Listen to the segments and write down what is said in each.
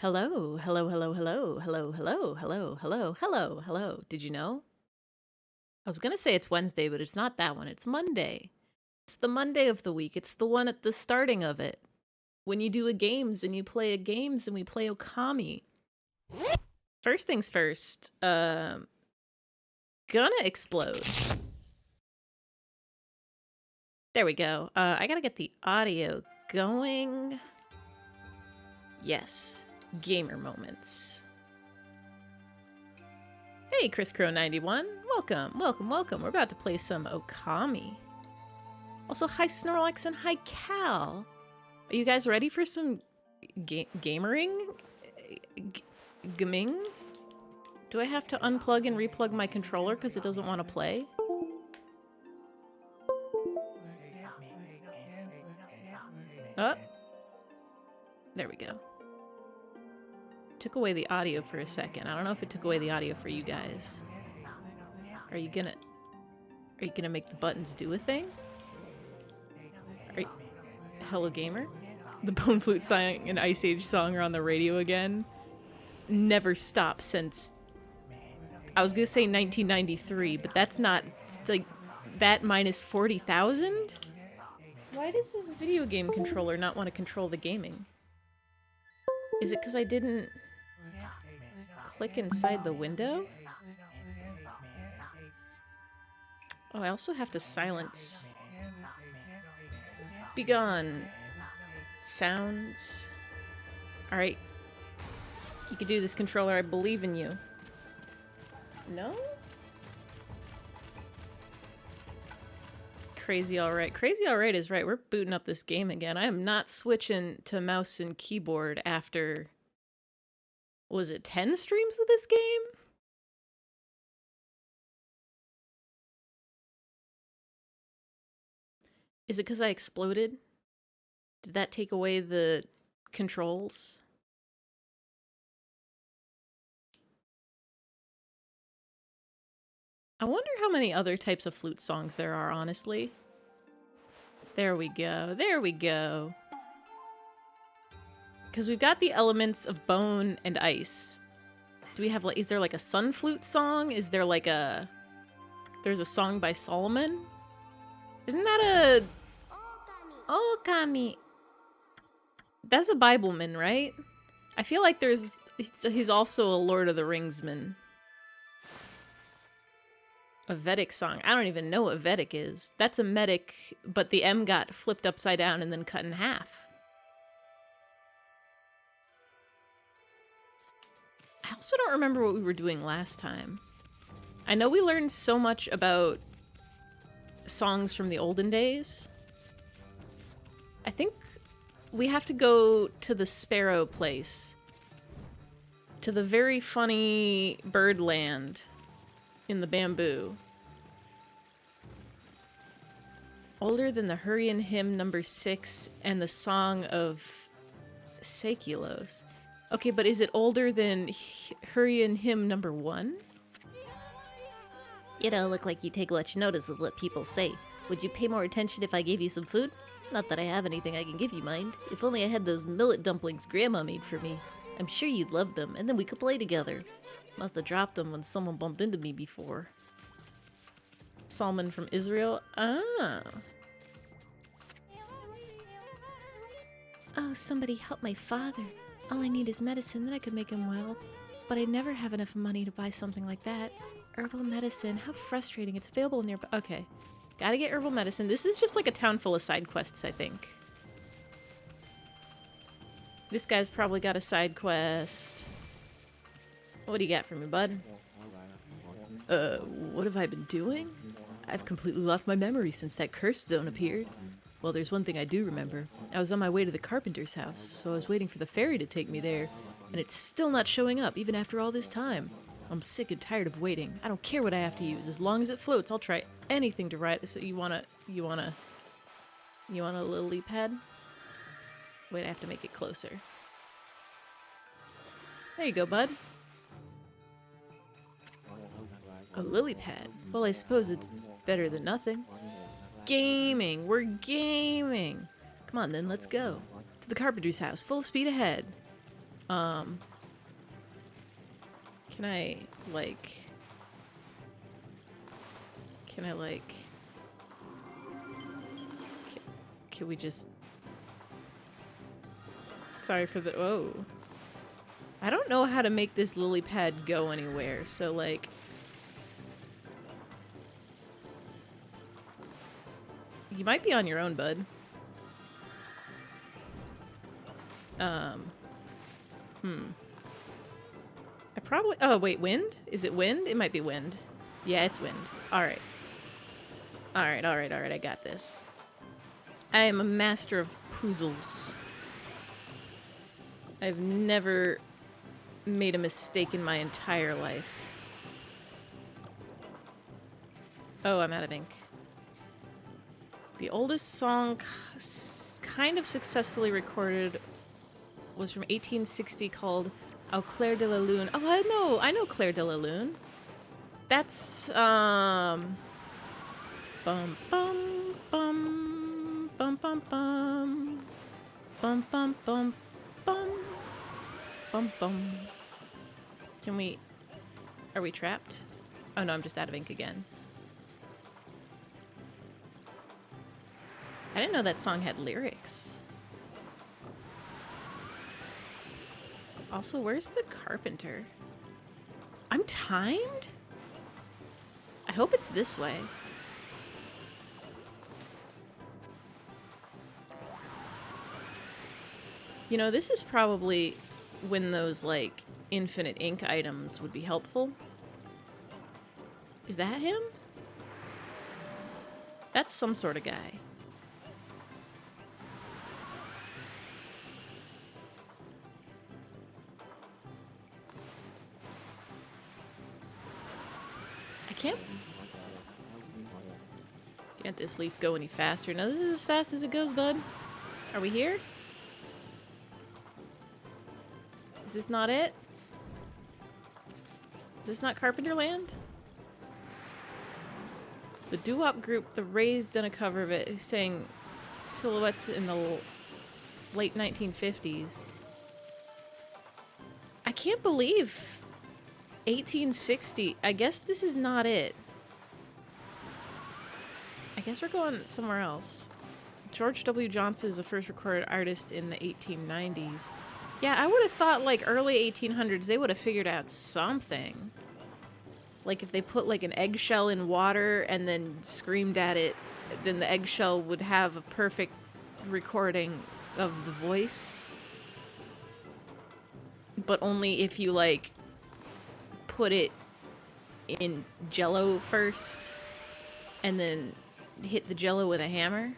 Hello, hello, hello, hello, hello, hello, hello, hello, hello, hello. Did you know? I was gonna say it's Wednesday, but it's not that one. It's Monday. It's the Monday of the week. It's the one at the starting of it. When you do a games and you play a games and we play Okami. First things first, gonna explode. There we go. I gotta get the audio going. Yes. Gamer moments. Hey, Chris Crow 91. Welcome, welcome, welcome. We're about to play some Okami. Also, hi Snorlax and hi Cal. Are you guys ready for some gamering? Gaming? Do I have to unplug and replug my controller because it doesn't want to play? Oh. There we go. Took away the audio for a second. I don't know if it took away the audio for you guys. Are you gonna make the buttons do a thing? Hello gamer? The Bone Flute song and Ice Age song are on the radio again. Never stopped since, I was gonna say 1993, but that's not, like, that minus 40,000? Why does this video game controller not want to control the gaming? Is it because I didn't click inside the window? Oh, I also have to silence. Begone. Sounds. Alright. You can do this, controller. I believe in you. No? Crazy alright. Crazy alright is right. We're booting up this game again. I am not switching to mouse and keyboard after... Was it 10 streams of this game? Is it because I exploded? Did that take away the controls? I wonder how many other types of flute songs there are, honestly. There we go. There we go. Because we've got the elements of bone and ice. Do we have, like, is there like a sun flute song? Is there like a... There's a song by Solomon? Isn't that a... Okami. That's a Bibleman, right? I feel like there's... He's also a Lord of the Ringsman. A Vedic song. I don't even know what Vedic is. That's a medic, but the M got flipped upside down and then cut in half. I also don't remember what we were doing last time. I know we learned so much about songs from the olden days. I think we have to go to the Sparrow place. To the very funny Birdland in the bamboo. Older than the Hurrian hymn number 6 and the Song of Sekilos. Okay, but is it older than Hurrian hymn number 1? You don't look like you take much notice of what people say. Would you pay more attention if I gave you some food? Not that I have anything I can give you, mind. If only I had those millet dumplings Grandma made for me. I'm sure you'd love them, and then we could play together. Must have dropped them when someone bumped into me before. Solomon from Israel? Ah. Oh, somebody help my father. All I need is medicine, then I could make him well. But I never have enough money to buy something like that. Herbal medicine, how frustrating. It's available nearby. Okay. Gotta get herbal medicine. This is just like a town full of side quests, I think. This guy's probably got a side quest. What do you got for me, bud? What have I been doing? I've completely lost my memory since that cursed zone appeared. Well, there's one thing I do remember. I was on my way to the carpenter's house, so I was waiting for the ferry to take me there, and it's still not showing up, even after all this time. I'm sick and tired of waiting. I don't care what I have to use. As long as it floats, I'll try anything to ride. So you want a lily pad? Wait, I have to make it closer. There you go, bud. A lily pad. Well, I suppose it's better than nothing. Gaming. We're gaming. Come on, then. Let's go. To the carpenter's house. Full speed ahead. Can I, like... Can I, like... Can we just... Sorry for the... Oh. I don't know how to make this lily pad go anywhere, so, like... You might be on your own, bud. I probably... Oh, wait, wind? Is it wind? It might be wind. Yeah, it's wind. Alright. Alright, alright, alright, I got this. I am a master of puzzles. I've never made a mistake in my entire life. Oh, I'm out of ink. The oldest song kind of successfully recorded was from 1860 called Au Clair de la Lune. Oh, I know Clair de la Lune. That's, bum bum bum bum bum bum bum bum bum bum bum. Can we... Are we trapped? Oh no, I'm just out of ink again. I didn't know that song had lyrics. Also, where's the carpenter? I'm timed? I hope it's this way. You know, this is probably when those, like, infinite ink items would be helpful. Is that him? That's some sort of guy. Can't this leaf go any faster? No, this is as fast as it goes, bud. Are we here? Is this not it? Is this not Carpenter Land? The doo-wop group, The Rays, done a cover of it, who sang Silhouettes in the late 1950s. I can't believe 1860. I guess this is not it. I guess we're going somewhere else. George W. Johnson is the first recorded artist in the 1890s. Yeah, I would have thought, like, early 1800s, they would have figured out something. Like, if they put, like, an eggshell in water and then screamed at it, then the eggshell would have a perfect recording of the voice. But only if you, like, put it in Jell-O first and then hit the Jell-O with a hammer.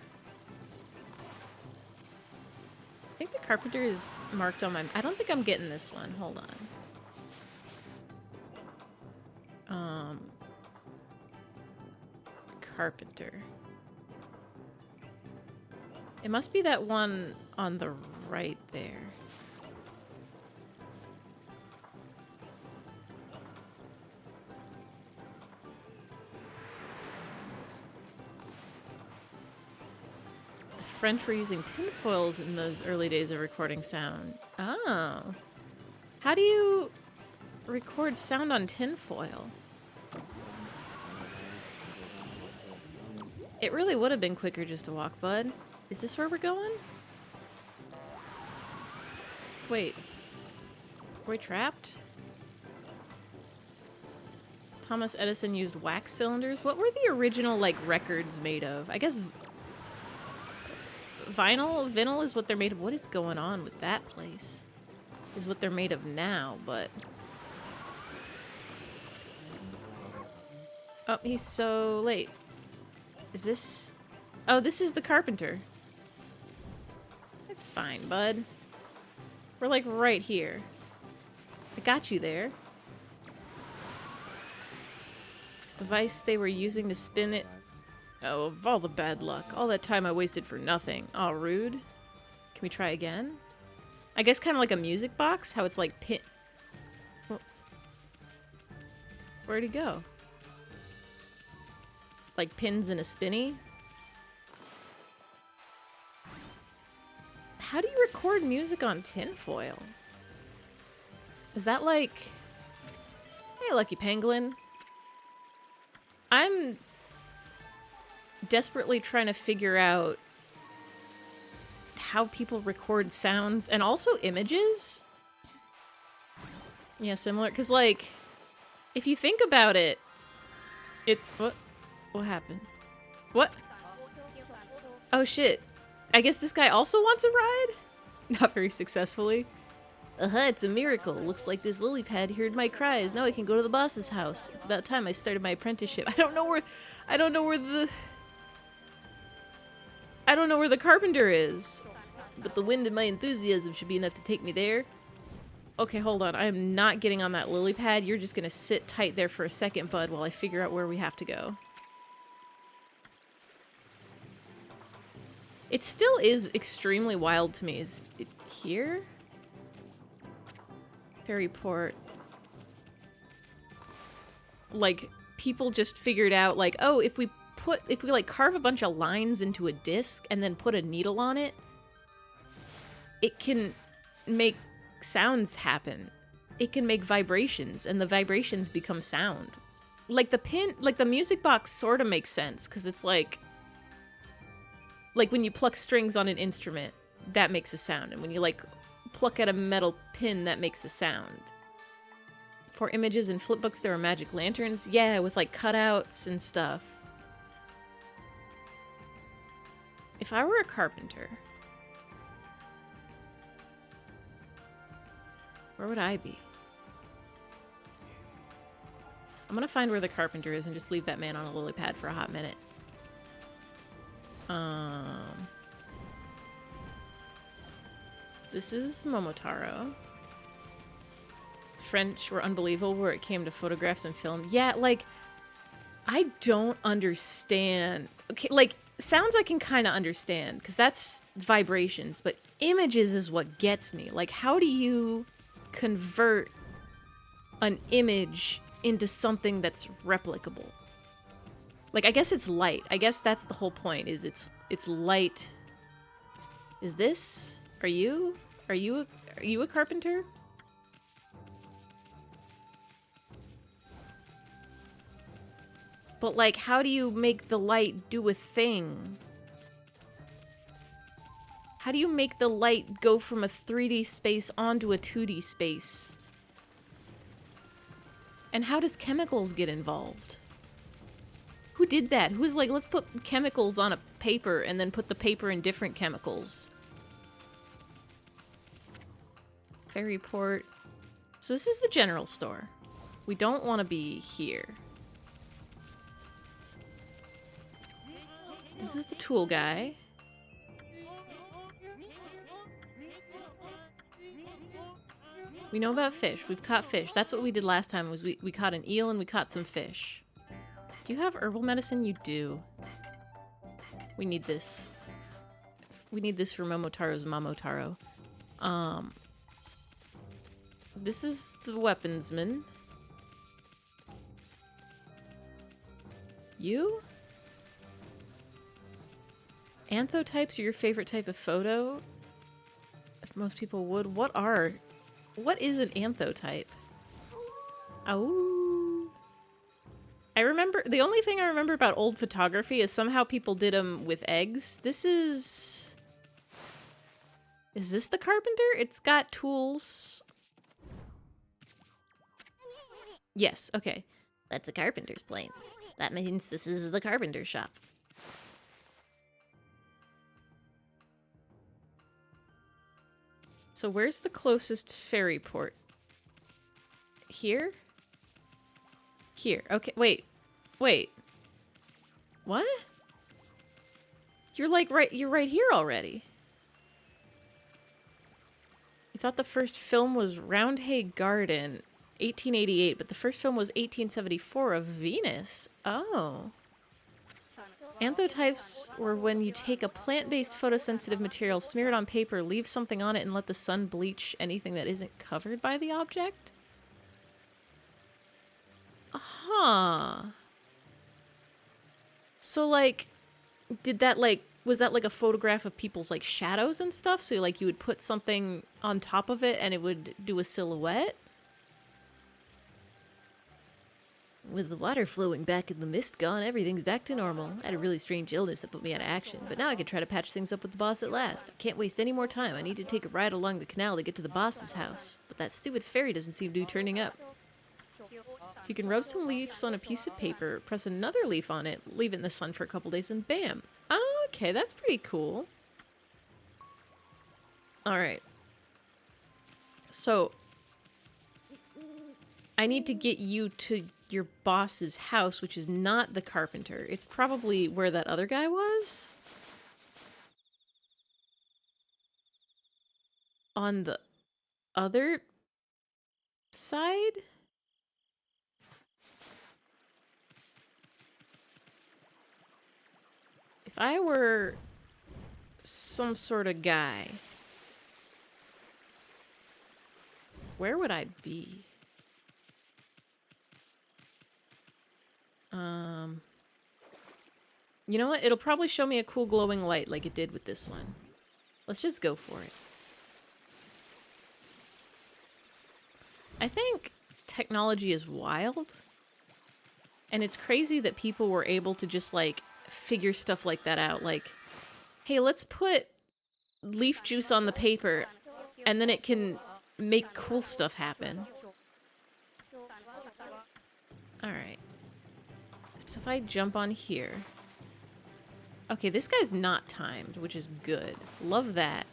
I think the carpenter is marked on my... I don't think I'm getting this one. Hold on. Carpenter. It must be that one on the right there. The French were using tinfoils in those early days of recording sound. Oh. How do you record sound on tinfoil? It really would have been quicker just to walk, bud. Is this where we're going? Wait. Are we trapped? Thomas Edison used wax cylinders. What were the original, like, records made of? I guess vinyl? Vinyl is what they're made of. What is going on with that place? Is what they're made of now, but... Oh, he's so late. Is this... Oh, this is the carpenter. It's fine, bud. We're, like, right here. I got you there. The vice they were using to spin it... Oh, of all the bad luck. All that time I wasted for nothing. Aw, rude. Can we try again? I guess kind of like a music box? How it's, like, pin... Well, where'd he go? Like pins in a spinny? How do you record music on tinfoil? Is that like... Hey, Lucky Pangolin. I'm desperately trying to figure out how people record sounds and also images. Yeah, similar. Because, like, if you think about it, it's... What happened? What? Oh, shit. I guess this guy also wants a ride? Not very successfully. It's a miracle. Looks like this lily pad heard my cries. Now I can go to the boss's house. It's about time I started my apprenticeship. I don't know where the carpenter is. But the wind and my enthusiasm should be enough to take me there. Okay, hold on. I am not getting on that lily pad. You're just gonna sit tight there for a second, bud, while I figure out where we have to go. It still is extremely wild to me. Is it here? Ferryport. Like, people just figured out, like, oh, if we like carve a bunch of lines into a disc and then put a needle on it, it can make sounds happen. It can make vibrations, and the vibrations become sound. Like the music box sort of makes sense, because it's like when you pluck strings on an instrument, that makes a sound, and when you like pluck at a metal pin, that makes a sound. For images and flipbooks, there are magic lanterns. Yeah, with like cutouts and stuff. If I were a carpenter, where would I be? I'm gonna find where the carpenter is and just leave that man on a lily pad for a hot minute. This is Momotaro. French were unbelievable where it came to photographs and film. Yeah, like, I don't understand. Okay, like, sounds I can kind of understand, because that's vibrations, but images is what gets me. Like, how do you convert an image into something that's replicable? Like, I guess it's light. I guess that's the whole point, is it's light. Is this? Are you a carpenter? But, like, how do you make the light do a thing? How do you make the light go from a 3D space onto a 2D space? And how does chemicals get involved? Who did that? Who was like, let's put chemicals on a paper and then put the paper in different chemicals? Ferryport. So this is the general store. We don't want to be here. This is the tool guy. We know about fish. We've caught fish. That's what we did last time, was we caught an eel and we caught some fish. Do you have herbal medicine? You do. We need this. We need this for Momotaro's Momotaro. This is the weaponsman. You? Anthotypes are your favorite type of photo? If most people would. What is an anthotype? Oh. I remember, the only thing I remember about old photography is somehow people did them with eggs. Is this the carpenter? It's got tools. Yes, okay. That's a carpenter's plane. That means this is the carpenter shop. So where's the closest ferry port? Here? Here. Okay, wait. What? You're right here already. I thought the first film was Roundhay Garden, 1888, but the first film was 1874 of Venus. Oh. Anthotypes were when you take a plant-based photosensitive material, smear it on paper, leave something on it, and let the sun bleach anything that isn't covered by the object? Huh. So, like, was that like a photograph of people's, like, shadows and stuff? So, like, you would put something on top of it and it would do a silhouette? With the water flowing back and the mist gone, everything's back to normal. I had a really strange illness that put me out of action, but now I can try to patch things up with the boss at last. I can't waste any more time. I need to take a ride along the canal to get to the boss's house. But that stupid fairy doesn't seem to be turning up. So you can rub some leaves on a piece of paper, press another leaf on it, leave it in the sun for a couple days, and bam! Okay, that's pretty cool. Alright. So, I need to get you to your boss's house, which is not the carpenter. It's probably where that other guy was. On the other side? If I were some sort of guy, where would I be? You know what? It'll probably show me a cool glowing light like it did with this one. Let's just go for it. I think technology is wild. And it's crazy that people were able to just, like, figure stuff like that out. Like, hey, let's put leaf juice on the paper, and then it can make cool stuff happen. Alright. So if I jump on here... Okay, this guy's not timed, which is good. Love that.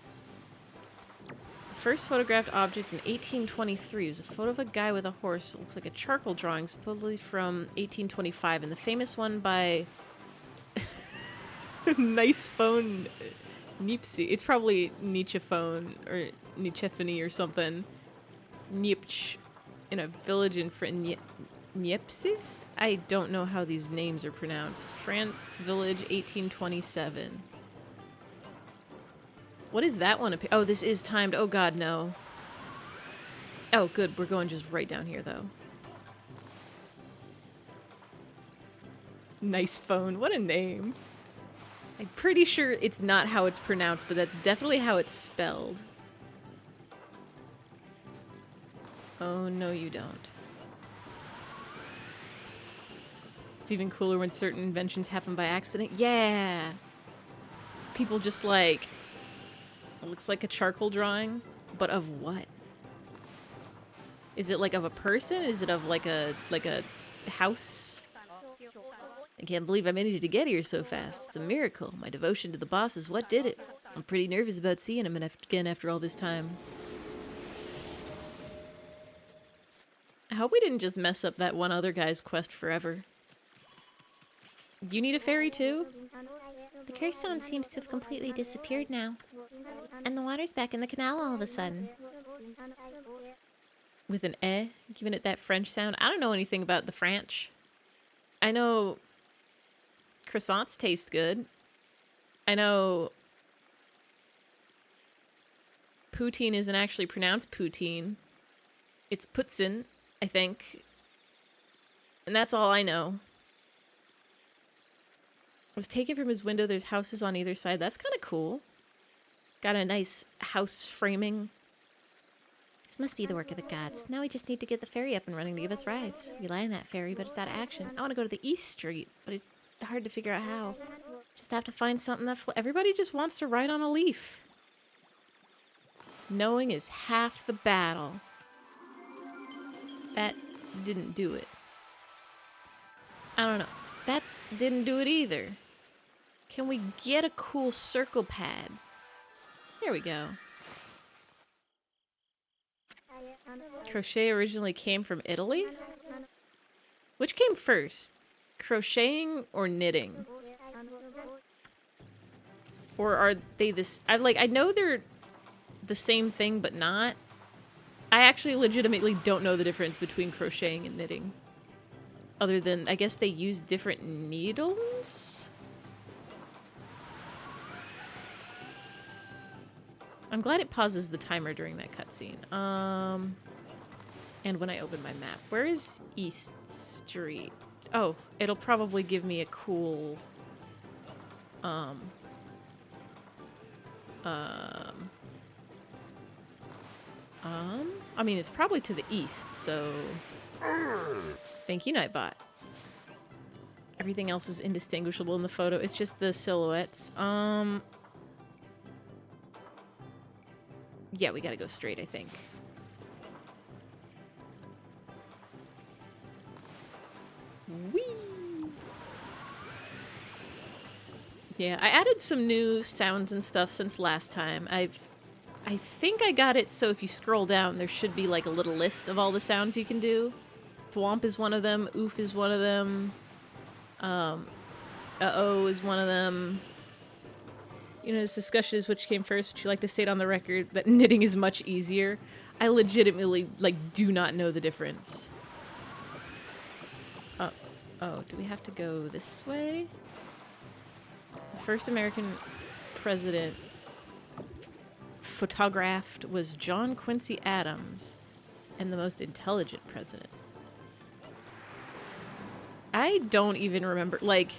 The first photographed object in 1823 was a photo of a guy with a horse. It looks like a charcoal drawing, supposedly from 1825, and the famous one by... Nice phone... Nipsey. It's probably Nietzsche phone, or Nietzschephony or something. Niepch. In a village in Niepce? I don't know how these names are pronounced. France Village, 1827. What is that one? Oh, this is timed. Oh god, no. Oh, good. We're going just right down here, though. Nice phone. What a name. I'm pretty sure it's not how it's pronounced, but that's definitely how it's spelled. Oh, no you don't. It's even cooler when certain inventions happen by accident. Yeah! People just like... It looks like a charcoal drawing, but of what? Is it like of a person? Is it of like a house? I can't believe I managed to get here so fast. It's a miracle. My devotion to the boss is what did it. I'm pretty nervous about seeing him again after all this time. I hope we didn't just mess up that one other guy's quest forever. You need a fairy too? The curse zone seems to have completely disappeared now. And the water's back in the canal all of a sudden. With an eh, giving it that French sound. I don't know anything about the French. I know croissants taste good. I know poutine isn't actually pronounced poutine. It's poutine, I think. And that's all I know. Was taken from his window. There's houses on either side. That's kind of cool. Got a nice house framing. This must be the work of the gods. Now we just need to get the ferry up and running to give us rides. We rely on that ferry, but it's out of action. I want to go to the East Street, but it's hard to figure out how. Just have to find something that... Everybody just wants to ride on a leaf. Knowing is half the battle. That didn't do it. I don't know. That didn't do it either. Can we get a cool circle pad? There we go. Crochet originally came from Italy? Which came first? Crocheting or knitting? Or are they this... I know they're the same thing, but not. I actually legitimately don't know the difference between crocheting and knitting. Other than, I guess they use different needles? I'm glad it pauses the timer during that cutscene. And when I open my map. Where is East Street? Oh, it'll probably give me a cool... I mean, it's probably to the east, so... Thank you, Nightbot. Everything else is indistinguishable in the photo. It's just the silhouettes. Yeah, we gotta go straight, I think. Whee! Yeah, I added some new sounds and stuff since last time. I think I got it so if you scroll down, there should be like a little list of all the sounds you can do. Thwomp is one of them. Oof is one of them. Uh-oh is one of them. You know, this discussion is which came first, but you like to state on the record that knitting is much easier. I legitimately, like, do not know the difference. Oh, do we have to go this way? The first American president photographed was John Quincy Adams, and the most intelligent president. I don't even remember, like,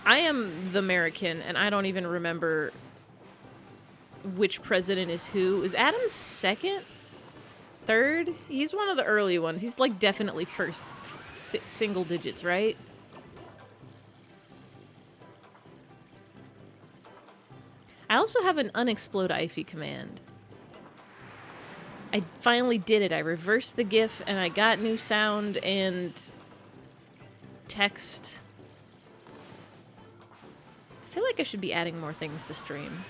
I am the American, and I don't even remember which president is who. Is Adams second? Third? He's one of the early ones. He's, like, definitely first single digits, right? I also have an unexplode eyfey command. I finally did it. I reversed the GIF, and I got new sound and text. I feel like I should be adding more things to stream.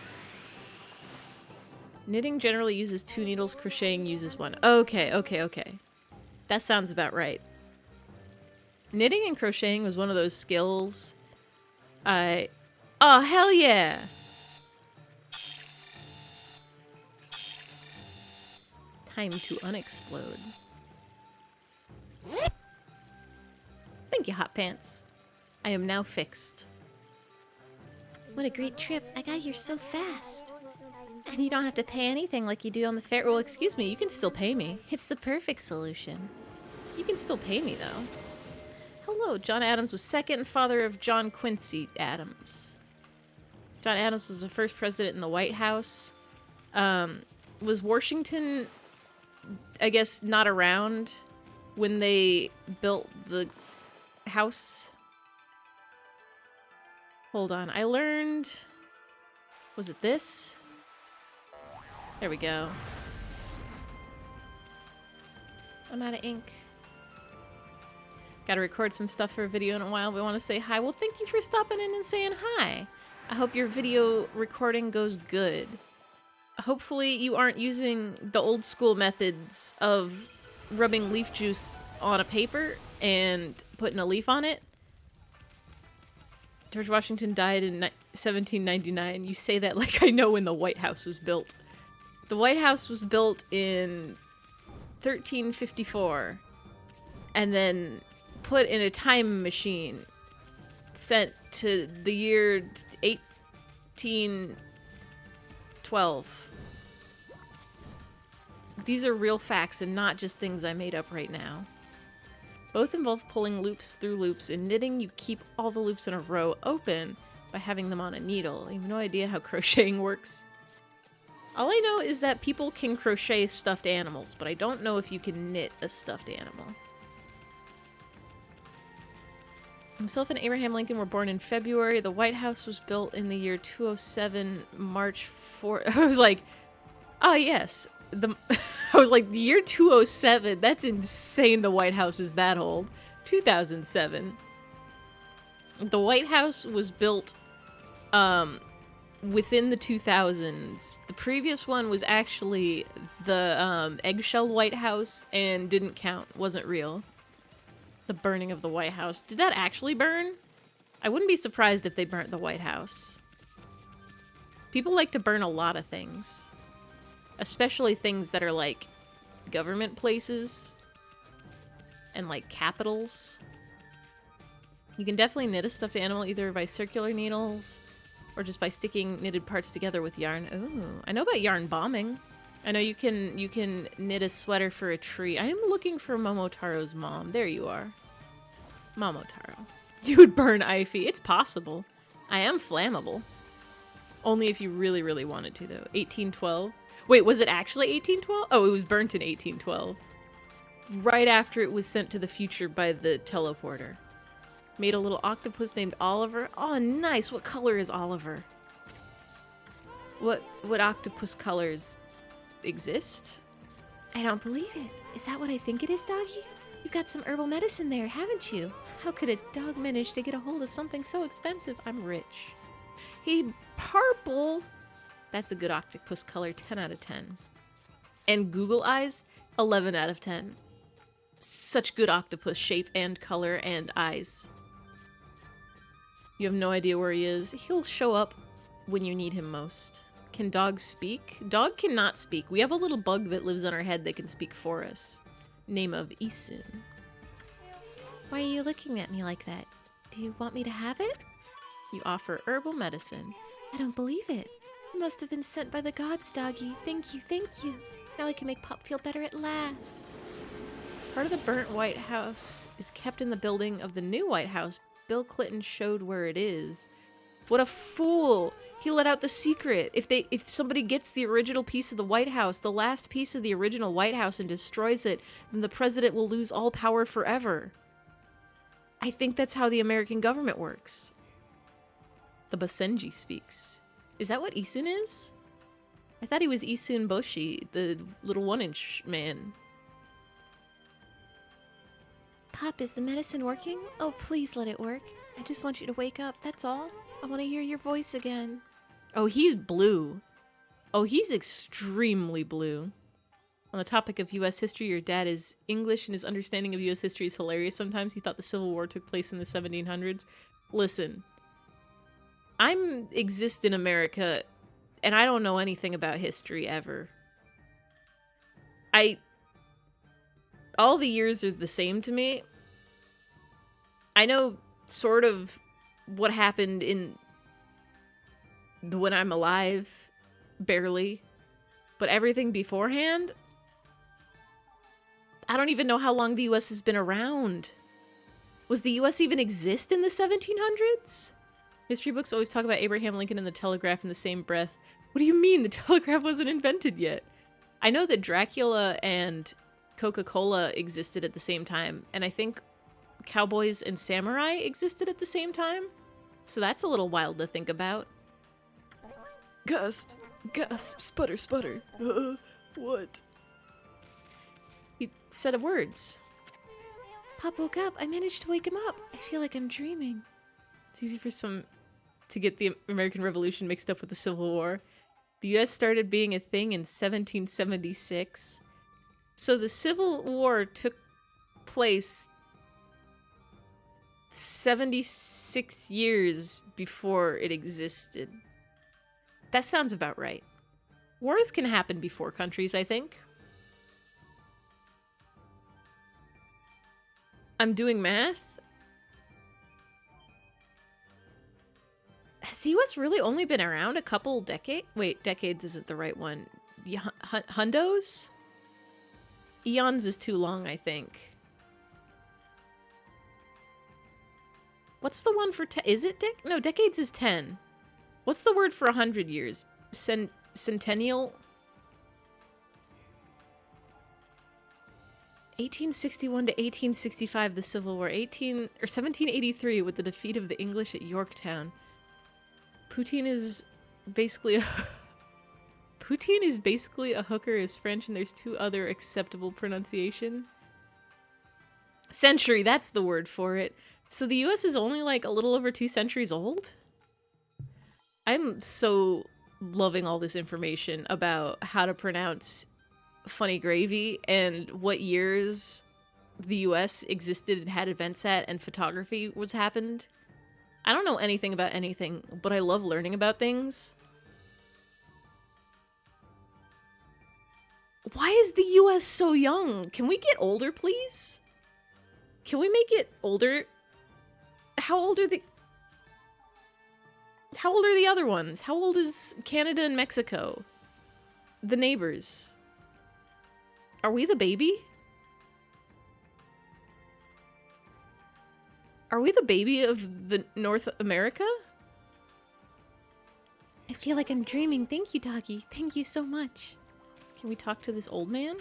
Knitting generally uses 2 needles, crocheting uses 1. Okay. That sounds about right. Knitting and crocheting was one of those skills oh, hell yeah! Time to unexplode. Thank you, Hot Pants. I am now fixed. What a great trip. I got here so fast. And you don't have to pay anything like you do on the fair. Well, excuse me, you can still pay me. It's the perfect solution. You can still pay me, though. Hello, John Adams was second and father of John Quincy Adams. John Adams was the first president in the White House. Was Washington, I guess, not around when they built the house? Hold on, I learned... Was it this? There we go. I'm out of ink. Gotta record some stuff for a video in a while. We want to say hi. Well, thank you for stopping in and saying hi. I hope your video recording goes good. Hopefully you aren't using the old school methods of rubbing leaf juice on a paper and putting a leaf on it. George Washington died in 1799. You say that like I know when the White House was built. The White House was built in 1354 and then put in a time machine sent to the year 1812. These are real facts and not just things I made up right now. Both involve pulling loops through loops. In knitting, you keep all the loops in a row open by having them on a needle. I have no idea how crocheting works. All I know is that people can crochet stuffed animals, but I don't know if you can knit a stuffed animal. Himself and Abraham Lincoln were born in February. The White House was built in the year 207, March 4. I was like, oh yes. I was like, the year 207? That's insane the White House is that old. 2007. The White House was built within the 2000s. The previous one was actually the eggshell White House and didn't count. Wasn't real. The burning of the White House. Did that actually burn? I wouldn't be surprised if they burnt the White House. People like to burn a lot of things. Especially things that are like government places and like capitals. You can definitely knit a stuffed animal either by circular needles or just by sticking knitted parts together with yarn. Ooh, I know about yarn bombing. I know you can knit a sweater for a tree. I am looking for Momotaro's mom. There you are. Momotaro. You would burn eyfey. It's possible. I am flammable. Only if you really, really wanted to, though. 1812. Wait, was it actually 1812? Oh, it was burnt in 1812. right after it was sent to the future by the teleporter. Made a little octopus named Oliver. Oh, nice. What color is Oliver? What octopus colors exist? I don't believe it. Is that what I think it is, doggy? You've got some herbal medicine there, haven't you? How could a dog manage to get a hold of something so expensive? I'm rich. Hey, purple. That's a good octopus color, 10 out of 10. And Google eyes, 11 out of 10. Such good octopus shape and color and eyes. You have no idea where he is. He'll show up when you need him most. Can dogs speak? Dog cannot speak. We have a little bug that lives on our head that can speak for us. Name of Isun. Why are you looking at me like that? Do you want me to have it? You offer herbal medicine. I don't believe it. You must have been sent by the gods, doggy. Thank you, thank you. Now I can make Pop feel better at last. Part of the burnt White House is kept in the building of the new White House. Bill Clinton showed where it is. What a fool! He let out the secret. If somebody gets the original piece of the White House, the last piece of the original White House, and destroys it, then the president will lose all power forever. I think that's how the American government works. The Basenji speaks. Is that what Isun is? I thought he was Isun Boshi, the little 1-inch man. Pop, is the medicine working? Oh, please let it work. I just want you to wake up, that's all. I want to hear your voice again. Oh, he's blue. Oh, he's extremely blue. On the topic of U.S. history, your dad is English and his understanding of U.S. history is hilarious sometimes. He thought the Civil War took place in the 1700s. Listen, I exist in America and I don't know anything about history ever. All the years are the same to me. I know sort of what happened in when I'm alive, barely, but everything beforehand, I don't even know how long the US has been around. Was the US even exist in the 1700s? History books always talk about Abraham Lincoln and the telegraph in the same breath. What do you mean the telegraph wasn't invented yet? I know that Dracula and Coca-Cola existed at the same time, and I think cowboys and samurai existed at the same time. So that's a little wild to think about. Gasp, gasp, sputter, sputter. What? He said words. Pop woke up. I managed to wake him up. I feel like I'm dreaming. It's easy for some to get the American Revolution mixed up with the Civil War. The US started being a thing in 1776. So the Civil War took place 76 years before it existed. That sounds about right. Wars can happen before countries, I think. I'm doing math. Has the US really only been around a couple decades? Wait, decades isn't the right one. Hundos? Eons is too long, I think. What's the one for is it no, decades is 10. What's the word for 100 years? Centennial? 1861 to 1865, the Civil War. 1783 with the defeat of the English at Yorktown. Poutine is basically a hooker is French, and there's two other acceptable pronunciation. Century, that's the word for it. So the US is only like a little over 2 centuries old? I'm so loving all this information about how to pronounce funny gravy and what years the US existed and had events at and photography was happened. I don't know anything about anything, but I love learning about things. Why is the US so young? Can we get older, please? Can we make it older? How old are the other ones? How old is Canada and Mexico? The neighbors. Are we the baby? Are we the baby of the North America? I feel like I'm dreaming. Thank you, doggy. Thank you so much. Can we talk to this old man?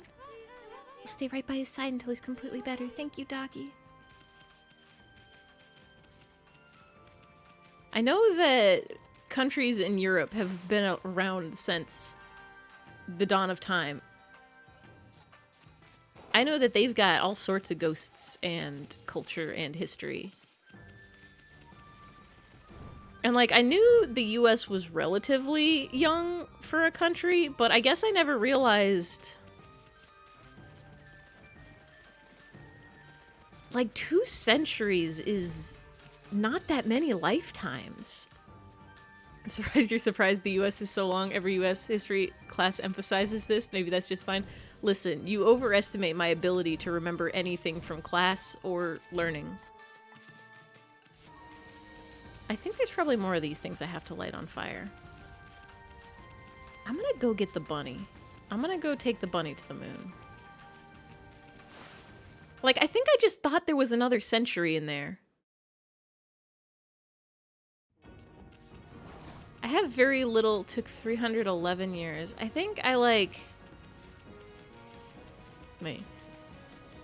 I'll stay right by his side until he's completely better. Thank you, doggy. I know that countries in Europe have been around since the dawn of time. I know that they've got all sorts of ghosts and culture and history. And, like, I knew the US was relatively young for a country, but I guess I never realized... Like, 2 centuries is not that many lifetimes. I'm surprised you're surprised the US is so long. Every US history class emphasizes this. Maybe that's just fine. Listen, you overestimate my ability to remember anything from class or learning. I think there's probably more of these things I have to light on fire. I'm gonna go get the bunny. I'm gonna go take the bunny to the moon. Like, I think I just thought there was another century in there. I have very little, took 311 years. I think I like... Wait.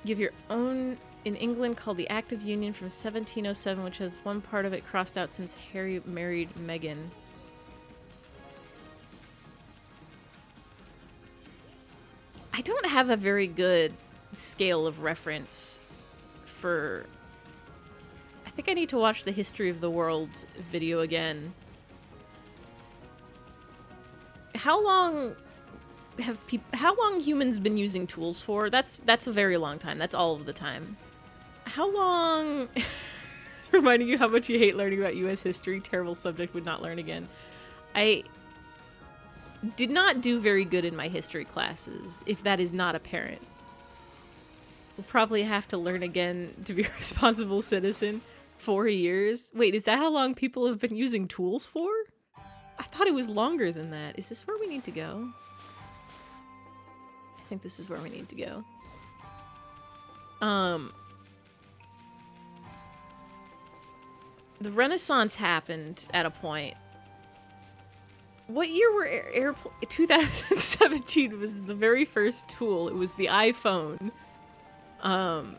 You have your own in England called the Act of Union from 1707, which has one part of it crossed out since Harry married Meghan. I don't have a very good scale of reference for... I think I need to watch the History of the World video again. How long humans been using tools for? That's a very long time. That's all of the time. How long... Reminding you how much you hate learning about US history. Terrible subject, would not learn again. I did not do very good in my history classes, if that is not apparent. We'll probably have to learn again to be a responsible citizen. 4 years? Wait, is that how long people have been using tools for? I thought it was longer than that. Is this where we need to go? I think this is where we need to go. The Renaissance happened at a point. What year were airplanes? 2017 was the very first tool. It was the iPhone. The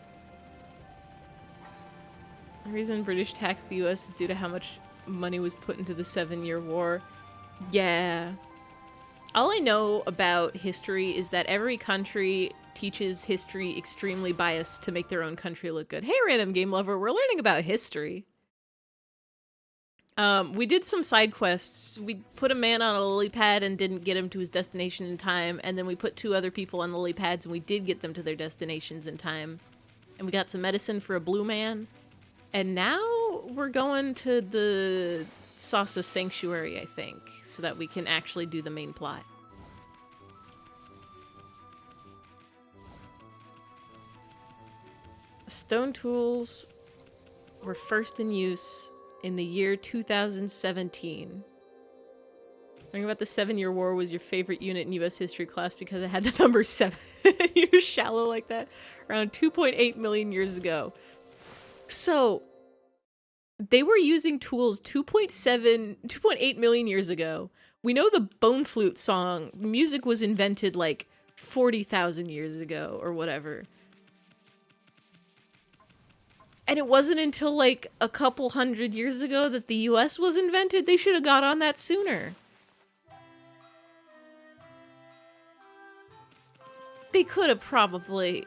reason British taxed the US is due to how much money was put into the 7-Year War. Yeah. All I know about history is that every country teaches history extremely biased to make their own country look good. Hey, random game lover, we're learning about history. We did some side quests. We put a man on a lily pad and didn't get him to his destination in time, and then we put 2 other people on the lily pads and we did get them to their destinations in time. And we got some medicine for a blue man. And now we're going to the Sasa Sanctuary, I think, so that we can actually do the main plot. Stone tools were first in use in the year 2017. Learning about the 7-Year War was your favorite unit in US history class because it had the number 7. You're shallow like that. Around 2.8 million years ago. So, they were using tools 2.8 million years ago. We know the bone flute song, music was invented like 40,000 years ago or whatever. And it wasn't until like a couple hundred years ago that the US was invented. They should have got on that sooner. They could have probably...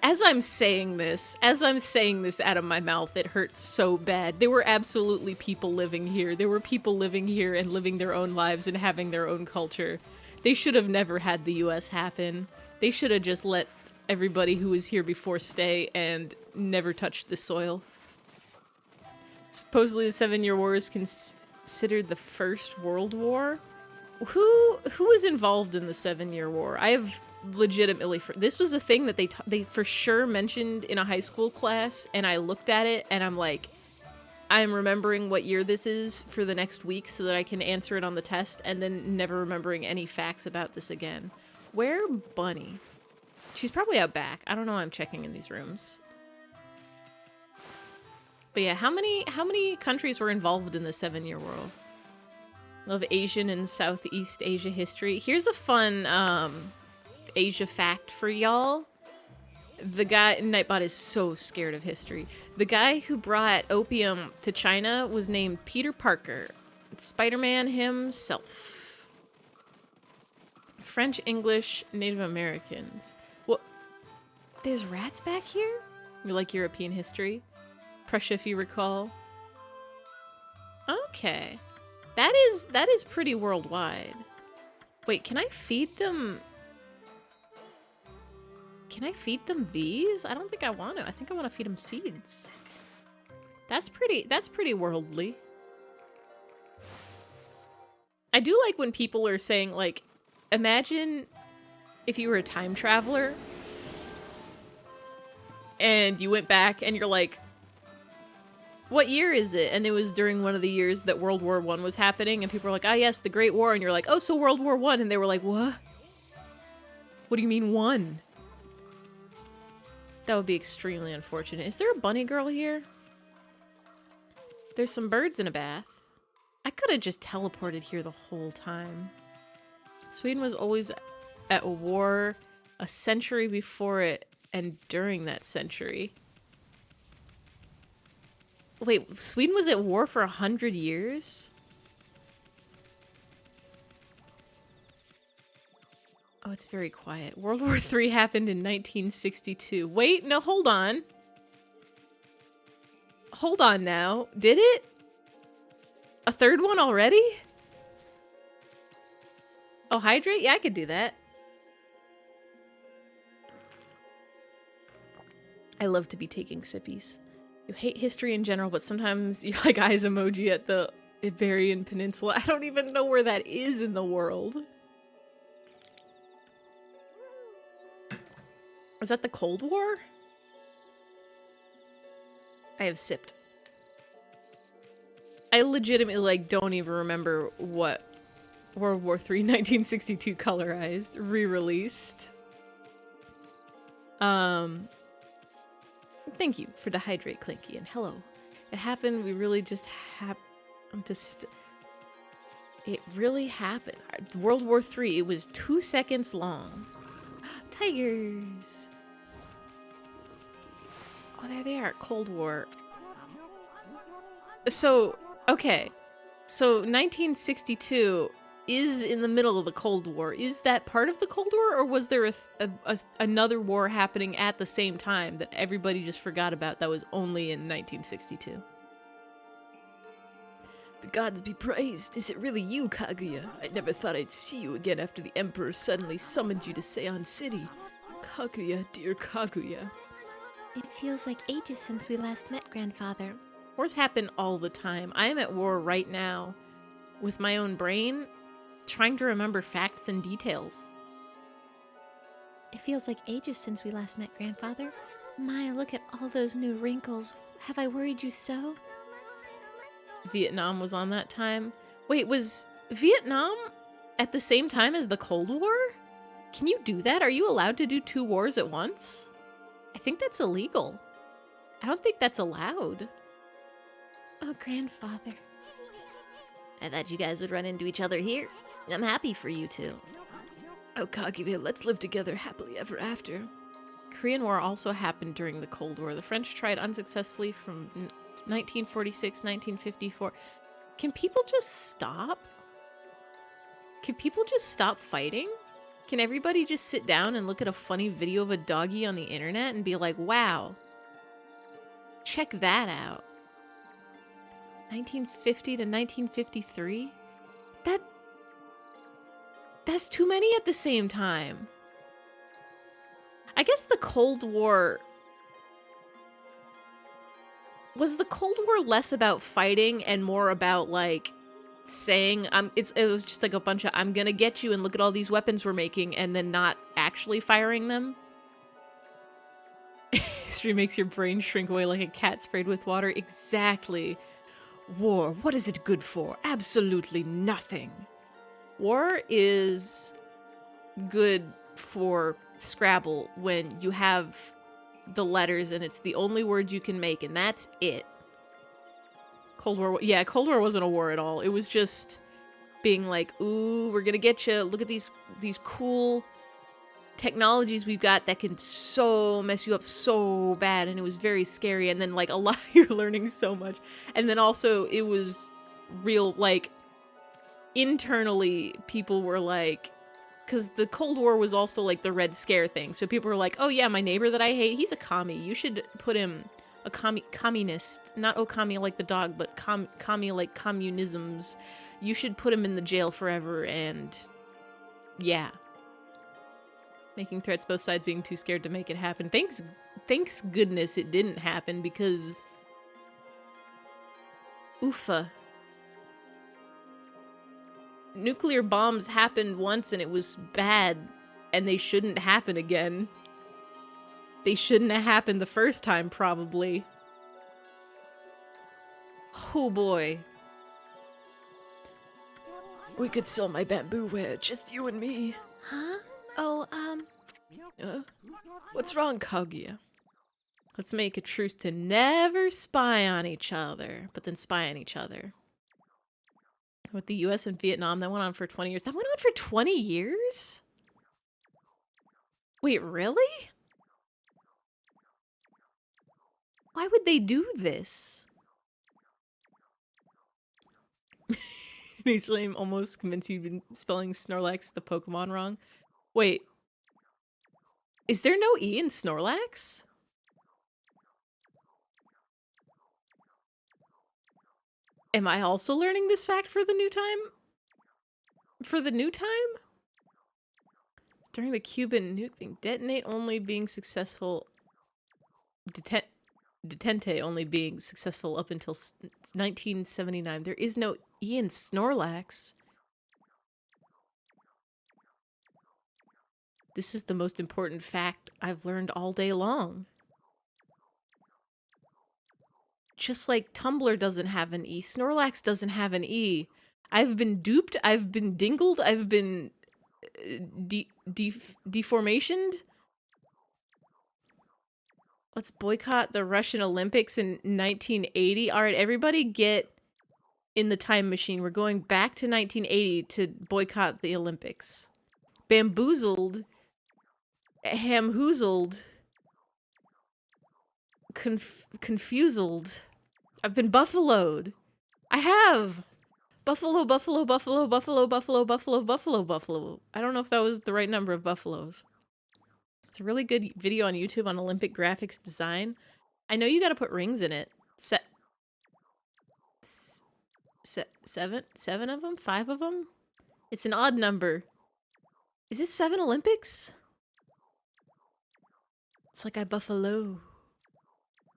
As I'm saying this out of my mouth, it hurts so bad. There were absolutely people living here. There were people living here and living their own lives and having their own culture. They should have never had the US happen. They should have just let everybody who was here before stay and never touched the soil. Supposedly the 7-Year War is considered the First World War. Who was involved in the 7-Year War? I have legitimately... This was a thing that they for sure mentioned in a high school class, and I looked at it and I'm like, I'm remembering what year this is for the next week so that I can answer it on the test, and then never remembering any facts about this again. Where Bunny? She's probably out back. I don't know why I'm checking in these rooms. But yeah, how many countries were involved in the 7-Year War? Love Asian and Southeast Asia history. Here's a fun Asia fact for y'all. The guy, Nightbot is so scared of history. The guy who brought opium to China was named Peter Parker. Spider-Man himself. French, English, Native Americans. What? There's rats back here? You like European history? Prussia, if you recall. Okay. That is pretty worldwide. Wait, can I feed them? Can I feed them these? I don't think I want to. I think I want to feed them seeds. That's pretty worldly. I do like when people are saying, like, imagine if you were a time traveler and you went back and you're like, what year is it? And it was during one of the years that World War I was happening, and people were like, ah, yes, the Great War. And you're like, oh, so World War I. And they were like, what? What do you mean one? That would be extremely unfortunate. Is there a bunny girl here? There's some birds in a bath. I could have just teleported here the whole time. Sweden was always at war a century before it and during that century. Wait, Sweden was at war for 100 years? Oh, it's very quiet. World War III happened in 1962. Wait, no, hold on. Hold on now. Did it? A third one already? Oh, hydrate? Yeah, I could do that. I love to be taking sippies. You hate history in general, but sometimes you like eyes emoji at the Iberian Peninsula. I don't even know where that is in the world. Was that the Cold War? I have sipped. I legitimately, like, don't even remember what World War III 1962 colorized re-released. Thank you for the hydrate, Clinky, and hello. It happened, we really just it really happened. World War III, it was 2 seconds long. Tigers! Oh, there they are, Cold War. So, okay. So, 1962 is in the middle of the Cold War. Is that part of the Cold War, or was there another war happening at the same time that everybody just forgot about that was only in 1962? The gods be praised. Is it really you, Kaguya? I never thought I'd see you again after the Emperor suddenly summoned you to Seon City. Kaguya, dear Kaguya. It feels like ages since we last met, Grandfather. Wars happen all the time. I am at war right now with my own brain, trying to remember facts and details. It feels like ages since we last met, Grandfather. My, look at all those new wrinkles. Have I worried you so? Vietnam was on that time. Wait, was Vietnam at the same time as the Cold War? Can you do that? Are you allowed to do 2 wars at once? I think that's illegal. I don't think that's allowed. Oh, Grandfather. I thought you guys would run into each other here. I'm happy for you two. Oh, Kaguya, let's live together happily ever after. Korean War also happened during the Cold War. The French tried unsuccessfully from 1946, 1954. Can people just stop? Can people just stop fighting? Can everybody just sit down and look at a funny video of a doggy on the internet and be like, wow, check that out. 1950 to 1953? That's too many at the same time. I guess the Cold War... Was the Cold War less about fighting and more about, like, saying, it was just like a bunch of, I'm gonna get you and look at all these weapons we're making, and then not actually firing them? History makes your brain shrink away like a cat sprayed with water. Exactly. War, what is it good for? Absolutely nothing. War is good for Scrabble when you have the letters and it's the only word you can make, and that's it. Cold War, yeah, Cold War wasn't a war at all. It was just being like, ooh, we're gonna get you. Look at these cool technologies we've got that can so mess you up so bad, and it was very scary. And then like a lot you're learning so much, and then also it was real, like internally people were like, because the Cold War was also like the Red Scare thing, so people were like, oh yeah, my neighbor that I hate, he's a commie, you should put him a communist, not Okami like the dog, but commie like communisms, you should put him in the jail forever. And yeah, making threats, both sides being too scared to make it happen. Thanks goodness it didn't happen, because oofa. Nuclear bombs happened once and it was bad, and they shouldn't happen again. They shouldn't have happened the first time, probably. Oh boy. We could sell my bamboo ware, just you and me. Huh? Oh, What's wrong, Kaguya? Let's make a truce to never spy on each other, but then spy on each other. With the US and Vietnam, that went on for 20 years. That went on for 20 years? Wait, really? Why would they do this? Lame, almost convinced you've been spelling Snorlax the Pokemon wrong. Wait. Is there no E in Snorlax? Am I also learning this fact for the new time? For the new time? During the Cuban nuke thing, detonate only being successful. Detente only being successful up until 1979. There is no E in Snorlax. This is the most important fact I've learned all day long. Just like Tumblr doesn't have an E, Snorlax doesn't have an E. I've been duped, I've been dingled, I've been deformationed. Let's boycott the Russian Olympics in 1980. All right, everybody get in the time machine. We're going back to 1980 to boycott the Olympics. Bamboozled, hamhoozled, confused. I've been buffaloed. I have. Buffalo, buffalo, buffalo, buffalo, buffalo, buffalo, buffalo, buffalo. I don't know if that was the right number of buffaloes. It's a really good video on YouTube on Olympic graphics design. I know you gotta put rings in it. Seven of them? 5 of them? It's an odd number. Is it 7 Olympics? It's like I buffalo.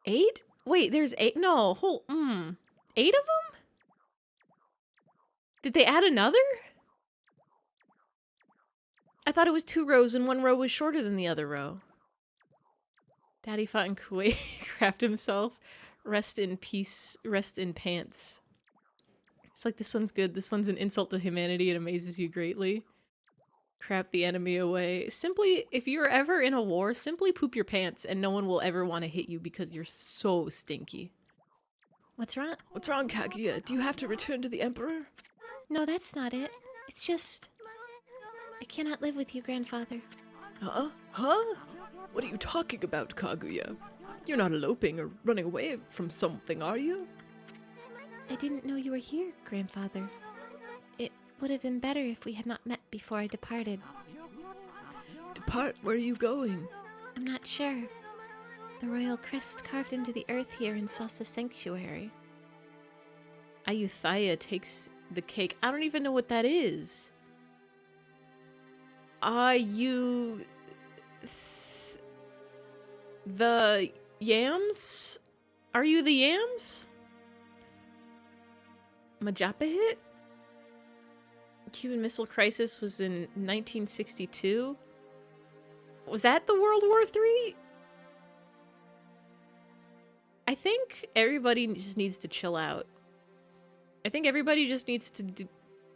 8? Wait, there's 8? No, 8 of them? Did they add another? I thought it was 2 rows and 1 row was shorter than the other row. Daddy fought in Kuwait, craft himself. Rest in peace, rest in pants. It's like, this one's good. This one's an insult to humanity. It amazes you greatly. Crap the enemy away. Simply, if you're ever in a war, simply poop your pants and no one will ever want to hit you because you're so stinky. what's wrong? What's wrong, Kaguya? Do you have to return to the Emperor? No, that's not it. It's just... I cannot live with you, grandfather. Huh? Huh? What are you talking about, Kaguya? You're not eloping or running away from something, are you? I didn't know you were here, grandfather. It would have been better if we had not met before I departed. Depart? Where are you going? I'm not sure. The royal crest carved into the earth here in Sasa Sanctuary. Ayuthaya takes the cake. I don't even know what that is. Are you... the yams? Are you the yams? Majapahit? Cuban Missile Crisis was in 1962. Was that the World War III? I think everybody just needs to chill out. I think everybody just needs to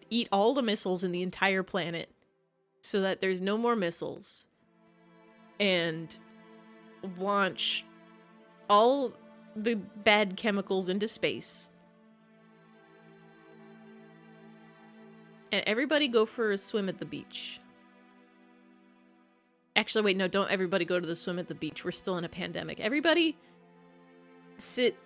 eat all the missiles in the entire planet so that there's no more missiles. And launch all the bad chemicals into space. And everybody go for a swim at the beach. Actually, wait, no, don't everybody go to the swim at the beach. We're still in a pandemic. Everybody sit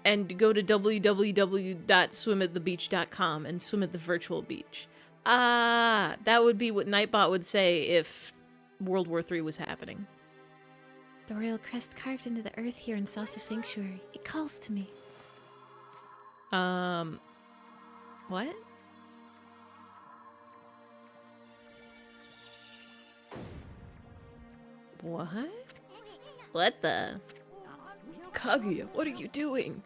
and go to www.swimatthebeach.com and swim at the virtual beach. Ah, that would be what Nightbot would say if World War III was happening. The royal crest carved into the earth here in Sasa Sanctuary. It calls to me. What? What? What the? Kaguya, what are you doing?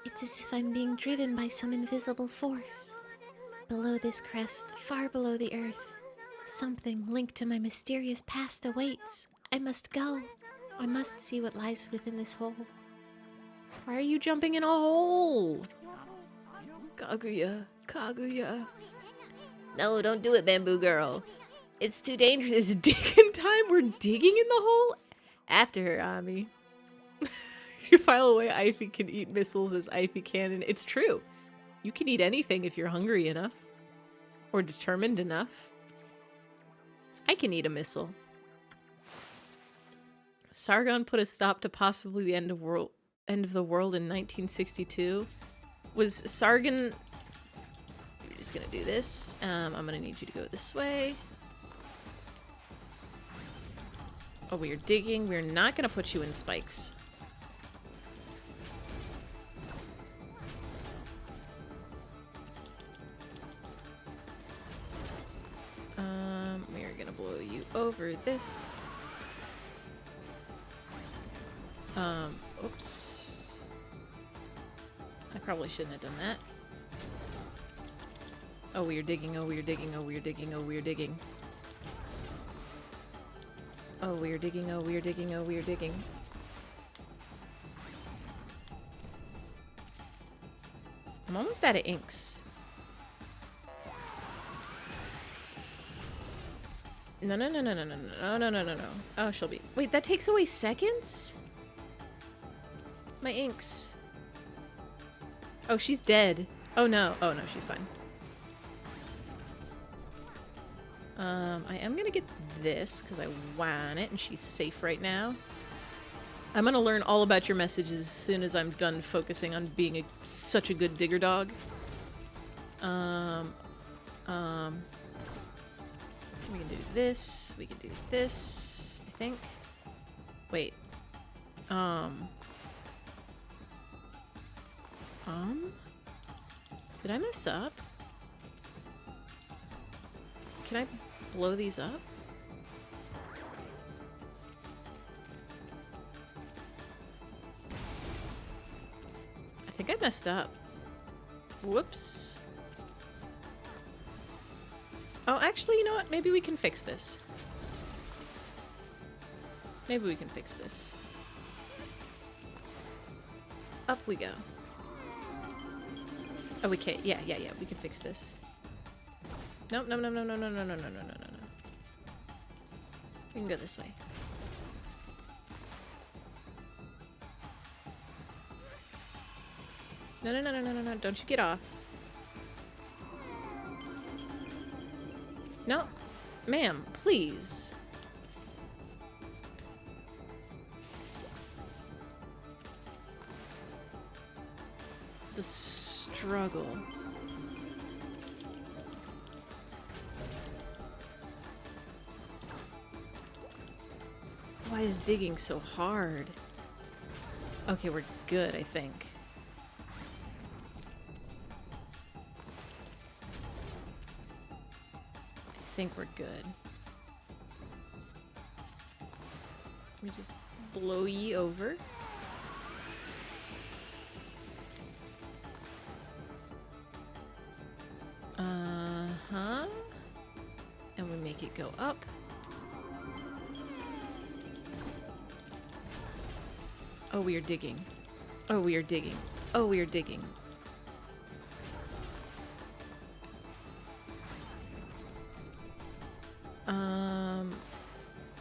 It's as if I'm being driven by some invisible force. Below this crest, far below the earth, something linked to my mysterious past awaits. I must go. I must see what lies within this hole. Why are you jumping in a hole? Kaguya, Kaguya. No, don't do it, Bamboo Girl. It's too dangerous. Is digging time? We're digging in the hole? After her, Ami. You file away eyfey can eat missiles as eyfey cannon. It's true. You can eat anything if you're hungry enough. Or determined enough. I can eat a missile. Sargon put a stop to possibly the end of the world in 1962. Was Sargon... You're just gonna do this. I'm gonna need you to go this way. Oh, we are digging. We're not gonna put you in spikes. We are gonna blow you over this. Oops. I probably shouldn't have done that. Oh, we are digging, oh, we are digging, oh, we are digging, oh, we are digging. Oh, we are digging, oh, we are digging, oh, we are digging. I'm almost out of inks. No, no, no, no, no, no, no, no, no, no, no. Oh, she'll be... Wait, that takes away seconds? My inks. Oh, she's dead. Oh, no. Oh, no, she's fine. I am gonna get this, because I want it, and she's safe right now. I'm gonna learn all about your messages as soon as I'm done focusing on being such a good digger dog. We can do this. We can do this, I think. Wait. Did I mess up? Can I blow these up? I think I messed up. Whoops. Oh, actually, you know what? Maybe we can fix this. Maybe we can fix this. Up we go. Oh, we can't. Yeah, yeah, yeah. We can fix this. Nope, no, no, no, no, no, no, no, no, no, no, no. We can go this way. No, no, no, no, no, no, no. Don't you get off. No. Ma'am, please. The struggle. Why is digging so hard? Okay, we're good, I think. I think we're good. We just blow ye over. Uh-huh. And we make it go up. Oh, we are digging. Oh, we are digging. Oh, we are digging.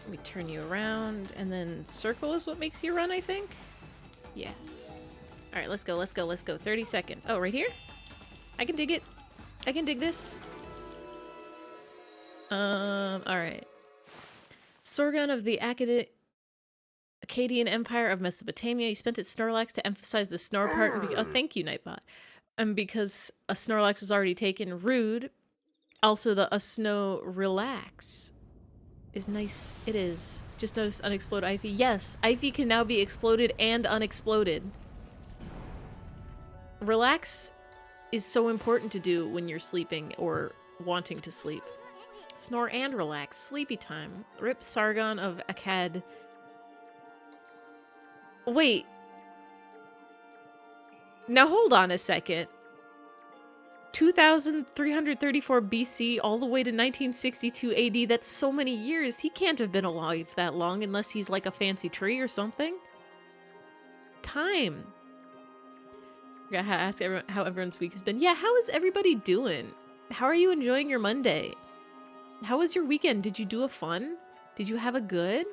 We turn you around, and then circle is what makes you run, I think? Yeah. Alright, let's go, let's go, let's go. 30 seconds. Oh, right here? I can dig it. I can dig this. Alright. Sorgon of the Akkadian Empire of Mesopotamia. You spent it Snorlax to emphasize the snore part. Oh, thank you, Nightbot. And because a Snorlax was already taken, rude. Also, the snow relax is nice. It is. Just noticed unexploded eyfey. Yes, eyfey can now be exploded and unexploded. Relax is so important to do when you're sleeping or wanting to sleep. Snore and relax. Sleepy time. Rip Sargon of Akkad. Wait. Now hold on a second. 2334 BC all the way to 1962 AD. That's so many years. He can't have been alive that long unless he's like a fancy tree or something. Time. I gotta ask everyone how everyone's week has been. Yeah, how is everybody doing? How are you enjoying your Monday? How was your weekend? Did you do a fun? Did you have a good?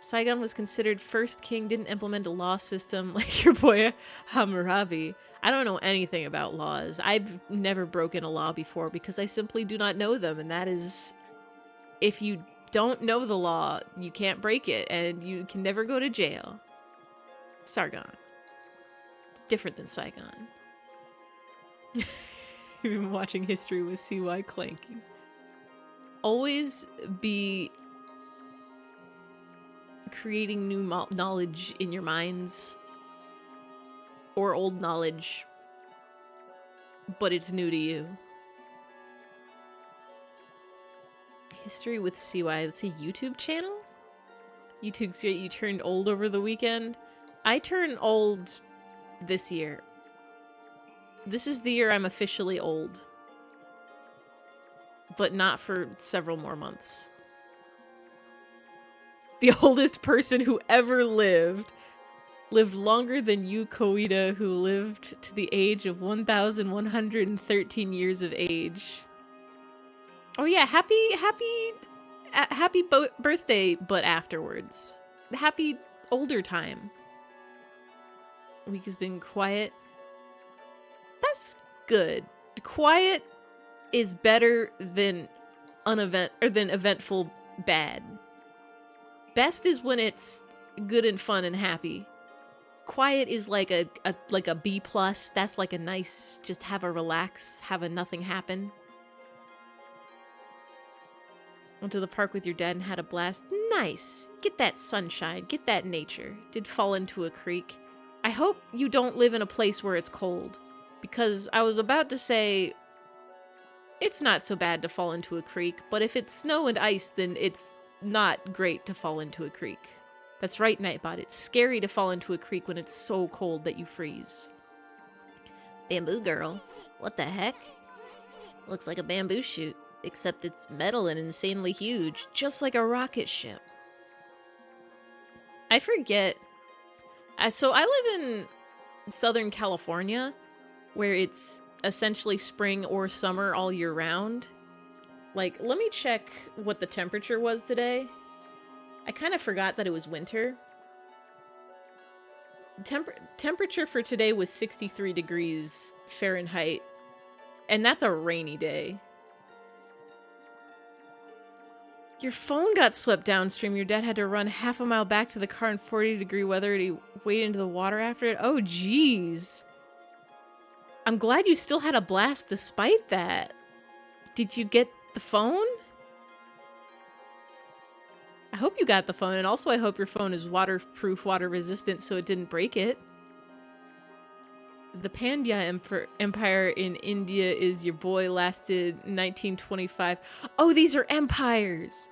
Saigon was considered first king, didn't implement a law system like your boy Hammurabi. I don't know anything about laws. I've never broken a law before because I simply do not know them, and that is, if you don't know the law, you can't break it, and you can never go to jail. Sargon. Different than Saigon. You've been watching history with CY Clanky. Always be creating new knowledge in your minds. Or old knowledge. But it's new to you. History with CY. That's a YouTube channel? YouTube's great. You turned old over the weekend. I turned old this year. This is the year I'm officially old. But not for several more months. The oldest person who ever lived longer than you, Koida, who lived to the age of 1,113 years of age. Oh yeah, happy birthday, but afterwards. Happy older time. Week has been quiet. That's good. Quiet is better than eventful bad. Best is when it's good and fun and happy. Quiet is like a B+. That's like a nice, just have a relax, have a nothing happen. Went to the park with your dad and had a blast. Nice. Get that sunshine, get that nature. Did fall into a creek. I hope you don't live in a place where it's cold. Because I was about to say, it's not so bad to fall into a creek, but if it's snow and ice, then it's not great to fall into a creek. That's right, Nightbot. It's scary to fall into a creek when it's so cold that you freeze. Bamboo girl. What the heck? Looks like a bamboo shoot, except it's metal and insanely huge, just like a rocket ship. I forget. So I live in Southern California, where it's essentially spring or summer all year round. Like, let me check what the temperature was today. I kind of forgot that it was winter. Temperature for today was 63 degrees Fahrenheit, and that's a rainy day. Your phone got swept downstream. Your dad had to run half a mile back to the car in 40-degree weather and he waded into the water after it. Oh, jeez. I'm glad you still had a blast despite that. Did you get the phone? I hope you got the phone, and also I hope your phone is waterproof, water resistant, so it didn't break it. The Pandya Empire in India is your boy, lasted 1925. Oh, these are empires!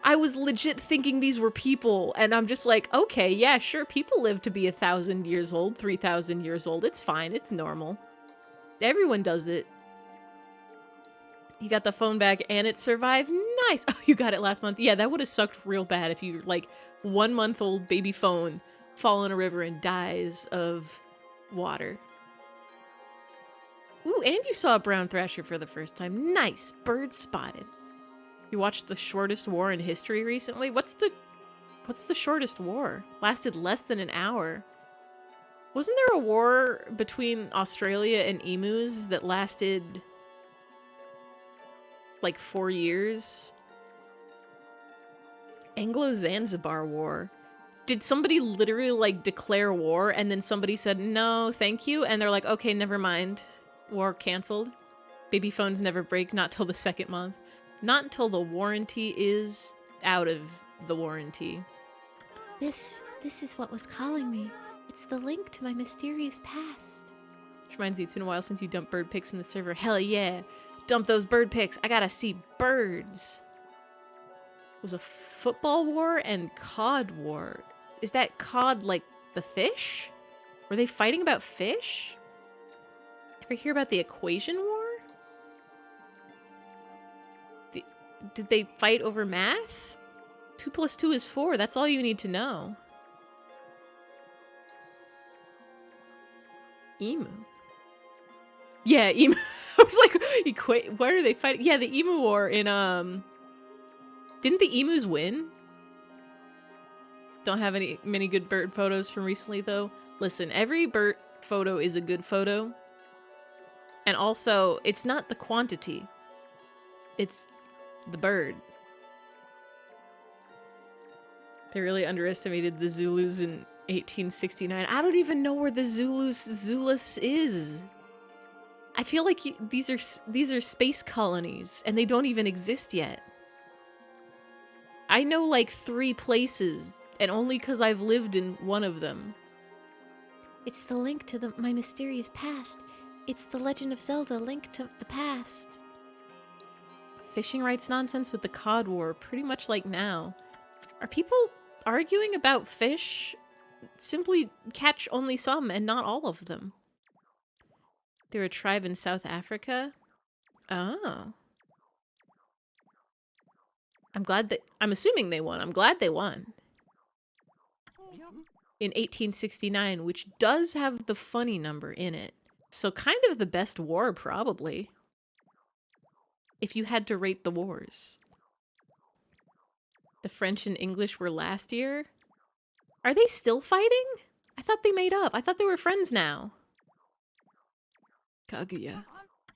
I was legit thinking these were people, and I'm just like, okay, yeah, sure, people live to be 1,000 years old, 3,000 years old, it's fine, it's normal. Everyone does it. You got the phone back and it survived? Nice! Oh, you got it last month. Yeah, that would have sucked real bad if you, like, 1-month-old baby phone fall in a river and dies of water. Ooh, and you saw a brown thrasher for the first time. Nice! Bird spotted. You watched the shortest war in history recently? What's the shortest war? Lasted less than an hour. Wasn't there a war between Australia and emus that lasted like 4 years? Anglo-Zanzibar War. Did somebody literally, like, declare war and then somebody said, no, thank you? And they're like, okay, never mind. War canceled. Baby phones never break, not till the second month. Not until the warranty is out of the warranty. This is what was calling me. It's the link to my mysterious past. Which reminds me, it's been a while since you dumped bird pics in the server. Hell yeah. Dump those bird pics. I gotta see birds. It was a football war and cod war. Is that cod like the fish? Were they fighting about fish? Ever hear about the equation war? Did they fight over math? 2 + 2 is 4. That's all you need to know. Emu. Yeah, emu. I was like, why are they fighting? Yeah, the emu war in, didn't the emus win? Don't have many good bird photos from recently, though. Listen, every bird photo is a good photo. And also, it's not the quantity. It's the bird. They really underestimated the Zulus in 1869. I don't even know where the Zulus is. I feel like these are space colonies, and they don't even exist yet. I know like 3 places, and only because I've lived in one of them. It's the link to my mysterious past. It's the Legend of Zelda link to the past. Fishing rights nonsense with the cod war, pretty much like now. Are people arguing about fish? Simply catch only some and not all of them. They're a tribe in South Africa? Oh. I'm assuming they won. I'm glad they won. In 1869, which does have the funny number in it. So kind of the best war, probably. If you had to rate the wars. The French and English were last year? Are they still fighting? I thought they made up. I thought they were friends now. Kaguya,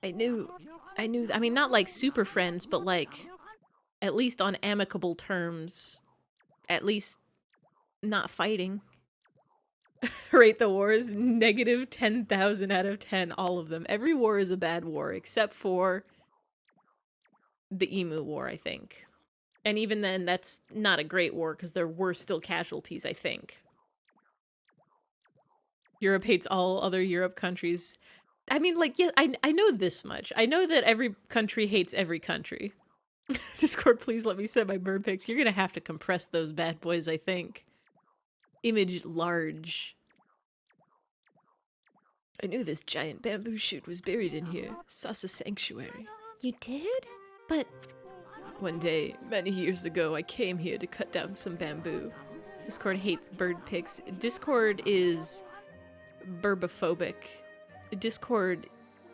I knew. I mean, not like super friends, but like, at least on amicable terms. At least not fighting. Rate the wars, negative 10,000 out of 10, all of them. Every war is a bad war, except for the Emu War, I think. And even then, that's not a great war, because there were still casualties, I think. Europe hates all other Europe countries. I mean, like, yeah, I know this much. I know that every country hates every country. Discord, please let me send my bird pics. You're gonna have to compress those bad boys, I think. Image large. I knew this giant bamboo shoot was buried in here. Sasa Sanctuary. You did? But One day, many years ago, I came here to cut down some bamboo. Discord hates bird pics. Discord is burbophobic. Discord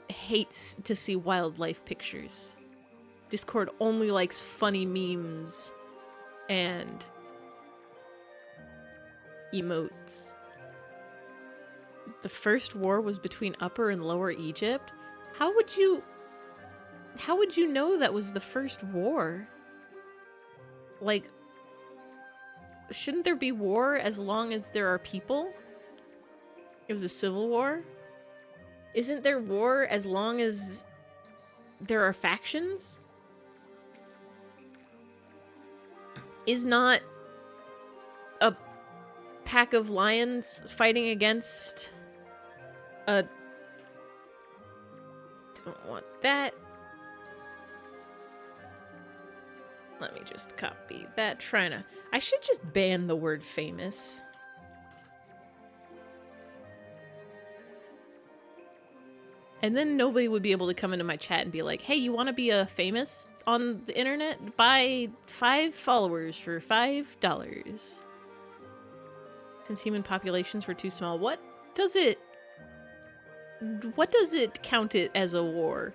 hates to see wildlife pictures. Discord only likes funny memes and emotes. The first war was between Upper and Lower Egypt. How would you know that was the first war? Like, shouldn't there be war as long as there are people? It was a civil war? Isn't there war as long as there are factions? Is not a pack of lions fighting against a... Don't want that. Let me just copy that. I should just ban the word famous. And then nobody would be able to come into my chat and be like, hey, you want to be a famous on the internet? Buy 5 followers for $5. Since human populations were too small, what does it count it as a war?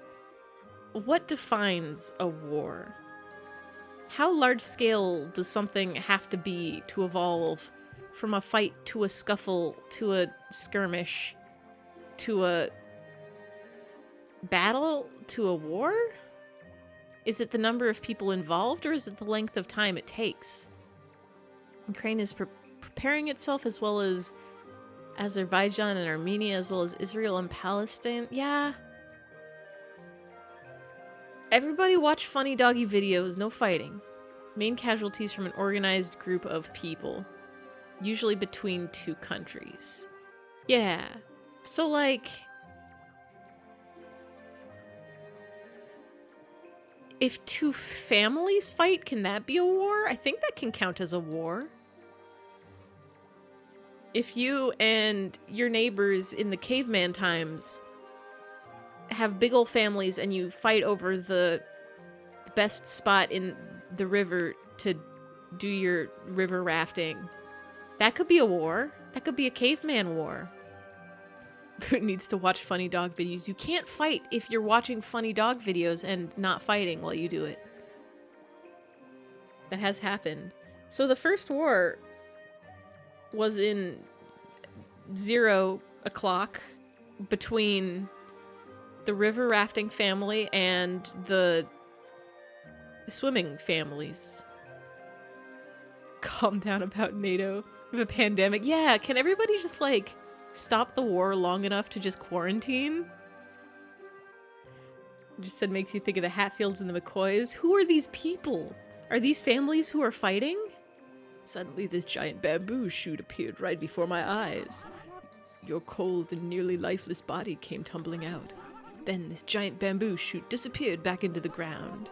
What defines a war? How large scale does something have to be to evolve from a fight to a scuffle to a skirmish to a battle to a war? Is it the number of people involved, or is it the length of time it takes? Ukraine is preparing itself, as well as Azerbaijan and Armenia, as well as Israel and Palestine. Yeah. Everybody watch funny doggy videos, no fighting. Main casualties from an organized group of people. Usually between two countries. Yeah. So, like, if two families fight, can that be a war? I think that can count as a war. If you and your neighbors in the caveman times have big ol' families and you fight over the best spot in the river to do your river rafting, that could be a war. That could be a caveman war. Who needs to watch funny dog videos? You can't fight if you're watching funny dog videos and not fighting while you do it. That has happened. So the first war was in 0 o'clock between the river rafting family and the swimming families. Calm down about NATO. We have a pandemic. Yeah, can everybody just, like, stop the war long enough to just quarantine? Just said makes you think of the Hatfields and the McCoys. Who are these people? Are these families who are fighting? Suddenly this giant bamboo shoot appeared right before my eyes. Your cold and nearly lifeless body came tumbling out. Then this giant bamboo shoot disappeared back into the ground.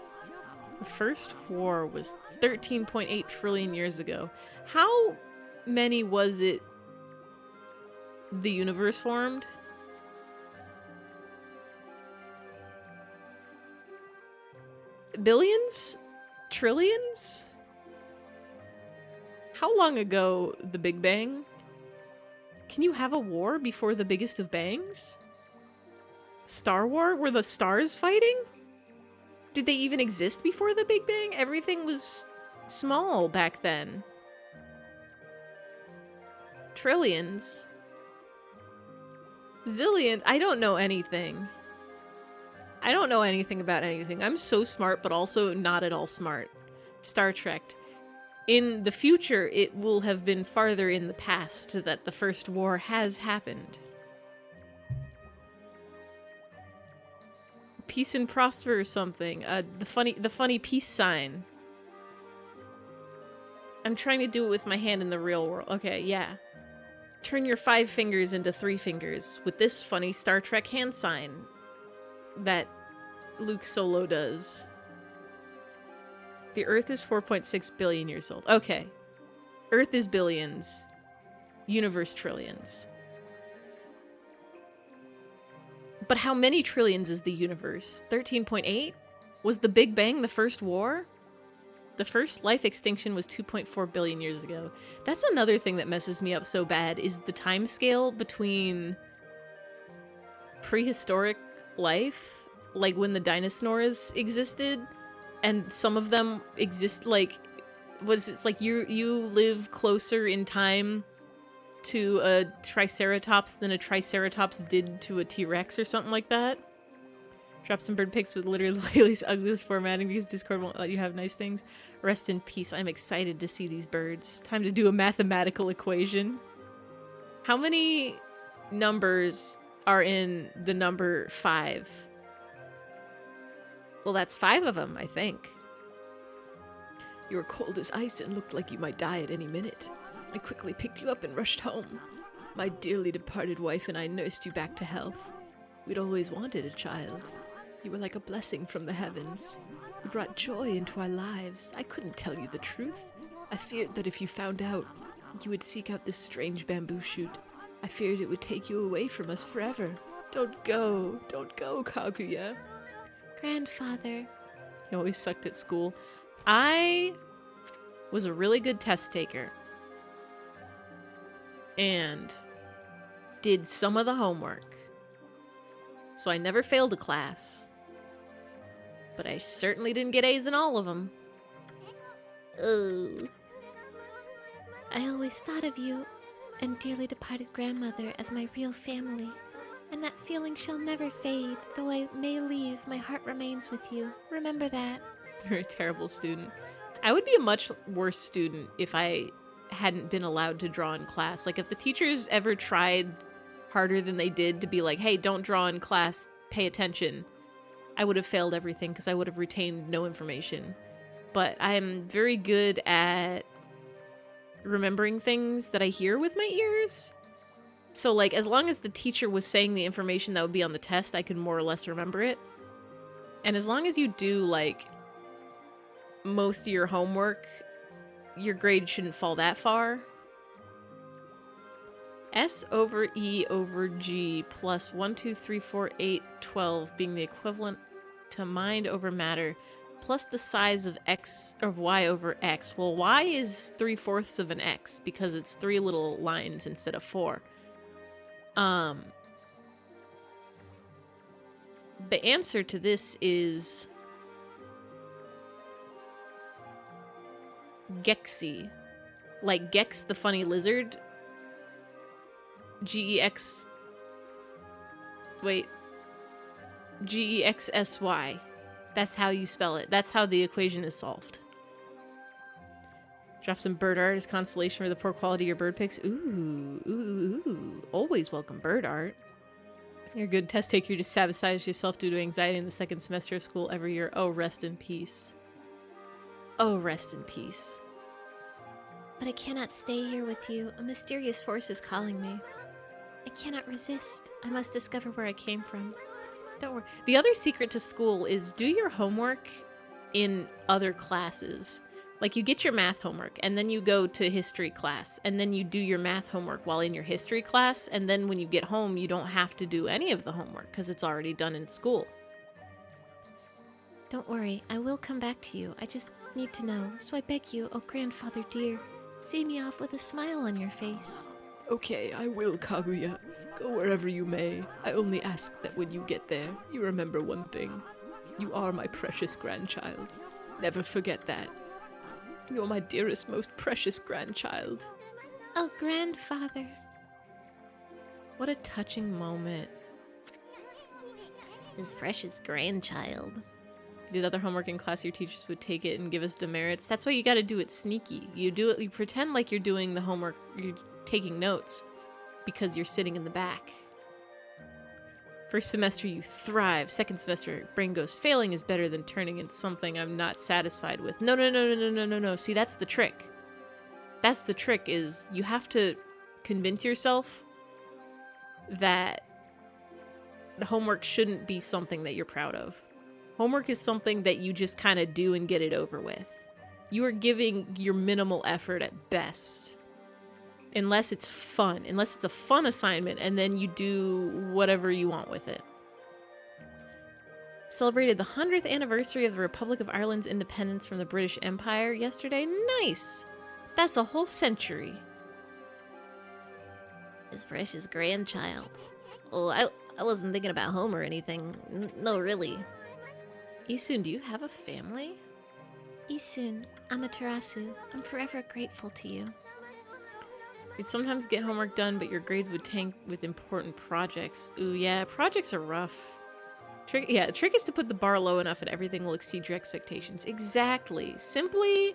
The first war was 13.8 trillion years ago. How many was it the universe formed? Billions? Trillions? How long ago the Big Bang? Can you have a war before the biggest of bangs? Star War? Were the stars fighting? Did they even exist before the Big Bang? Everything was small back then. Trillions? Zillions? I don't know anything. I don't know anything about anything. I'm so smart, but also not at all smart. Star Trek. In the future, it will have been farther in the past that the first war has happened. Peace and prosper or something. The funny peace sign. I'm trying to do it with my hand in the real world. Okay, yeah. Turn your 5 fingers into 3 fingers with this funny Star Trek hand sign that Luke Solo does. The Earth is 4.6 billion years old. Okay. Earth is billions. Universe trillions. But how many trillions is the universe? 13.8? Was the Big Bang the first war? The first life extinction was 2.4 billion years ago. That's another thing that messes me up so bad, is the time scale between prehistoric life, like when the dinosaurs existed, and some of them exist, like, it's like you live closer in time to a Triceratops than a Triceratops did to a T-Rex or something like that. Drop some bird pics with literally Laylee's ugliest formatting because Discord won't let you have nice things. Rest in peace. I'm excited to see these birds. Time to do a mathematical equation. How many numbers are in the number 5? Well, that's 5 of them, I think. You were cold as ice and looked like you might die at any minute. I quickly picked you up and rushed home. My dearly departed wife and I nursed you back to health. We'd always wanted a child. You were like a blessing from the heavens. You brought joy into our lives. I couldn't tell you the truth. I feared that if you found out, you would seek out this strange bamboo shoot. I feared it would take you away from us forever. Don't go, Kaguya. Grandfather. He always sucked at school. I was a really good test taker. And did some of the homework. So I never failed a class. But I certainly didn't get A's in all of them. Oh. I always thought of you and dearly departed grandmother as my real family. And that feeling shall never fade. Though I may leave, my heart remains with you. Remember that. You're a terrible student. I would be a much worse student if I hadn't been allowed to draw in class. Like, if the teachers ever tried harder than they did to be like, hey, don't draw in class, pay attention, I would have failed everything because I would have retained no information. But I'm very good at remembering things that I hear with my ears. So, like, as long as the teacher was saying the information that would be on the test, I could more or less remember it. And as long as you do, like, most of your homework, your grade shouldn't fall that far. S over E over G plus 1, 2, 3, 4, 8, 12 being the equivalent to mind over matter plus the size of X of Y over X. Well, Y is 3/4 of an X because it's 3 little lines instead of 4. The answer to this is Gexy. Like Gex the funny lizard. G-E-X... Wait. G-E-X-S-Y. That's how you spell it. That's how the equation is solved. Drop some bird art as consolation for the poor quality of your bird pics. Ooh, ooh, ooh. Always welcome bird art. You're a good test taker. You just sabotage yourself due to anxiety in the second semester of school every year. Oh, rest in peace. Oh, rest in peace. But I cannot stay here with you. A mysterious force is calling me. I cannot resist. I must discover where I came from. Don't worry. The other secret to school is do your homework in other classes. Like, you get your math homework, and then you go to history class, and then you do your math homework while in your history class, and then when you get home, you don't have to do any of the homework, because it's already done in school. Don't worry, I will come back to you. I just need to know. So I beg you, oh grandfather dear, see me off with a smile on your face. Okay, I will, Kaguya. Go wherever you may. I only ask that when you get there, you remember one thing. You are my precious grandchild. Never forget that. You're my dearest, most precious grandchild. Oh, grandfather. What a touching moment. His precious grandchild. If you did other homework in class, your teachers would take it and give us demerits. That's why you gotta do it sneaky. You do it, you pretend like you're doing the homework, you're taking notes, because you're sitting in the back. First semester, you thrive. Second semester, brain goes, failing is better than turning in something I'm not satisfied with. No, no, no, no, no, no, no, no. See, that's the trick. That's the trick, is you have to convince yourself that the homework shouldn't be something that you're proud of. Homework is something that you just kind of do and get it over with. You are giving your minimal effort at best. Unless it's fun. Unless it's a fun assignment, and then you do whatever you want with it. Celebrated the 100th anniversary of the Republic of Ireland's independence from the British Empire yesterday. Nice! That's a whole century. His precious grandchild. Oh, I wasn't thinking about home or anything. No, really. Isun, do you have a family? Isun, Amaterasu, I'm forever grateful to you. You'd sometimes get homework done, but your grades would tank with important projects. Ooh, yeah, projects are rough. The trick is to put the bar low enough and everything will exceed your expectations. Exactly. Simply,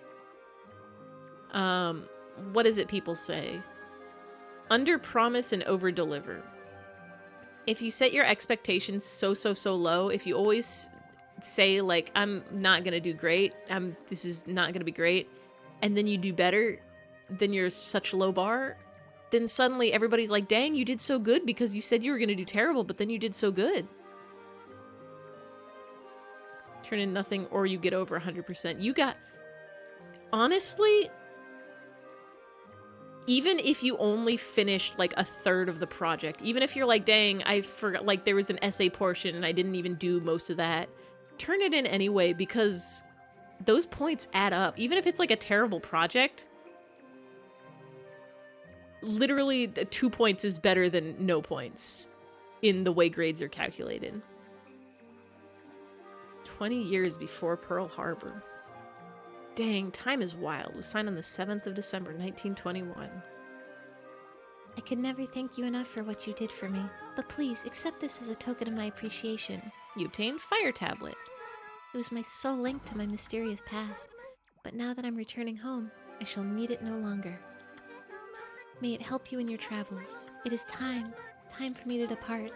what is it people say? Under-promise and over-deliver. If you set your expectations so low, if you always say, like, I'm not gonna do great, this is not gonna be great, and then you do better, then you're such a low bar, then suddenly everybody's like, dang, you did so good because you said you were going to do terrible, but then you did so good. Turn in nothing or you get over 100%. You got... Honestly, even if you only finished like a third of the project, even if you're like, dang, I forgot, like there was an essay portion and I didn't even do most of that, turn it in anyway because those points add up. Even if it's like a terrible project, literally 2 points is better than no points in the way grades are calculated. 20 years before Pearl Harbor. Dang, time is wild. It was signed on the 7th of December, 1921. I could never thank you enough for what you did for me, but please accept this as a token of my appreciation. You obtained Fire Tablet. It was my sole link to my mysterious past, but now that I'm returning home, I shall need it no longer. May it help you in your travels. It is time for me to depart.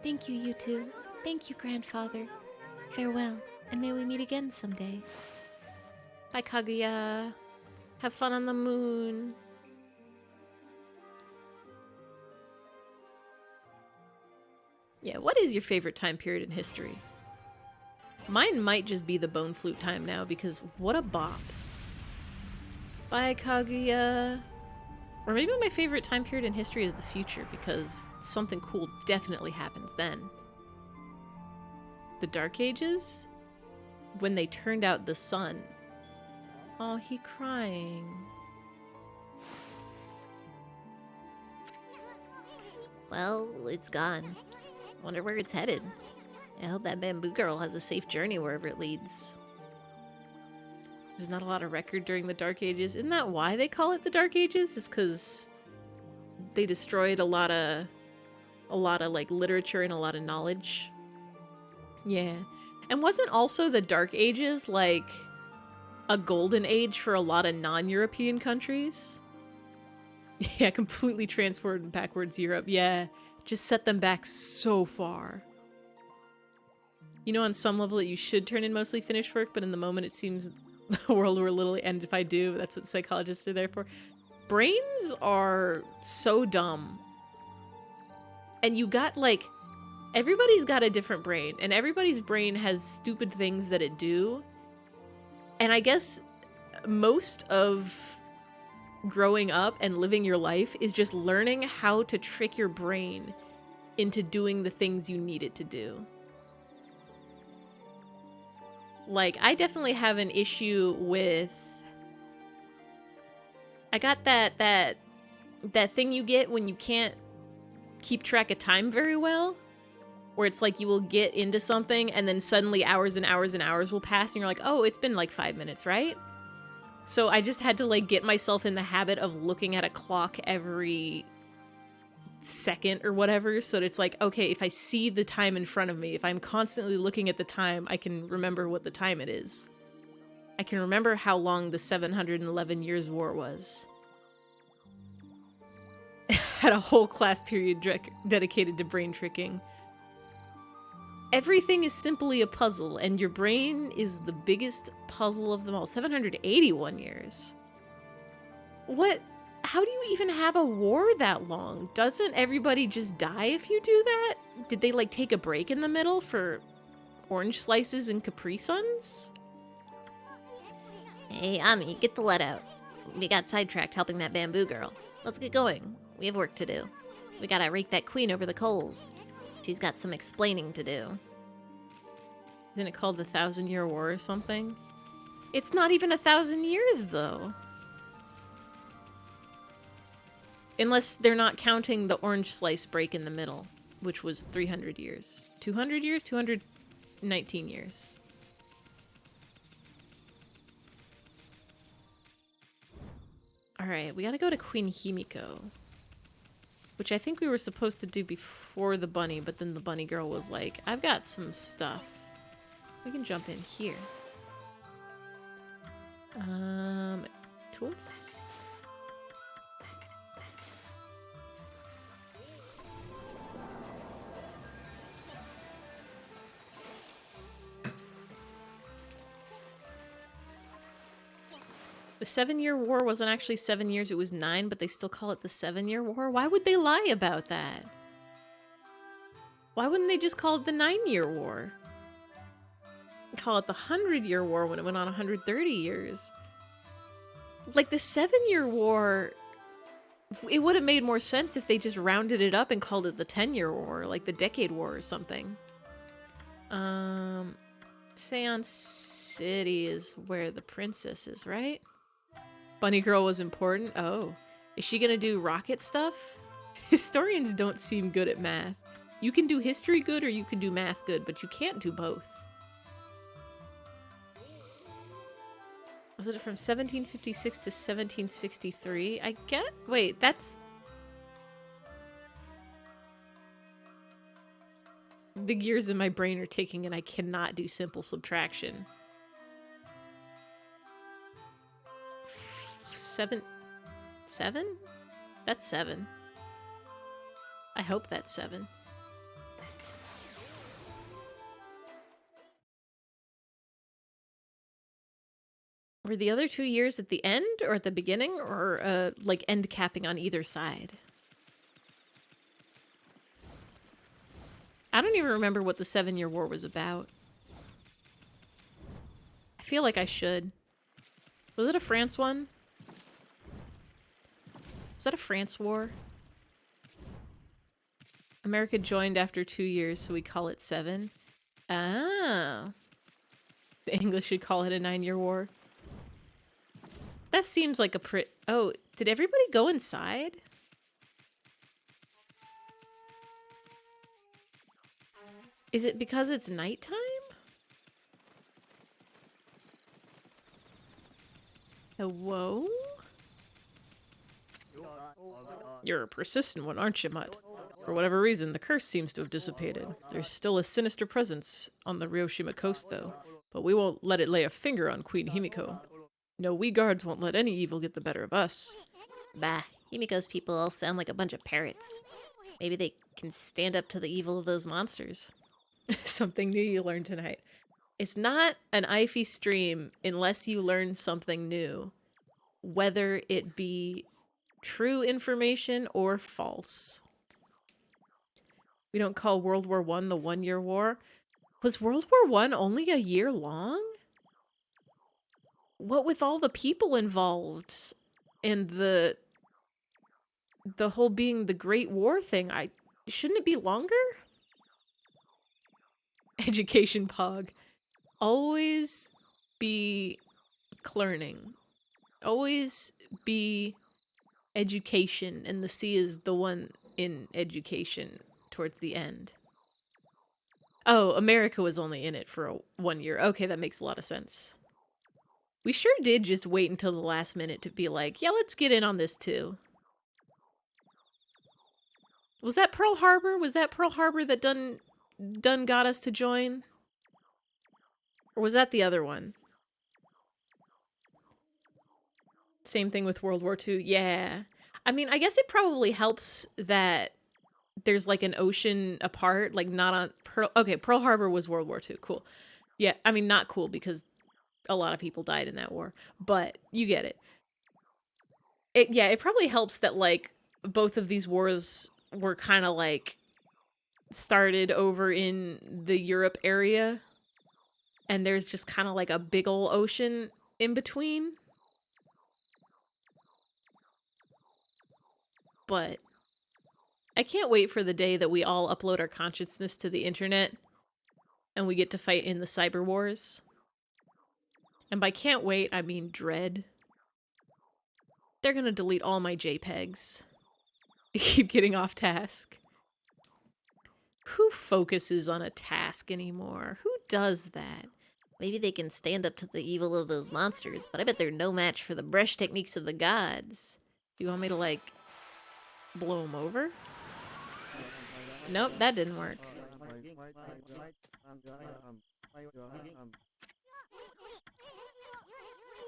Thank you, you two. Thank you, grandfather. Farewell, and may we meet again someday. Bye, Kaguya. Have fun on the moon. Yeah, what is your favorite time period in history? Mine might just be the bone flute time now, because what a bop. Bye, Kaguya. Or maybe my favorite time period in history is the future, because something cool definitely happens then. The Dark Ages? When they turned out the sun. Oh, he crying. Well, it's gone. Wonder where it's headed. I hope that bamboo girl has a safe journey wherever it leads. There's not a lot of record during the Dark Ages. Isn't that why they call it the Dark Ages? Is because they destroyed a lot of like literature and a lot of knowledge. Yeah. And wasn't also the Dark Ages like a golden age for a lot of non-European countries? Yeah, completely transformed backwards Europe. Yeah, just set them back so far. You know, on some level that you should turn in mostly finished work, but in the moment it seems the world were little, and if I do, that's what psychologists are there for. Brains are so dumb. And you got, like, everybody's got a different brain, and everybody's brain has stupid things that it do. And I guess most of growing up and living your life is just learning how to trick your brain into doing the things you need it to do. Like, I definitely have an issue with... I got that thing you get when you can't keep track of time very well, where it's like you will get into something and then suddenly hours and hours and hours will pass and you're like, oh, it's been like 5 minutes, right? So I just had to like get myself in the habit of looking at a clock every second or whatever, so that it's like, okay, if I see the time in front of me, if I'm constantly looking at the time, I can remember what the time it is. I can remember how long the 711 Years' War was. Had a whole class period dedicated to brain tricking. Everything is simply a puzzle, and your brain is the biggest puzzle of them all. 781 years. What? How do you even have a war that long? Doesn't everybody just die if you do that? Did they, like, take a break in the middle for orange slices and Capri Suns? Hey, Ami, get the lead out. We got sidetracked helping that bamboo girl. Let's get going. We have work to do. We gotta rake that queen over the coals. She's got some explaining to do. Isn't it called the 1,000-Year War or something? It's not even 1,000 years, though. Unless they're not counting the orange slice break in the middle, which was 300 years. 200 years? 219 years. Alright, we gotta go to Queen Himiko. Which I think we were supposed to do before the bunny, but then the bunny girl was like, I've got some stuff. We can jump in here. Tools? The 7-Year War wasn't actually 7 years, it was 9, but they still call it the 7-Year War? Why would they lie about that? Why wouldn't they just call it the 9-Year War? Call it the 100-Year War when it went on 130 years. Like, the 7-Year War, it would have made more sense if they just rounded it up and called it the 10-Year War, like the Decade War or something. Seance City is where the princess is, right? Bunny Girl was important? Oh. Is she gonna do rocket stuff? Historians don't seem good at math. You can do history good or you can do math good, but you can't do both. Was it from 1756 to 1763? I get... Wait, that's... The gears in my brain are ticking and I cannot do simple subtraction. 7? That's 7. I hope that's 7. Were the other 2 years at the end or at the beginning, or like end capping on either side? I don't even remember what the 7-Year War was about. I feel like I should. Was it a France one? Was that a France war? America joined after 2 years, so we call it 7. Ah. The English should call it a 9-year war. That seems like a Oh, did everybody go inside? Is it because it's nighttime? Whoa? You're a persistent one, aren't you, Mutt? For whatever reason, the curse seems to have dissipated. There's still a sinister presence on the Ryoshima coast, though. But we won't let it lay a finger on Queen Himiko. No, we guards won't let any evil get the better of us. Bah, Himiko's people all sound like a bunch of parrots. Maybe they can stand up to the evil of those monsters. Something new you learned tonight. It's not an eyfey stream unless you learn something new. Whether it be true information or false. We don't call World War I the 1-year war. Was World War I only a year long? What with all the people involved and the whole being the Great War thing, shouldn't it be longer? Education pog. Always be learning. Always be education, and the C is the one in education towards the end. Oh, America was only in it for 1 year. Okay, that makes a lot of sense. We sure did just wait until the last minute to be like, yeah, let's get in on this too. Was that Pearl Harbor? Was that Pearl Harbor that done got us to join? Or was that the other one? Same thing with World War II. Yeah. I mean, I guess it probably helps that there's like an ocean apart, like not on Pearl. Okay, Pearl Harbor was World War II. Cool. Yeah, I mean, not cool because a lot of people died in that war, but you get it. It probably helps that like both of these wars were kind of like started over in the Europe area, and there's just kind of like a big ol' ocean in between. But I can't wait for the day that we all upload our consciousness to the internet and we get to fight in the cyber wars. And by can't wait, I mean dread. They're gonna delete all my JPEGs. I keep getting off task. Who focuses on a task anymore? Who does that? Maybe they can stand up to the evil of those monsters, but I bet they're no match for the brush techniques of the gods. You want me to, like, blow them over? Nope, that didn't work.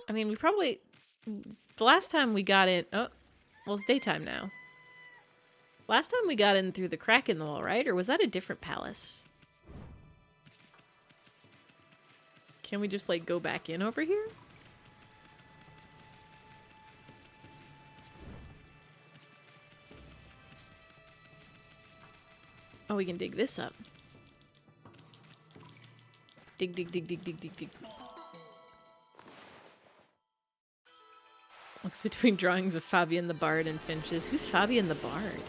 I mean, we probably... The last time we got in... Oh, well, it's daytime now. Last time we got in through the crack in the wall, right? Or was that a different palace? Can we just, like, go back in over here? Oh, we can dig this up. Dig, dig, dig, dig, dig, dig, dig. Looks between drawings of Fabian the Bard and Finches. Who's Fabian the Bard?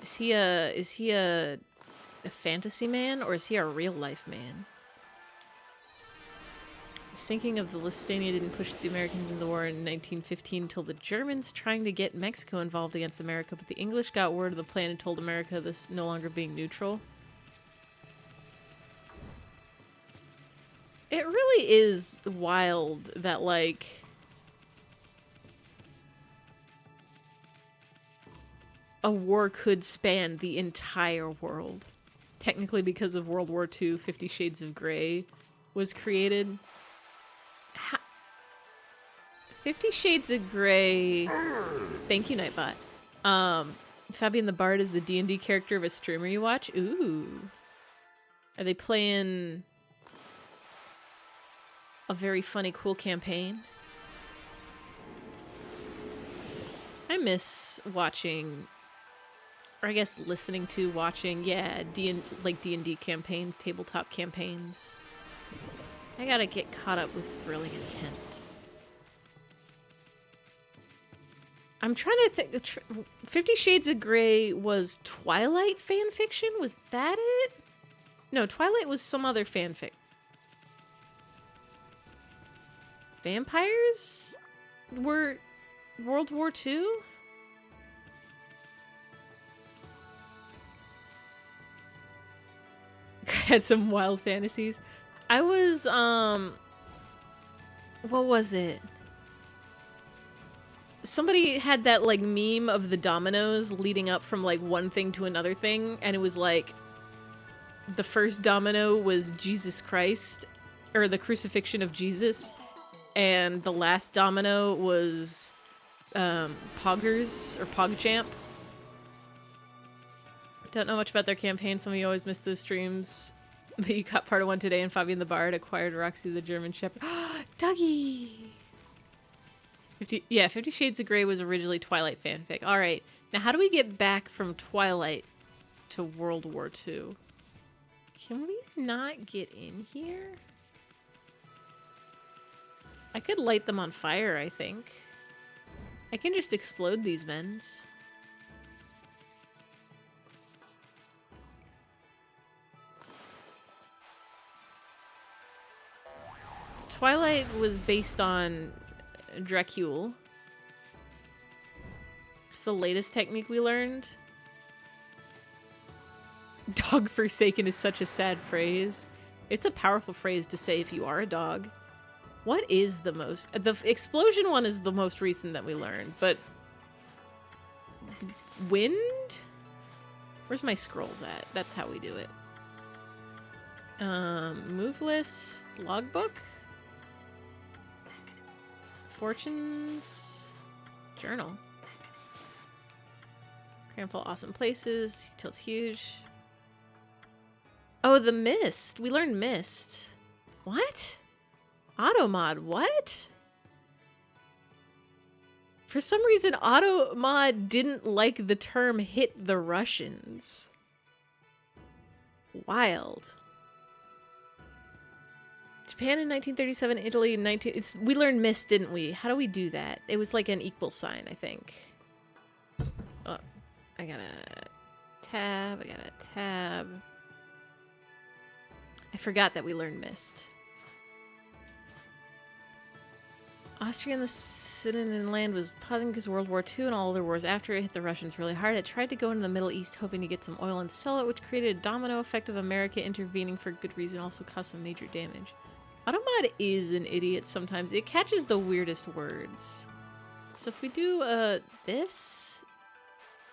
Is he a fantasy man, or is he a real life man? The sinking of the Lusitania didn't push the Americans in the war in 1915 until the Germans trying to get Mexico involved against America, but the English got word of the plan and told America this no longer being neutral. It really is wild that, like, a war could span the entire world. Technically, because of World War II, 50 Shades of Grey was created. 50 Shades of Grey. Thank you, Nightbot. Fabian the Bard is the D&D character of a streamer you watch. Ooh. Are they playing a very funny, cool campaign? I miss watching, or I guess listening to, watching, yeah, D&D campaigns, tabletop campaigns. I gotta get caught up with Thrilling Intent. I'm trying to think. 50 Shades of Grey was Twilight fanfiction? Was that it? No, Twilight was some other fanfic. Vampires were World War II? Had some wild fantasies. I was, what was it? Somebody had that, like, meme of the dominoes leading up from, like, one thing to another thing, and it was, like, the first domino was Jesus Christ, or the crucifixion of Jesus, and the last domino was, Poggers, or PogChamp. Don't know much about their campaign, some of you always miss those streams. But you got part of one today, and Fabian the Bard acquired Roxy the German Shepherd. Dougie! 50 Shades of Grey was originally Twilight fanfic. Alright, now how do we get back from Twilight to World War II? Can we not get in here? I could light them on fire, I think. I can just explode these vents. Twilight was based on Dracule. It's the latest technique we learned. Dog forsaken is such a sad phrase. It's a powerful phrase to say if you are a dog. What is the most... The explosion one is the most recent that we learned, but... Wind? Where's my scrolls at? That's how we do it. Move list, logbook? Fortunes, journal. Cramful awesome places. Util's huge. Oh, the mist. We learned mist. What? Automod. What? For some reason, Automod didn't like the term "hit the Russians." Wild. Japan in 1937, Italy in 19... we learned mist, didn't we? How do we do that? It was like an equal sign, I think. Oh, I got a tab, I forgot that we learned mist. Austria and the Sudeten land was pausing because World War II and all other wars after it hit the Russians really hard. It tried to go into the Middle East hoping to get some oil and sell it, which created a domino effect of America intervening for good reason, also caused some major damage. Automod is an idiot sometimes. It catches the weirdest words. So if we do, this?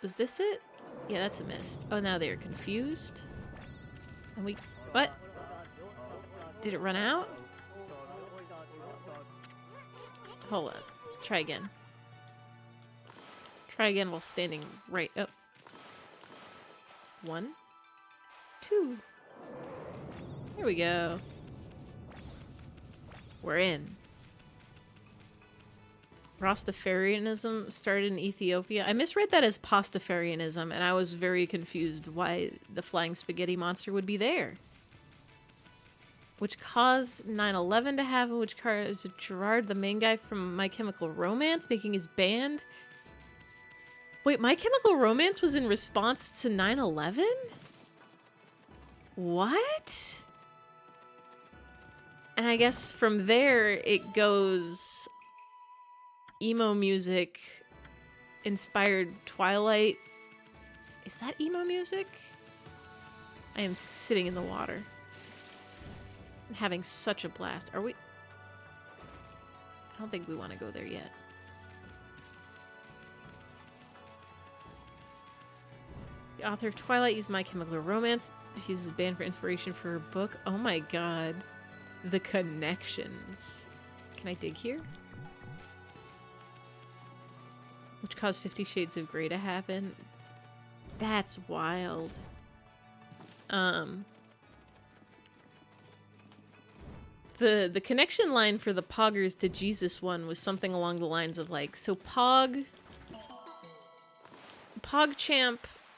Was this it? Yeah, that's a mist. Oh, now they're confused. And we... What? Did it run out? Hold on. Try again. Try again while standing right up. 1, 2. There we go. We're in. Rastafarianism started in Ethiopia. I misread that as Pastafarianism, and I was very confused why the flying spaghetti monster would be there. Which caused 9/11 to happen, which caused Gerard, the main guy from My Chemical Romance, making his band. Wait, My Chemical Romance was in response to 9/11? What? And I guess from there it goes emo music inspired Twilight. Is that emo music? I am sitting in the water. I'm having such a blast. Are we? I don't think we want to go there yet. The author of Twilight used My Chemical Romance to use his band for inspiration for her book. Oh my god. The connections. Can I dig here? which caused 50 Shades of Grey to happen. That's wild. The connection line for the Poggers to Jesus one was something along the lines of like, so PogChamp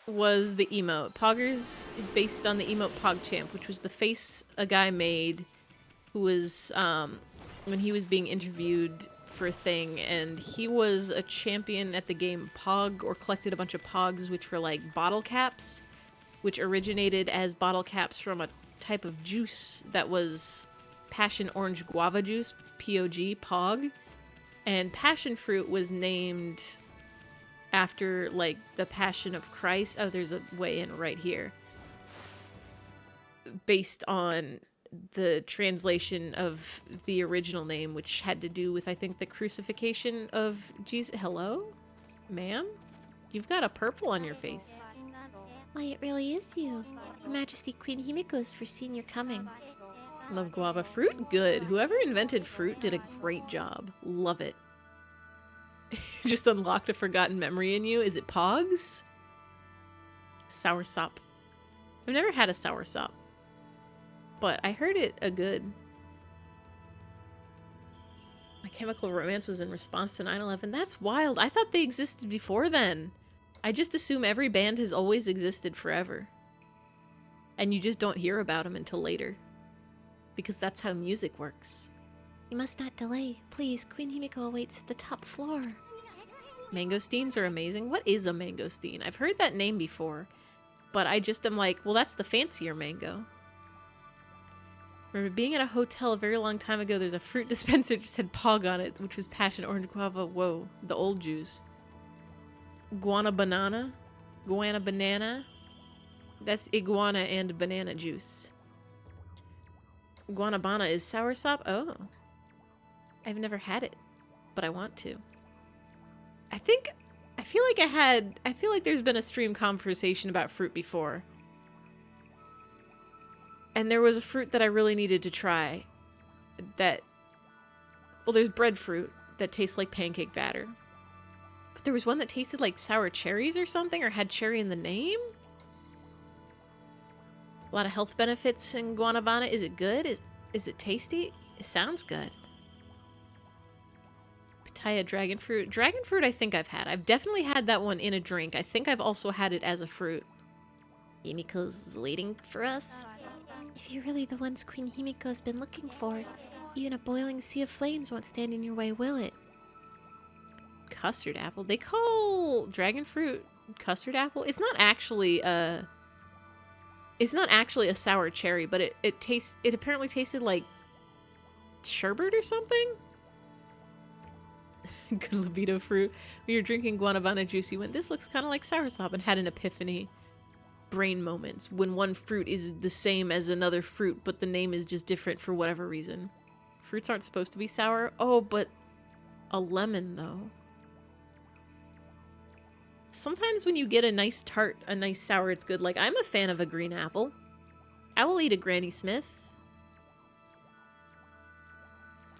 was the emote. Poggers is based on the emote PogChamp, which was the face a guy made who was, when he was being interviewed for a thing, and he was a champion at the game Pog, or collected a bunch of Pogs, which were like bottle caps, which originated as bottle caps from a type of juice that was passion orange guava juice, POG, Pog, and passion fruit was named after, like, the Passion of Christ. Oh, there's a way in right here. Based on the translation of the original name, which had to do with, I think, the crucifixion of Jesus. Hello? Ma'am? You've got a purple on your face. Why, it really is you. Her Majesty Queen Himiko has foreseen your coming. Love guava fruit? Good. Whoever invented fruit did a great job. Love it. Just unlocked a forgotten memory in you. Is it Pogs? Soursop. I've never had a soursop, but I heard it a good. My Chemical Romance was in response to 9/11. That's wild. I thought they existed before then. I just assume every band has always existed forever. And you just don't hear about them until later. Because that's how music works. You must not delay. Please, Queen Himiko awaits at the top floor. Mangosteens are amazing. What is a mangosteen? I've heard that name before, but I just am like, well, that's the fancier mango. Remember being at a hotel a very long time ago, there's a fruit dispenser that just had Pog on it, which was passion orange guava. Whoa, the old juice. Guana banana? Guana banana? That's iguana and banana juice. Guanabana is soursop? Oh. I've never had it, but I want to. I feel like there's been a stream conversation about fruit before. And there was a fruit that I really needed to try well, there's breadfruit that tastes like pancake batter. But there was one that tasted like sour cherries or something, or had cherry in the name? A lot of health benefits in guanabana. Is it good? Is it tasty? It sounds good. Pitaya dragon fruit. Dragon fruit I think I've had. I've definitely had that one in a drink. I think I've also had it as a fruit. Himiko's waiting for us. If you're really the ones Queen Himiko's been looking for, even a boiling sea of flames won't stand in your way, will it? Custard apple. They call dragon fruit custard apple. It's not actually a sour cherry, but it apparently tasted like sherbet or something. Good libido fruit. When you're drinking guanabana juice, you went, this looks kind of like soursop, and had an epiphany. Brain moments when one fruit is the same as another fruit, but the name is just different for whatever reason. Fruits aren't supposed to be sour. Oh, but a lemon, though. Sometimes when you get a nice tart, a nice sour, it's good. Like, I'm a fan of a green apple. I will eat a Granny Smith.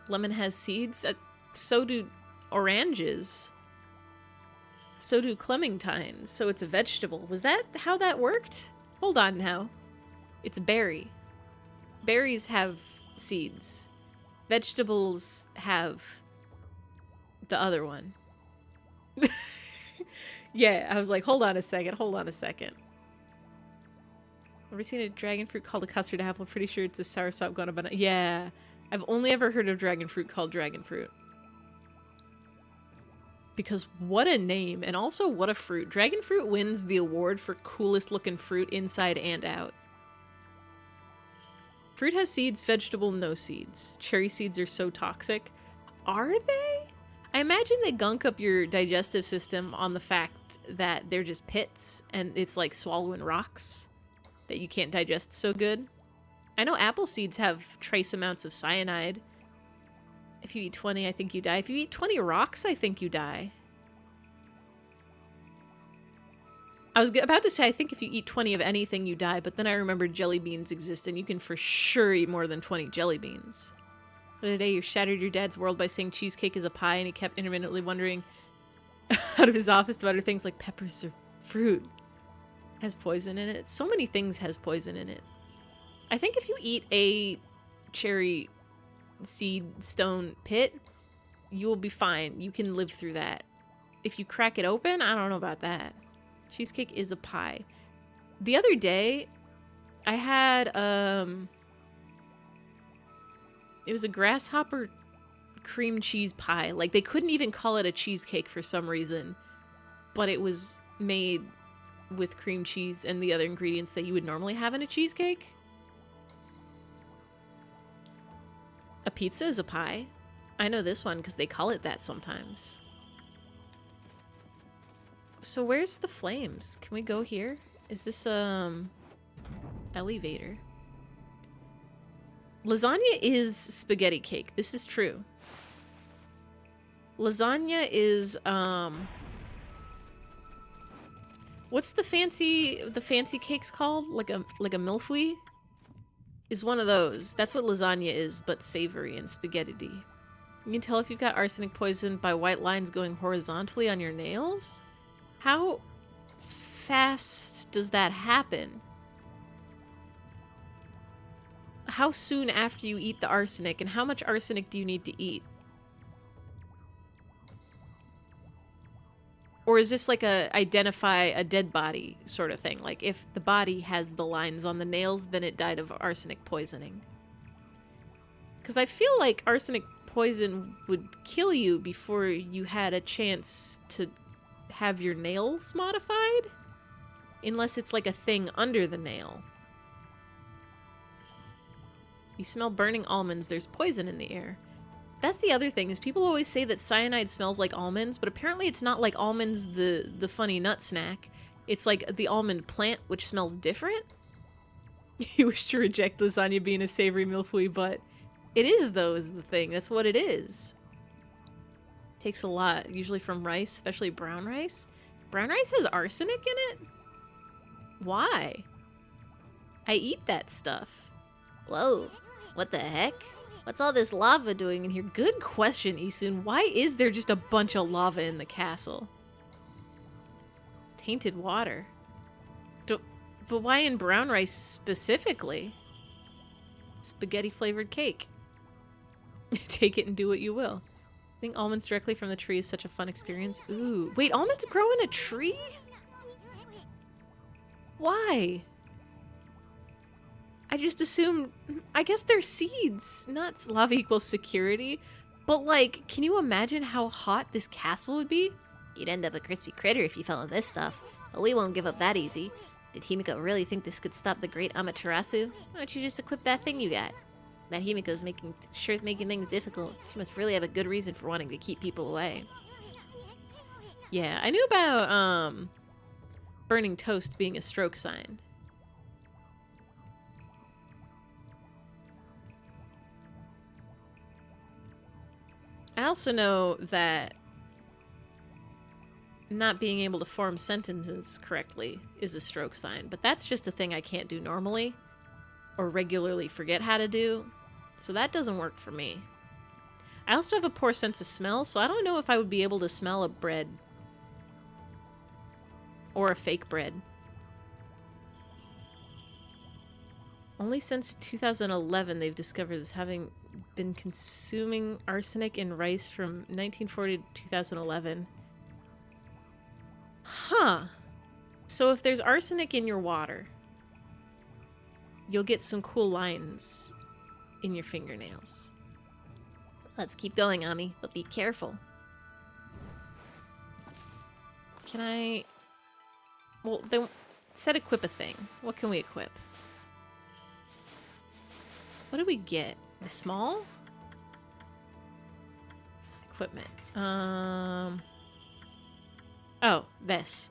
Lemon has seeds. So do oranges. So do clementines. So it's a vegetable. Was that how that worked? Hold on now. It's a berry. Berries have seeds. Vegetables have the other one. Yeah, I was like, hold on a second. Ever seen a dragon fruit called a custard apple? Pretty sure it's a soursop guanabana. Yeah, I've only ever heard of dragon fruit called dragon fruit. Because what a name, and also what a fruit. Dragon fruit wins the award for coolest looking fruit inside and out. Fruit has seeds, vegetable no seeds. Cherry seeds are so toxic. Are they? I imagine they gunk up your digestive system on the fact that they're just pits, and it's like swallowing rocks that you can't digest so good. I know apple seeds have trace amounts of cyanide. If you eat 20, I think you die. If you eat 20 rocks, I think you die. I was about to say, I think if you eat 20 of anything, you die, but then I remembered jelly beans exist, and you can for sure eat more than 20 jelly beans. The other day, you shattered your dad's world by saying cheesecake is a pie, and he kept intermittently wondering, out of his office about things like peppers or fruit has poison in it. So many things has poison in it. I think if you eat a cherry seed stone pit, you will be fine. You can live through that. If you crack it open, I don't know about that. Cheesecake is a pie. The other day, I had, it was a grasshopper cream cheese pie. Like, they couldn't even call it a cheesecake for some reason, but it was made with cream cheese and the other ingredients that you would normally have in a cheesecake. A pizza is a pie. I know this one because they call it that sometimes. So where's the flames? Can we go here? Is this, elevator? Lasagna is spaghetti cake. This is true. Lasagna is, what's the fancy cakes called? Like a milfoi? Is one of those. That's what lasagna is, but savory and spaghetti-y. You can tell if you've got arsenic poison by white lines going horizontally on your nails? How fast does that happen? How soon after you eat the arsenic, and how much arsenic do you need to eat? Or is this like a identify a dead body sort of thing? Like if the body has the lines on the nails, then it died of arsenic poisoning. Because I feel like arsenic poison would kill you before you had a chance to have your nails modified. Unless it's like a thing under the nail. You smell burning almonds, there's poison in the air. That's the other thing, is people always say that cyanide smells like almonds, but apparently it's not like almonds, the funny nut snack. It's like the almond plant, which smells different. You wish to reject lasagna being a savory milfoi, but it is, though, is the thing. That's what it is. Takes a lot, usually from rice, especially brown rice. Brown rice has arsenic in it? Why? I eat that stuff. Whoa, what the heck? What's all this lava doing in here? Good question, Isun. Why is there just a bunch of lava in the castle? Tainted water. But why in brown rice specifically? Spaghetti flavored cake. Take it and do what you will. I think almonds directly from the tree is such a fun experience. Ooh. Wait, almonds grow in a tree? Why? I just assumed, I guess they're seeds. Not lava equals security. But like, can you imagine how hot this castle would be? You'd end up a crispy critter if you fell on this stuff. But we won't give up that easy. Did Himiko really think this could stop the great Amaterasu? Why don't you just equip that thing you got? That Himiko's making things difficult. She must really have a good reason for wanting to keep people away. Yeah, I knew about, burning toast being a stroke sign. I also know that not being able to form sentences correctly is a stroke sign, but that's just a thing I can't do normally or regularly forget how to do, so that doesn't work for me. I also have a poor sense of smell, so I don't know if I would be able to smell a bread or a fake bread. Only since 2011 they've discovered this, having been consuming arsenic in rice from 1940 to 2011. Huh. So if there's arsenic in your water, you'll get some cool lines in your fingernails. Let's keep going, Ami, but be careful. Can I... Well, then, said equip a thing. What can we equip? What do we get? The small? Equipment. Oh, this.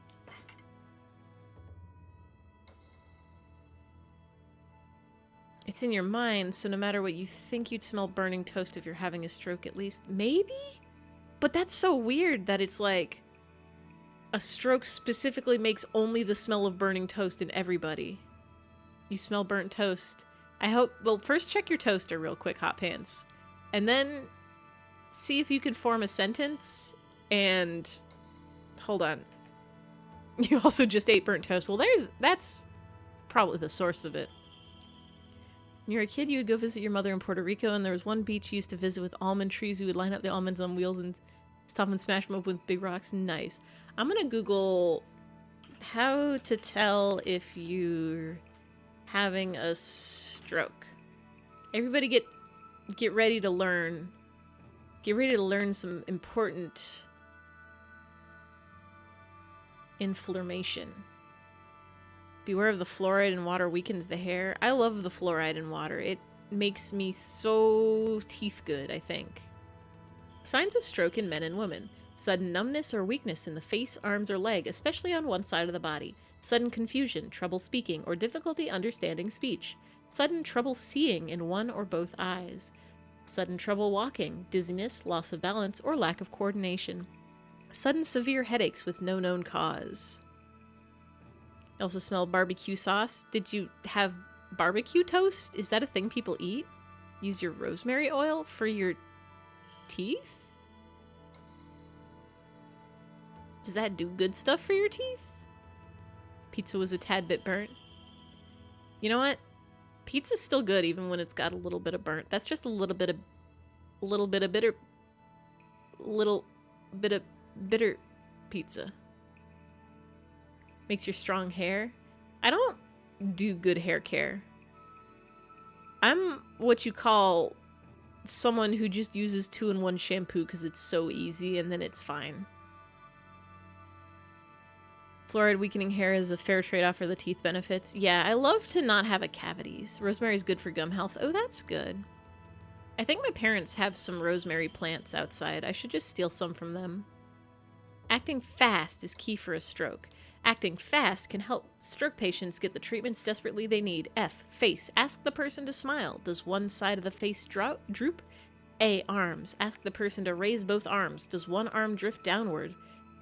It's in your mind, so no matter what you think, you'd smell burning toast if you're having a stroke at least. Maybe? But that's so weird that it's like a stroke specifically makes only the smell of burning toast in everybody. You smell burnt toast. I hope... Well, first check your toaster real quick, Hot Pants. And then see if you can form a sentence and hold on. You also just ate burnt toast. Well, that's probably the source of it. When you were a kid, you would go visit your mother in Puerto Rico, and there was one beach you used to visit with almond trees. You would line up the almonds on wheels and stop and smash them up with big rocks. Nice. I'm gonna Google how to tell if you're having a stroke. Everybody get ready to learn. Get ready to learn some important information. Beware of the fluoride in water weakens the hair. I love the fluoride in water. It makes me so teeth good, I think. Signs of stroke in men and women. Sudden numbness or weakness in the face, arms, or leg, especially on one side of the body. Sudden confusion, trouble speaking, or difficulty understanding speech. Sudden trouble seeing in one or both eyes. Sudden trouble walking, dizziness, loss of balance, or lack of coordination. Sudden severe headaches with no known cause. I also smell barbecue sauce. Did you have barbecue toast? Is that a thing people eat? Use your rosemary oil for your teeth? Does that do good stuff for your teeth? Pizza was a tad bit burnt. You know what? Pizza's still good even when it's got a little bit of burnt. That's just a little bit of bitter pizza. Makes your strong hair. I don't do good hair care. I'm what you call someone who just uses 2-in-1 shampoo because it's so easy and then it's fine. Fluoride weakening hair is a fair trade-off for the teeth benefits. Yeah, I love to not have cavities. Rosemary is good for gum health. Oh, that's good. I think my parents have some rosemary plants outside. I should just steal some from them. Acting fast is key for a stroke. Acting fast can help stroke patients get the treatments desperately they need. F. Face. Ask the person to smile. Does one side of the face droop? A. Arms. Ask the person to raise both arms. Does one arm drift downward?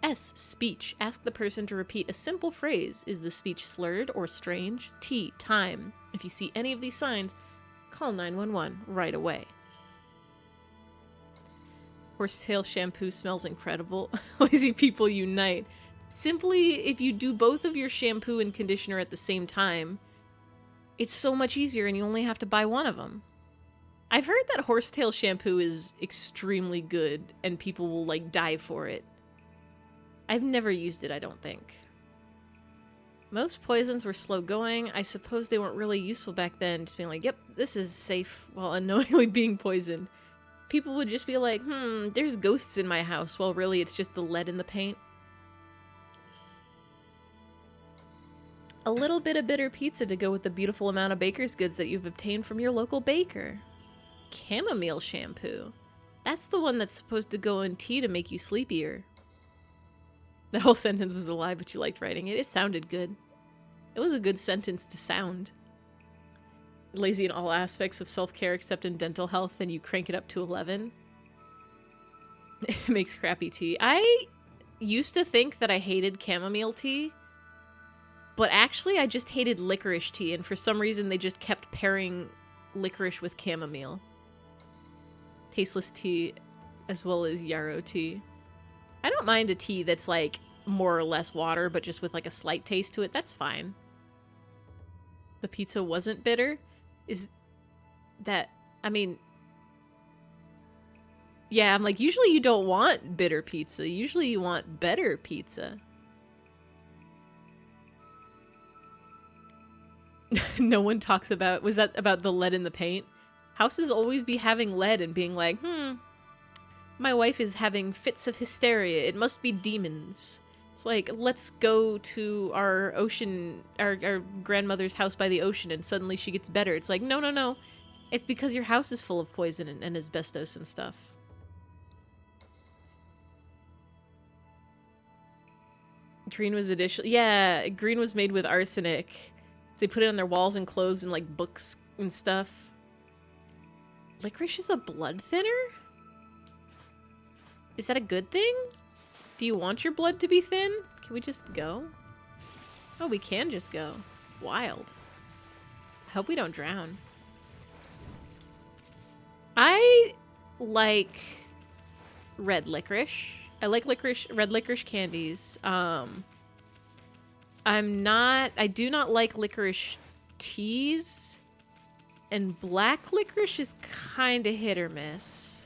S. Speech. Ask the person to repeat a simple phrase. Is the speech slurred or strange? T. Time. If you see any of these signs, call 911 right away. Horsetail shampoo smells incredible. Lazy people unite. Simply, if you do both of your shampoo and conditioner at the same time, it's so much easier and you only have to buy one of them. I've heard that horsetail shampoo is extremely good and people will, like, die for it. I've never used it, I don't think. Most poisons were slow going. I suppose they weren't really useful back then, just being like, yep, this is safe, while unknowingly being poisoned. People would just be like, there's ghosts in my house, well really it's just the lead in the paint. A little bit of bitter pizza to go with the beautiful amount of baker's goods that you've obtained from your local baker. Chamomile shampoo. That's the one that's supposed to go in tea to make you sleepier. That whole sentence was a lie, but you liked writing it. It sounded good. It was a good sentence to sound. Lazy in all aspects of self-care except in dental health, and you crank it up to 11. It makes crappy tea. I used to think that I hated chamomile tea, but actually I just hated licorice tea, and for some reason they just kept pairing licorice with chamomile. Tasteless tea as well as yarrow tea. I don't mind a tea that's like more or less water, but just with like a slight taste to it. That's fine. The pizza wasn't bitter. Is that, I mean, yeah, I'm like, usually you don't want bitter pizza. Usually you want better pizza. No one talks about, was that about the lead in the paint? Houses always be having lead and being like, my wife is having fits of hysteria. It must be demons. It's like, let's go to our ocean, our grandmother's house by the ocean, and suddenly she gets better. It's like, no. It's because your house is full of poison and asbestos and stuff. Green was additional. Yeah, green was made with arsenic. They put it on their walls and clothes and like books and stuff. Licorice is a blood thinner? Is that a good thing? Do you want your blood to be thin? Can we just go? Oh, we can just go. Wild. I hope we don't drown. I like red licorice. I like red licorice candies. I do not like licorice teas. And black licorice is kind of hit or miss.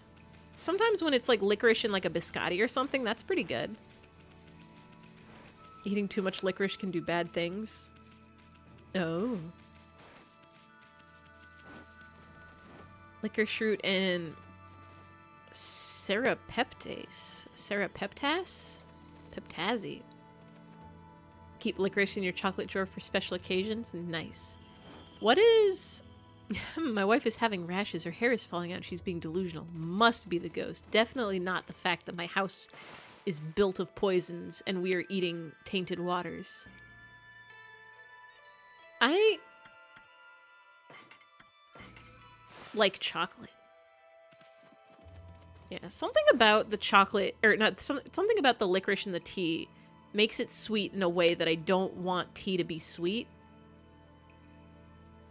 Sometimes when it's like licorice in like a biscotti or something, that's pretty good. Eating too much licorice can do bad things. Oh. Licorice root and serapeptase. Peptazi. Keep licorice in your chocolate drawer for special occasions. Nice. What is... My wife is having rashes. Her hair is falling out. She's being delusional. Must be the ghost. Definitely not the fact that my house is built of poisons and we are eating tainted waters. I like chocolate. Yeah, something about the chocolate, or not, something about the licorice in the tea makes it sweet in a way that I don't want tea to be sweet.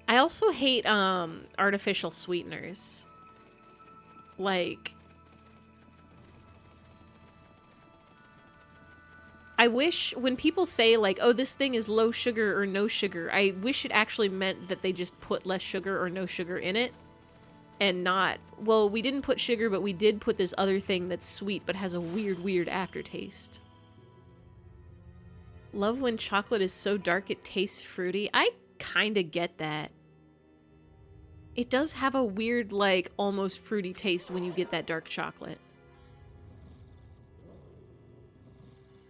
I also hate artificial sweeteners. Like, I wish when people say like, oh, this thing is low sugar or no sugar, I wish it actually meant that they just put less sugar or no sugar in it. And not, well, we didn't put sugar, but we did put this other thing that's sweet but has a weird aftertaste. Love when chocolate is so dark it tastes fruity. I kind of get that. It does have a weird, like, almost fruity taste when you get that dark chocolate.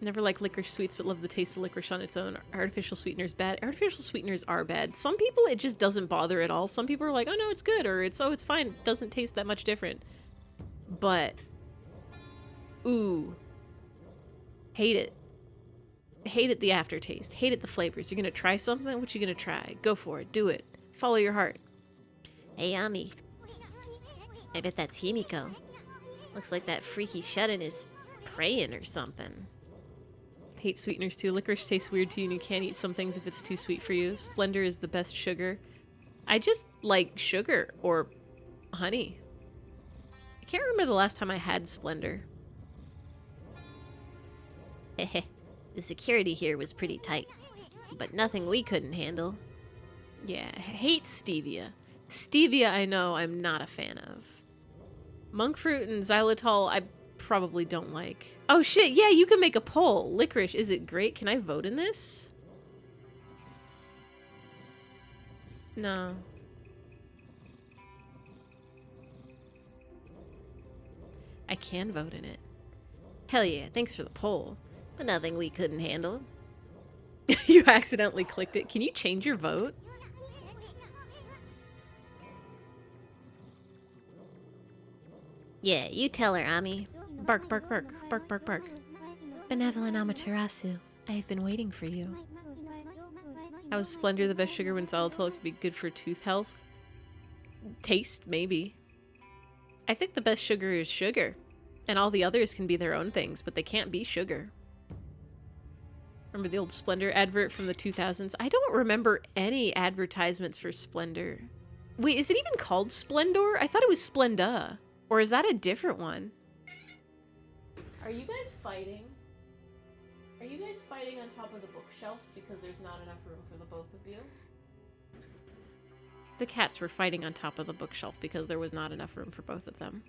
Never like licorice sweets, but love the taste of licorice on its own. Artificial sweeteners bad. Artificial sweeteners are bad. Some people, it just doesn't bother at all. Some people are like, oh no, it's good, or it's fine. It doesn't taste that much different. But, ooh. Hate it. Hate it, the aftertaste. Hate it, the flavors. You're gonna try something? What you gonna try? Go for it. Do it. Follow your heart. Hey, Ami. I bet that's Himiko. Looks like that freaky shut-in is praying or something. Hate sweeteners too. Licorice tastes weird to you and you can't eat some things if it's too sweet for you. Splendor is the best sugar. I just like sugar or honey. I can't remember the last time I had Splendor. Heh. The security here was pretty tight, but nothing we couldn't handle. Yeah, I hate stevia. Stevia, I know I'm not a fan of. Monk fruit and xylitol, I probably don't like. Oh shit, yeah, you can make a poll. Licorice, is it great? Can I vote in this? No. I can vote in it. Hell yeah, thanks for the poll. But nothing we couldn't handle. You accidentally clicked it. Can you change your vote? Yeah, you tell her, Ami. Bark, bark, bark. Bark, bark, bark. Benevolent Amaterasu, I have been waiting for you. How is Splendor the best sugar when xylitol could be good for tooth health? Taste, maybe. I think the best sugar is sugar. And all the others can be their own things, but they can't be sugar. Remember the old Splendor advert from the 2000s? I don't remember any advertisements for Splendor. Wait, is it even called Splendor? I thought it was Splenda. Or is that a different one? Are you guys fighting? Are you guys fighting on top of the bookshelf because there's not enough room for the both of you? The cats were fighting on top of the bookshelf because there was not enough room for both of them.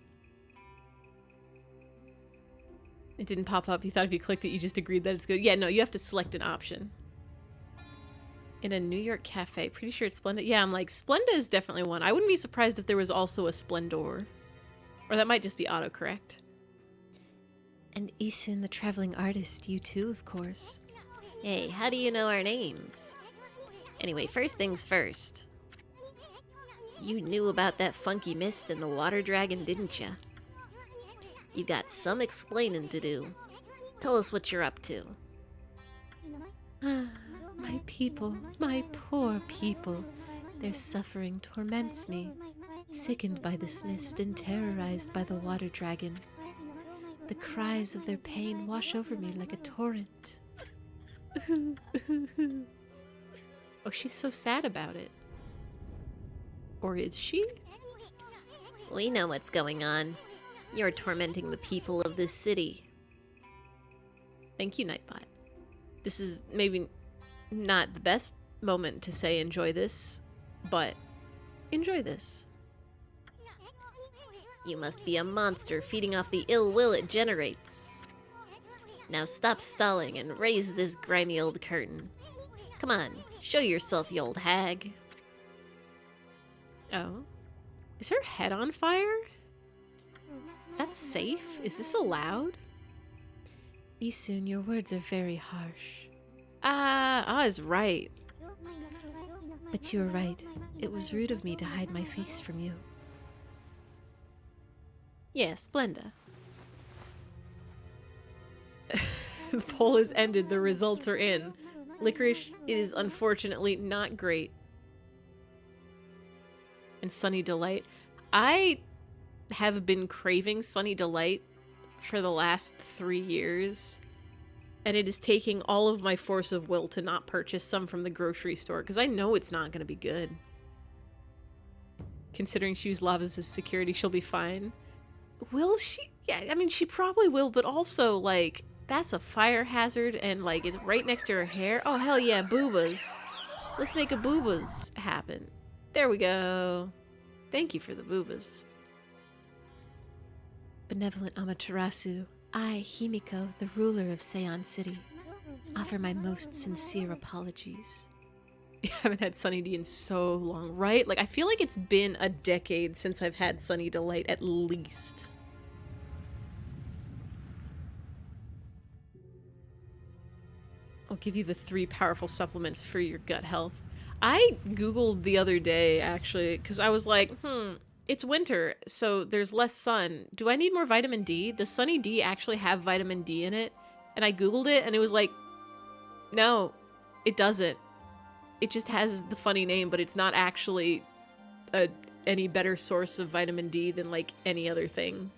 It didn't pop up. You thought if you clicked it, you just agreed that it's good. Yeah, no, you have to select an option. In a New York cafe. Pretty sure it's Splenda. Yeah, I'm like, Splenda is definitely one. I wouldn't be surprised if there was also a Splendor. Or that might just be autocorrect. And Isun the traveling artist, you too, of course. Hey, how do you know our names? Anyway, first things first. You knew about that funky mist and the water dragon, didn't ya? You got some explaining to do. Tell us what you're up to. My people, my poor people. Their suffering torments me. Sickened by this mist and terrorized by the water dragon. The cries of their pain wash over me like a torrent. Oh, she's so sad about it. Or is she? We know what's going on. You're tormenting the people of this city. Thank you, Nightbot. This is maybe not the best moment to say enjoy this, but enjoy this. You must be a monster feeding off the ill will it generates. Now stop stalling and raise this grimy old curtain. Come on, show yourself, you old hag. Oh. Is her head on fire? Is that safe? Is this allowed? Isun, your words are very harsh. Ah is right. But you were right. It was rude of me to hide my face from you. Yes, Splenda. The poll is ended. The results are in. Licorice is unfortunately not great. And Sunny Delight. I have been craving Sunny Delight for the last 3 years. And it is taking all of my force of will to not purchase some from the grocery store, because I know it's not going to be good. Considering she used Lava's as security, she'll be fine. Will she? Yeah, I mean, she probably will, but also, like, that's a fire hazard, and, like, it's right next to her hair. Oh, hell yeah, boobas. Let's make a boobas happen. There we go. Thank you for the boobas. Benevolent Amaterasu, I, Himiko, the ruler of Seion City, offer my most sincere apologies. I haven't had Sunny D in so long, right? Like, I feel like it's been a decade since I've had Sunny Delight, at least. I'll give you the 3 powerful supplements for your gut health. I googled the other day, actually, because I was like, it's winter, so there's less sun. Do I need more vitamin D? Does Sunny D actually have vitamin D in it? And I googled it, and it was like, no, it doesn't. It just has the funny name, but it's not actually any better source of vitamin D than, like, any other thing.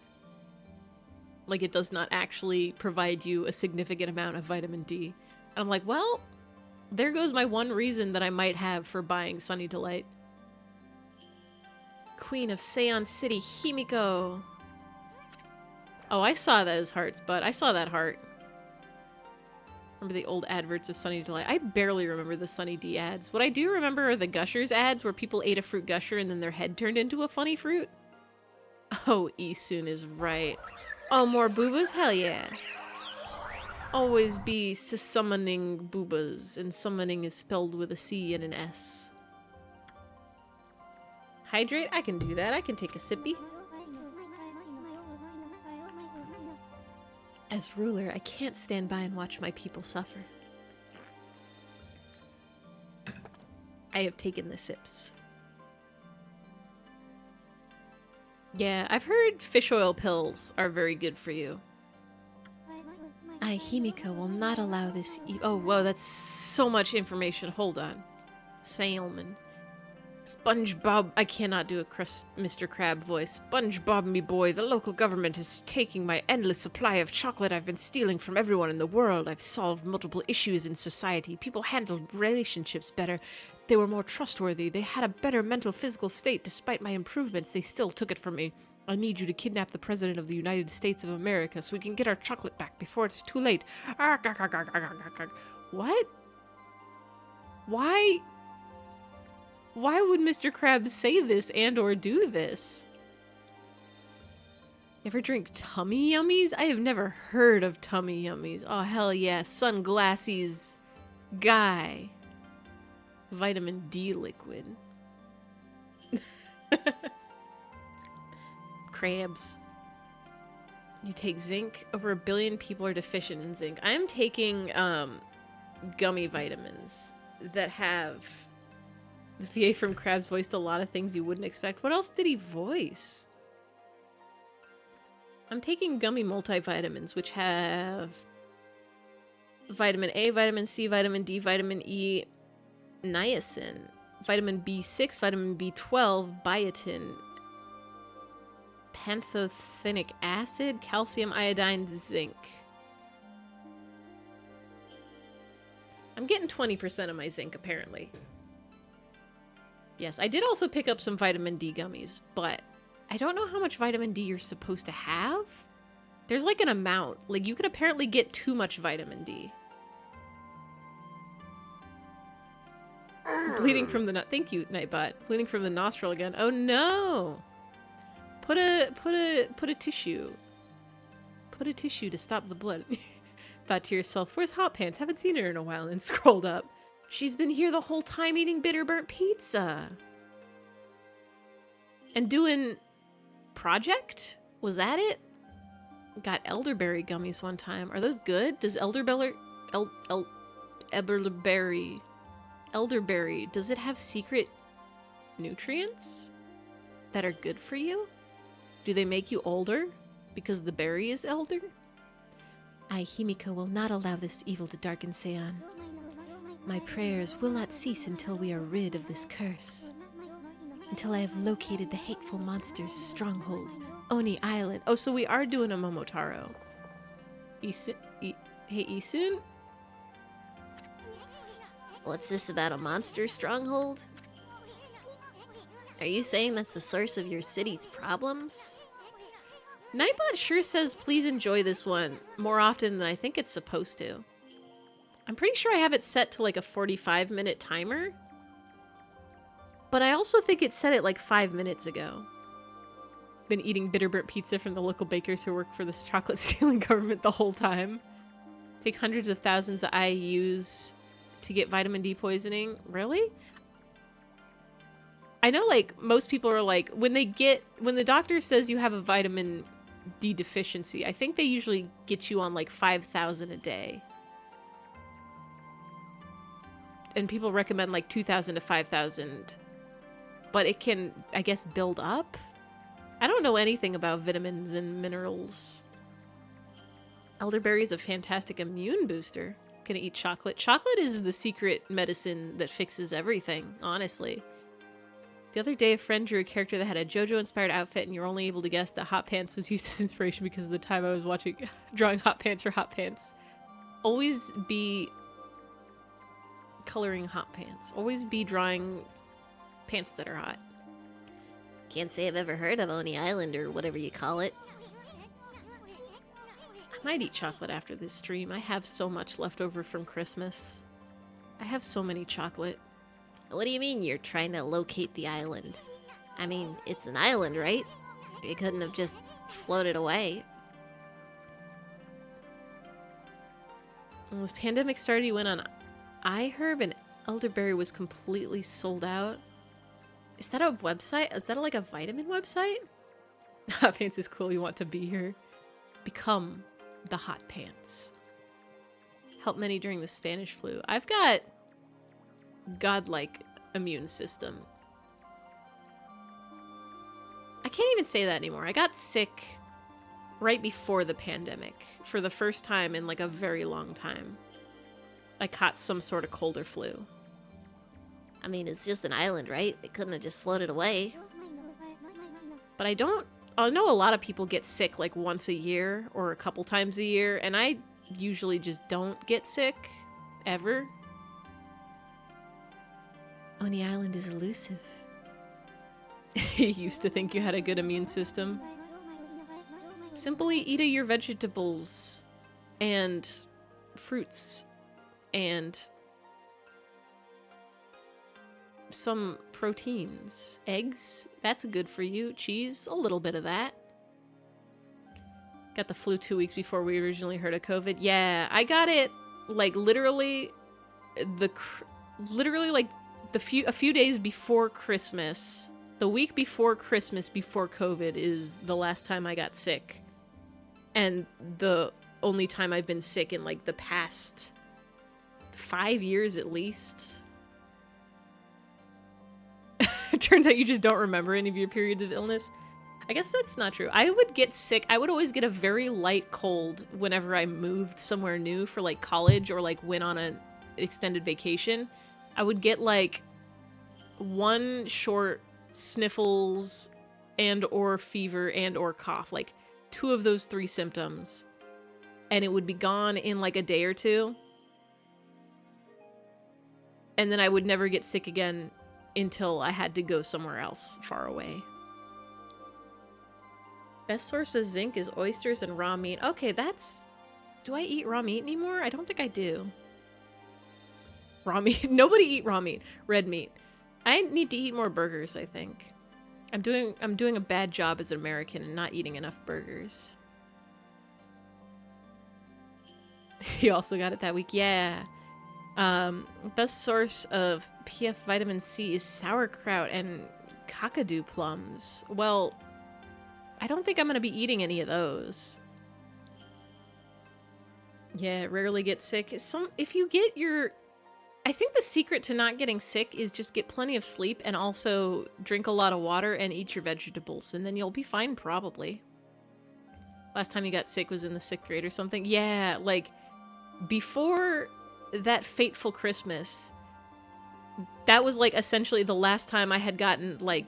Like, it does not actually provide you a significant amount of vitamin D. And I'm like, well, there goes my one reason that I might have for buying Sunny Delight. Queen of Seion City, Himiko. Oh, I saw those hearts, but I saw that heart. Remember the old adverts of Sunny Delight? I barely remember the Sunny D ads. What I do remember are the Gushers ads where people ate a fruit gusher and then their head turned into a funny fruit. Oh, Isun is right. Oh, more boobas? Hell yeah. Always be summoning boobas, and summoning is spelled with a C and an S. Hydrate? I can do that. I can take a sippy. As ruler, I can't stand by and watch my people suffer. I have taken the sips. Yeah, I've heard fish oil pills are very good for you. I, Himiko, will not allow this oh, whoa, that's so much information. Hold on. Salmon. SpongeBob. I cannot do a Mr. Crab voice. SpongeBob, me boy, the local government is taking my endless supply of chocolate I've been stealing from everyone in the world. I've solved multiple issues in society. People handled relationships better. They were more trustworthy. They had a better mental physical state. Despite my improvements, they still took it from me. I need you to kidnap the President of the United States of America so we can get our chocolate back before it's too late. What? Why? Why would Mr. Krabs say this and or do this? Ever drink tummy yummies? I have never heard of tummy yummies. Oh, hell yeah. Sunglasses guy. Vitamin D liquid. Crabs. You take zinc. Over 1 billion people are deficient in zinc. I'm taking gummy vitamins that have... The VA from Krabs voiced a lot of things you wouldn't expect. What else did he voice? I'm taking gummy multivitamins, which have vitamin A, vitamin C, vitamin D, vitamin E, niacin, vitamin B6, vitamin B12, biotin, pantothenic acid, calcium, iodine, zinc. I'm getting 20% of my zinc, apparently. Yes, I did also pick up some vitamin D gummies, but I don't know how much vitamin D you're supposed to have. There's like an amount. Like you can apparently get too much vitamin D. Bleeding from the thank you, Nightbot. Bleeding from the nostril again. Oh no! Put a tissue. Put a tissue to stop the blood. Thought to yourself, where's Hot Pants? Haven't seen her in a while. And scrolled up. She's been here the whole time eating bitter burnt pizza. And doing Project? Was that it? Got elderberry gummies one time. Are those good? Does elderberry, does it have secret nutrients that are good for you? Do they make you older because the berry is elder? I, Himiko, will not allow this evil to darken Seon. My prayers will not cease until we are rid of this curse. Until I have located the hateful monster's stronghold, Oni Island. Oh, so we are doing a Momotaro. Hey, Isun? What's this about a monster stronghold? Are you saying that's the source of your city's problems? Nightbot sure says please enjoy this one more often than I think it's supposed to. I'm pretty sure I have it set to like a 45-minute timer. But I also think it set it like 5 minutes ago. Been eating bitter burnt pizza from the local bakers who work for this chocolate stealing government the whole time. Take hundreds of thousands of IUs to get vitamin D poisoning. Really? I know like most people are like, when the doctor says you have a vitamin D deficiency, I think they usually get you on like 5,000 a day. And people recommend like 2,000 to 5,000. But it can, I guess, build up? I don't know anything about vitamins and minerals. Elderberry is a fantastic immune booster. Gonna eat chocolate. Chocolate is the secret medicine that fixes everything, honestly. The other day, a friend drew a character that had a JoJo-inspired outfit, and you're only able to guess that Hot Pants was used as inspiration because of the time I was drawing Hot Pants for Hot Pants. Always be coloring Hot Pants. Always be drawing pants that are hot. Can't say I've ever heard of Oni Island or whatever you call it. I might eat chocolate after this stream. I have so much left over from Christmas. I have so many chocolate. What do you mean you're trying to locate the island? I mean, it's an island, right? It couldn't have just floated away. When this pandemic started, you went on iHerb and elderberry was completely sold out. Is that a website? Is that like a vitamin website? Hot Pants is cool. You want to be here. Become the Hot Pants. Help many during the Spanish flu. I've got godlike immune system. I can't even say that anymore. I got sick right before the pandemic for the first time in like a very long time. I caught some sort of cold or flu. I mean, it's just an island, right? It couldn't have just floated away. But I know a lot of people get sick like once a year or a couple times a year, and I usually just don't get sick ever. Oni Island is elusive. You used to think you had a good immune system. Simply eat your vegetables and fruits and some proteins. Eggs, that's good for you. Cheese, a little bit of that. Got the flu 2 weeks before we originally heard of COVID. Yeah, I got it like literally like a few days before Christmas. The week before Christmas, before COVID, is the last time I got sick. And the only time I've been sick in like the past 5 years at least. It turns out you just don't remember any of your periods of illness. I guess that's not true. I would get sick. I would always get a very light cold whenever I moved somewhere new for like college or like went on an extended vacation. I would get like one short sniffles and or fever and or cough, like 2 of those 3 symptoms, and it would be gone in like a day or 2, and then I would never get sick again until I had to go somewhere else far away. Best source of zinc is oysters and raw meat. Okay, that's... Do I eat raw meat anymore? I don't think I do. Raw meat. Nobody eat raw meat. Red meat. I need to eat more burgers, I think. I'm doing a bad job as an American and not eating enough burgers. You also got it that week. Yeah. Best source of PF vitamin C is sauerkraut and kakadu plums. Well, I don't think I'm going to be eating any of those. Yeah, rarely get sick. If you get your... I think the secret to not getting sick is just get plenty of sleep and also drink a lot of water and eat your vegetables, and then you'll be fine, probably. Last time you got sick was in the 6th grade or something. Yeah, like, before that fateful Christmas, that was, like, essentially the last time I had gotten, like,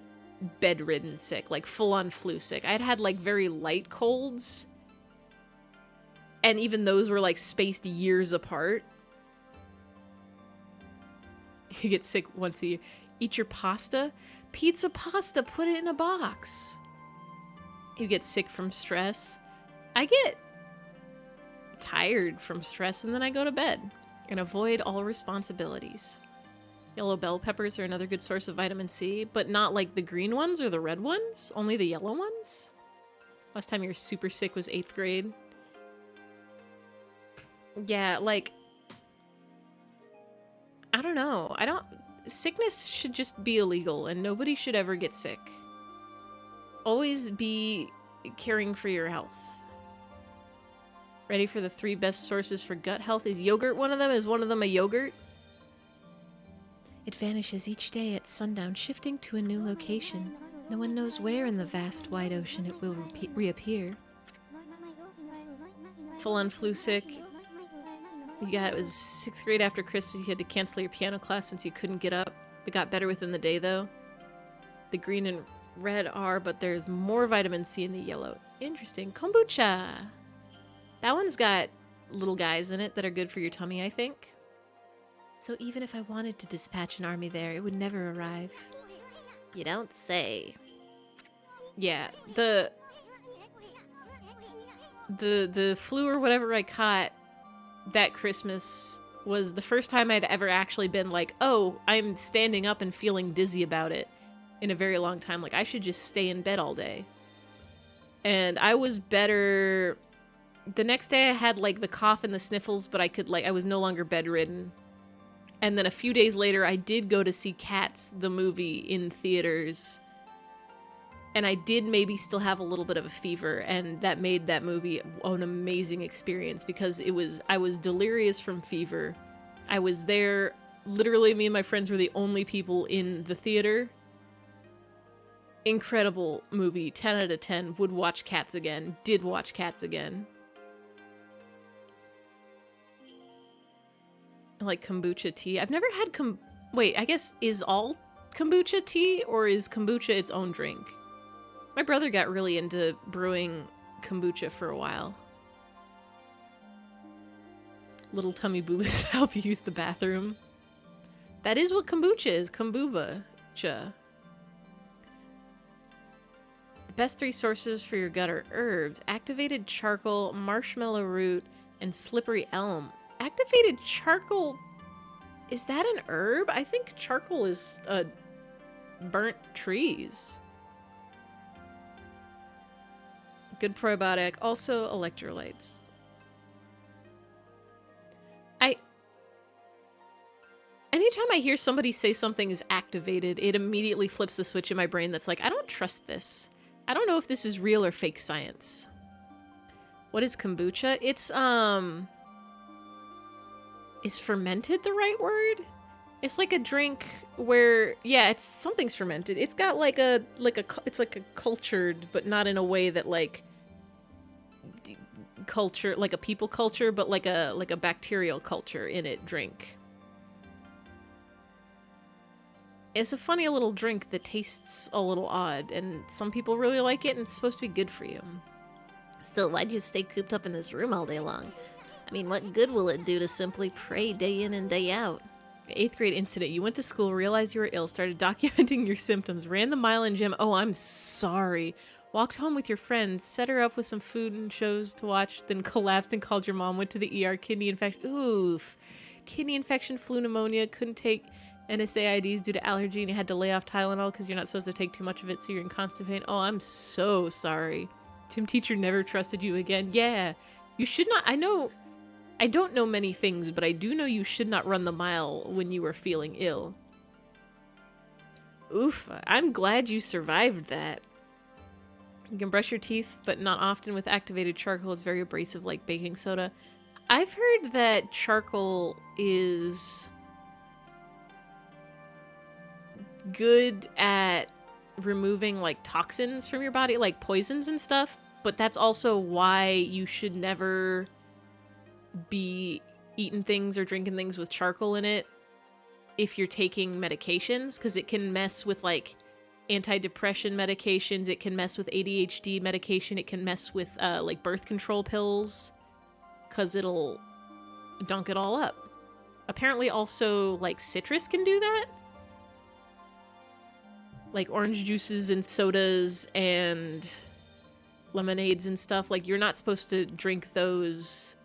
bedridden sick, like, full-on flu sick. I'd had, like, very light colds, and even those were, like, spaced years apart. You get sick once a year. Eat your pasta. Pizza pasta, put it in a box. You get sick from stress. I get tired from stress and then I go to bed and avoid all responsibilities. Yellow bell peppers are another good source of vitamin C, but not like the green ones or the red ones, only the yellow ones. Last time you were super sick was 8th grade. Yeah, like, I don't know. Sickness should just be illegal and nobody should ever get sick. Always be caring for your health. Ready for the 3 best sources for gut health? Is yogurt one of them? Is one of them a yogurt? It vanishes each day at sundown, shifting to a new location. No one knows where in the vast wide ocean it will reappear. Full-on flu sick. Yeah, it was 6th grade after Christmas. You had to cancel your piano class since you couldn't get up. It got better within the day, though. The green and red are, but there's more vitamin C in the yellow. Interesting. Kombucha! That one's got little guys in it that are good for your tummy, I think. So even if I wanted to dispatch an army there, it would never arrive. You don't say. Yeah, the flu or whatever I caught that Christmas was the first time I'd ever actually been like, oh, I'm standing up and feeling dizzy about it in a very long time. Like, I should just stay in bed all day. And I was better. The next day I had, like, the cough and the sniffles, but I was no longer bedridden. And then a few days later, I did go to see Cats, the movie, in theaters. And I did maybe still have a little bit of a fever, and that made that movie an amazing experience because I was delirious from fever. I was there, literally me and my friends were the only people in the theater. Incredible movie, 10 out of 10, would watch Cats again, did watch Cats again. I like kombucha tea. I've never had wait, I guess, is all kombucha tea, or is kombucha its own drink? My brother got really into brewing kombucha for a while. Little tummy boobas help you use the bathroom. That is what kombucha is, kombucha. The best 3 sources for your gut are herbs, activated charcoal, marshmallow root, and slippery elm. Activated charcoal, is that an herb? I think charcoal is burnt trees. Good probiotic, also electrolytes. Anytime I hear somebody say something is activated, it immediately flips the switch in my brain that's like, I don't trust this. I don't know if this is real or fake science. What is kombucha? It's, is fermented the right word? It's like a drink where, yeah, something's fermented. It's got it's like a cultured, but not in a way that like culture, like a people culture, but like a bacterial culture in it drink. It's a funny little drink that tastes a little odd, and some people really like it, and it's supposed to be good for you. Still, why'd you stay cooped up in this room all day long? I mean, what good will it do to simply pray day in and day out? 8th grade incident. You went to school, realized you were ill, started documenting your symptoms, ran the mile in gym. Oh, I'm sorry. Walked home with your friends, set her up with some food and shows to watch, then collapsed and called your mom, went to the ER, kidney infection. Oof. Kidney infection, flu, pneumonia, couldn't take NSAIDs due to allergy, and you had to lay off Tylenol because you're not supposed to take too much of it, so you're in constant pain. Oh, I'm so sorry. Gym teacher never trusted you again. Yeah, you should not. I don't know many things, but I do know you should not run the mile when you are feeling ill. Oof, I'm glad you survived that. You can brush your teeth, but not often with activated charcoal. It's very abrasive like baking soda. I've heard that charcoal is good at removing like toxins from your body, like poisons and stuff, but that's also why you should never be eating things or drinking things with charcoal in it if you're taking medications, because it can mess with like antidepressant medications, it can mess with ADHD medication, it can mess with like birth control pills, because it'll dunk it all up. Apparently also like citrus can do that. Like orange juices and sodas and lemonades and stuff, like you're not supposed to drink those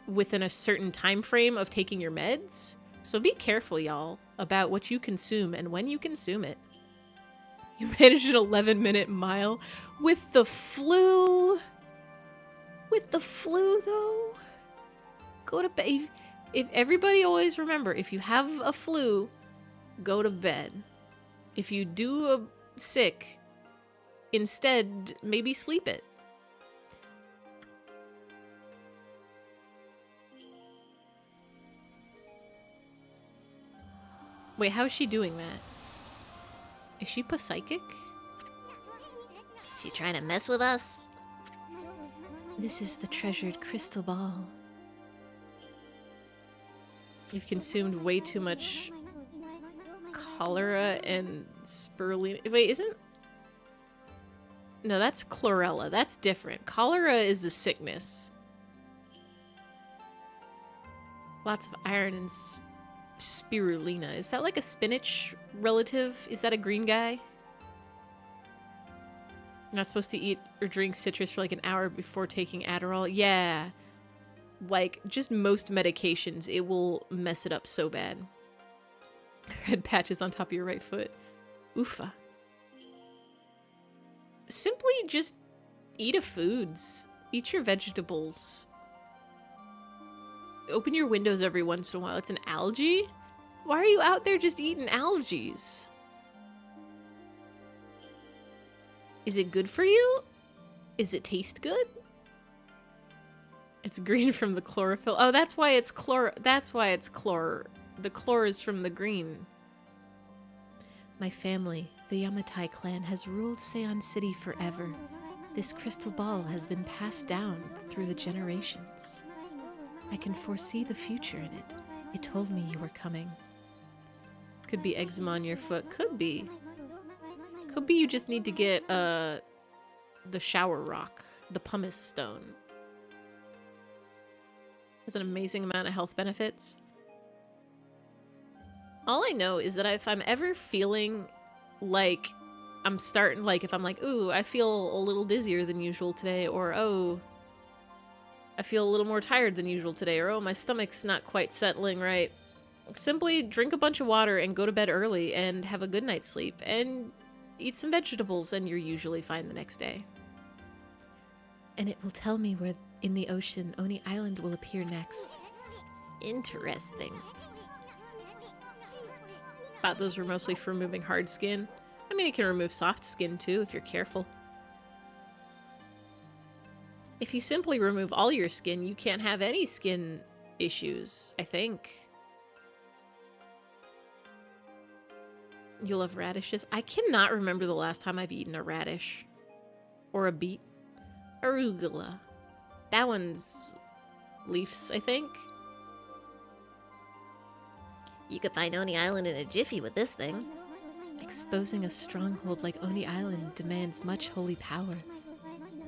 within a certain time frame of taking your meds. So be careful, y'all, about what you consume and when you consume it. You managed an 11-minute mile with the flu. With the flu, though. Go to bed. If everybody always remember, if you have a flu, go to bed. If you do a sick, instead, maybe sleep it. Wait, how is she doing that? Is she psychic? She trying to mess with us? This is the treasured crystal ball. You've consumed way too much cholera and spirulina. Wait, isn't... No, that's chlorella. That's different. Cholera is a sickness. Lots of iron and spirulina. Is that like a spinach relative? Is that a green guy? You're not supposed to eat or drink citrus for like an hour before taking Adderall? Yeah. Like, just most medications, it will mess it up so bad. Red patches on top of your right foot. Oofa. Simply just eat a foods. Eat your vegetables. Open your windows every once in a while. It's an algae? Why are you out there just eating algae? Is it good for you? Is it taste good? It's green from the chlorophyll. Oh, that's why it's chlor. That's why it's chlor. The chlor is from the green. My family, the Yamatai clan, has ruled Seon City forever. This crystal ball has been passed down through the generations. I can foresee the future in it. It told me you were coming. Could be eczema on your foot. Could be. Could be you just need to get the shower rock, the pumice stone. Has an amazing amount of health benefits. All I know is that if I'm ever feeling like I'm starting, like if I'm like, ooh, I feel a little dizzier than usual today, or oh, I feel a little more tired than usual today, or oh, my stomach's not quite settling right, simply drink a bunch of water and go to bed early and have a good night's sleep and eat some vegetables, and you're usually fine the next day. And it will tell me where in the ocean Oni Island will appear next. Interesting. Thought those were mostly for removing hard skin. I mean, it can remove soft skin too if you're careful. If you simply remove all your skin, you can't have any skin issues, I think. You love radishes? I cannot remember the last time I've eaten a radish. Or a beet. Arugula. That one's leaves, I think. You could find Oni Island in a jiffy with this thing. Exposing a stronghold like Oni Island demands much holy power.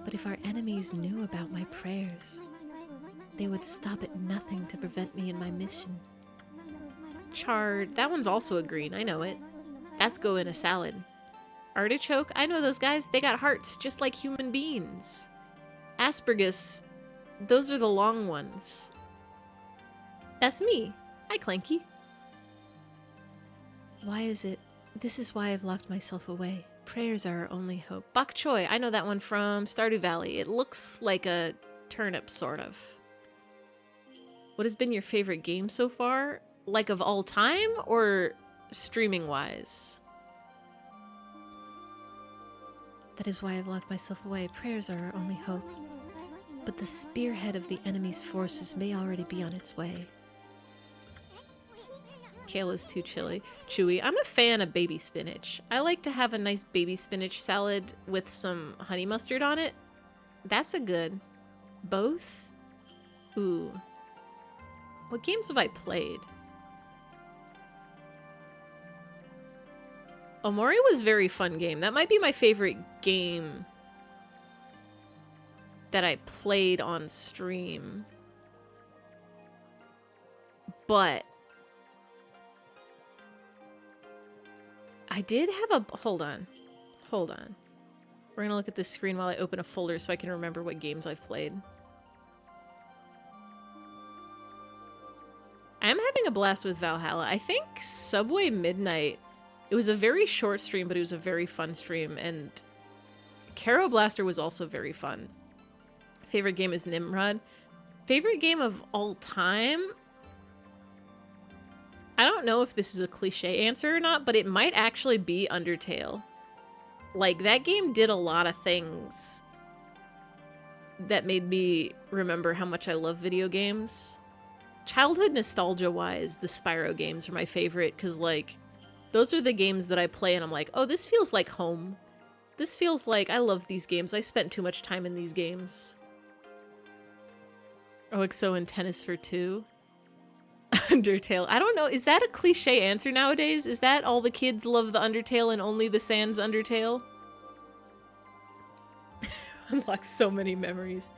But if our enemies knew about my prayers, they would stop at nothing to prevent me in my mission. Chard. That one's also a green. I know it. That's go in a salad. Artichoke, I know those guys. They got hearts just like human beings. Asparagus, those are the long ones. That's me. Hi, Clanky. Why is it? This is why I've locked myself away. Prayers are our only hope. Bok choy, I know that one from Stardew Valley. It looks like a turnip, sort of. What has been your favorite game so far? Like of all time or streaming-wise? That is why I've locked myself away. Prayers are our only hope. But the spearhead of the enemy's forces may already be on its way. Kale is too chewy. I'm a fan of baby spinach. I like to have a nice baby spinach salad with some honey mustard on it. That's a good. Both? Ooh. What games have I played? Omori was a very fun game. That might be my favorite game that I played on stream. But I did have a... Hold on. Hold on. We're gonna look at this screen while I open a folder so I can remember what games I've played. I'm having a blast with Valhalla. I think Subway Midnight... It was a very short stream, but it was a very fun stream, and Caro Blaster was also very fun. Favorite game is Nimrod. Favorite game of all time? I don't know if this is a cliche answer or not, but it might actually be Undertale. Like, that game did a lot of things that made me remember how much I love video games. Childhood nostalgia-wise, the Spyro games are my favorite, because, like, those are the games that I play and I'm like, oh, this feels like home. This feels like I love these games. I spent too much time in these games. OXO and Tennis for Two. Undertale. I don't know. Is that a cliche answer nowadays? Is that all the kids love the Undertale and only the Sans Undertale? Unlocks so many memories.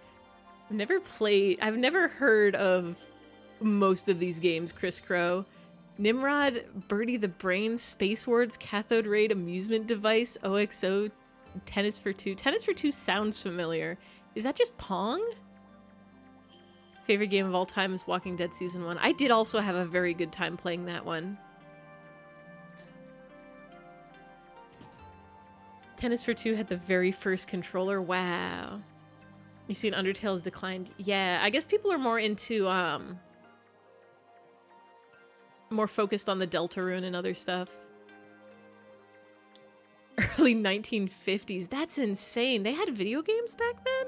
I've never heard of most of these games, Chris Crow. Nimrod, Birdie the Brain, Space Wars, Cathode Raid, Amusement Device, OXO, Tennis for Two. Tennis for Two sounds familiar. Is that just Pong? Favorite game of all time is Walking Dead Season 1. I did also have a very good time playing that one. Tennis for Two had the very first controller. Wow. You seen Undertale has declined? Yeah, I guess people are more into, more focused on the Deltarune and other stuff. Early 1950s. That's insane. They had video games back then?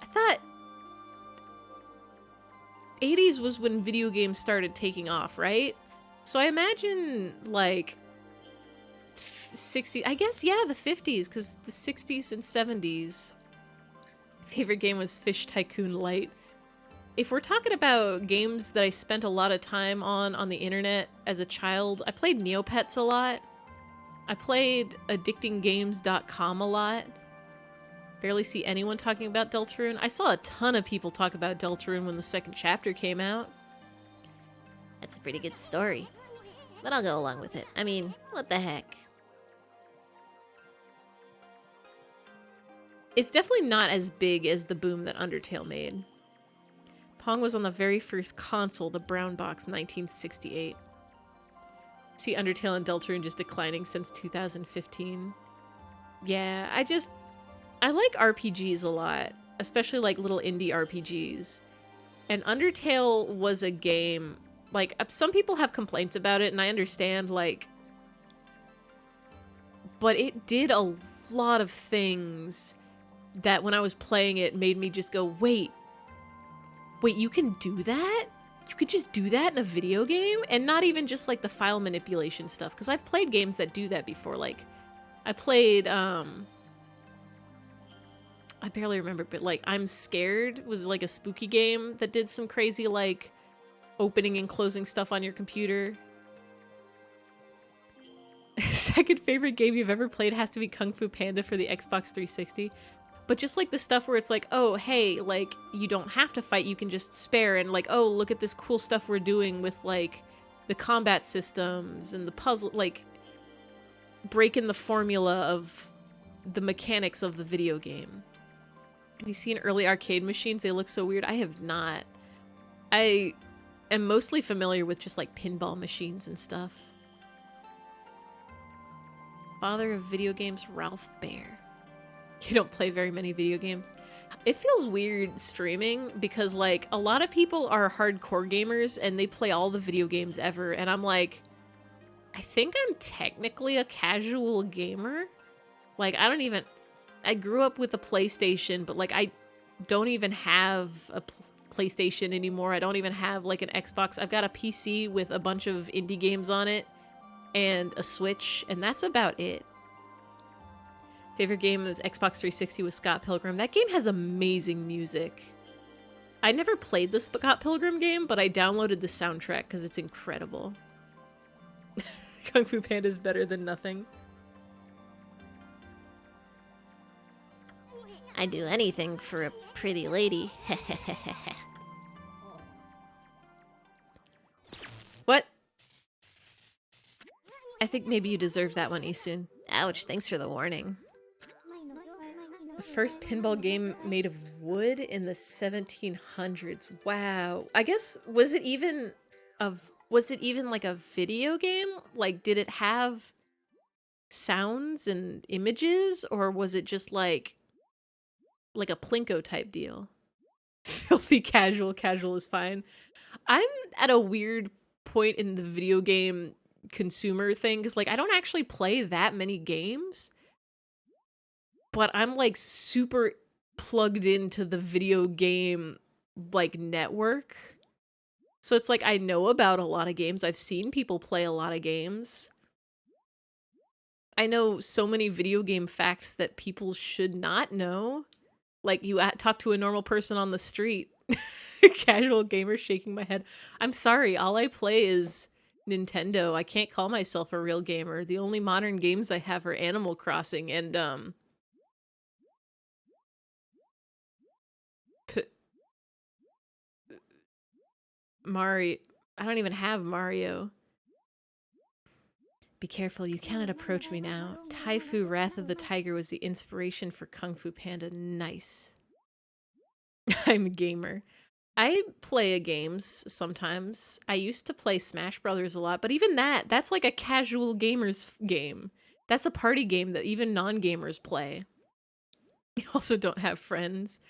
I thought 80s was when video games started taking off, right? So I imagine, like, 60s, I guess, yeah, the 50s, because the 60s and 70s. Favorite game was Fish Tycoon Lite. If we're talking about games that I spent a lot of time on the internet as a child, I played Neopets a lot. I played addictinggames.com a lot. Barely see anyone talking about Deltarune. I saw a ton of people talk about Deltarune when the second chapter came out. That's a pretty good story. But I'll go along with it. I mean, what the heck? It's definitely not as big as the boom that Undertale made. Pong was on the very first console, the brown box, 1968. See Undertale and Deltarune just declining since 2015. Yeah, I like RPGs a lot, especially like little indie RPGs. And Undertale was a game, like, some people have complaints about it, and I understand, like, but it did a lot of things that when I was playing it made me just go, wait, you can do that? You could just do that in a video game? And not even just, like, the file manipulation stuff, because I've played games that do that before. Like, I played, I barely remember, but, like, I'm Scared was, like, a spooky game that did some crazy, like, opening and closing stuff on your computer. Second favorite game you've ever played has to be Kung Fu Panda for the Xbox 360. But just, like, the stuff where it's like, oh, hey, like, you don't have to fight, you can just spare, and, like, oh, look at this cool stuff we're doing with, like, the combat systems and the puzzle, like, breaking the formula of the mechanics of the video game. Have you seen early arcade machines? They look so weird. I have not. I am mostly familiar with just like pinball machines and stuff. Father of video games, Ralph Baer. You don't play very many video games. It feels weird streaming because like a lot of people are hardcore gamers and they play all the video games ever, and I'm like, I think I'm technically a casual gamer. Like I grew up with a PlayStation, but like I don't even have a PlayStation anymore. I don't even have like an Xbox. I've got a PC with a bunch of indie games on it and a Switch, and that's about it. Favorite game was Xbox 360 with Scott Pilgrim. That game has amazing music. I never played the Scott Pilgrim game, but I downloaded the soundtrack because it's incredible. Kung Fu Panda is better than nothing. I'd do anything for a pretty lady. What? I think maybe you deserve that one, Isun. Ouch, thanks for the warning. The first pinball game made of wood in the 1700s. Wow. I guess, was it even like a video game? Like, did it have sounds and images, or was it just like a Plinko type deal? Filthy casual is fine. I'm at a weird point in the video game consumer thing, because like I don't actually play that many games, but I'm like super plugged into the video game like network. So it's like I know about a lot of games. I've seen people play a lot of games. I know so many video game facts that people should not know. Like you talk to a normal person on the street. Casual gamer shaking my head. I'm sorry, all I play is Nintendo. I can't call myself a real gamer. The only modern games I have are Animal Crossing and Mario. I don't even have Mario. Be careful, you cannot approach me now. Taifu Wrath of the Tiger was the inspiration for Kung Fu Panda. Nice. I'm a gamer. I play games sometimes. I used to play Smash Brothers a lot, but even that's like a casual gamer's game. That's a party game that even non-gamers play. You also don't have friends.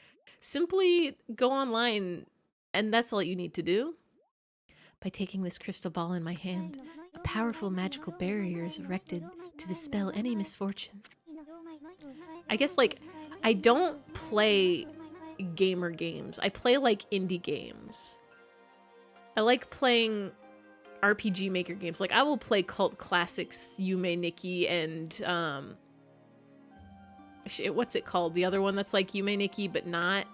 Simply go online, and that's all you need to do. By taking this crystal ball in my hand, a powerful magical barrier is erected to dispel any misfortune. I guess, like, I don't play gamer games. I play, like, indie games. I like playing RPG Maker games. Like, I will play cult classics, Yume Nikki, and, what's it called? The other one that's like Yume Nikki, but not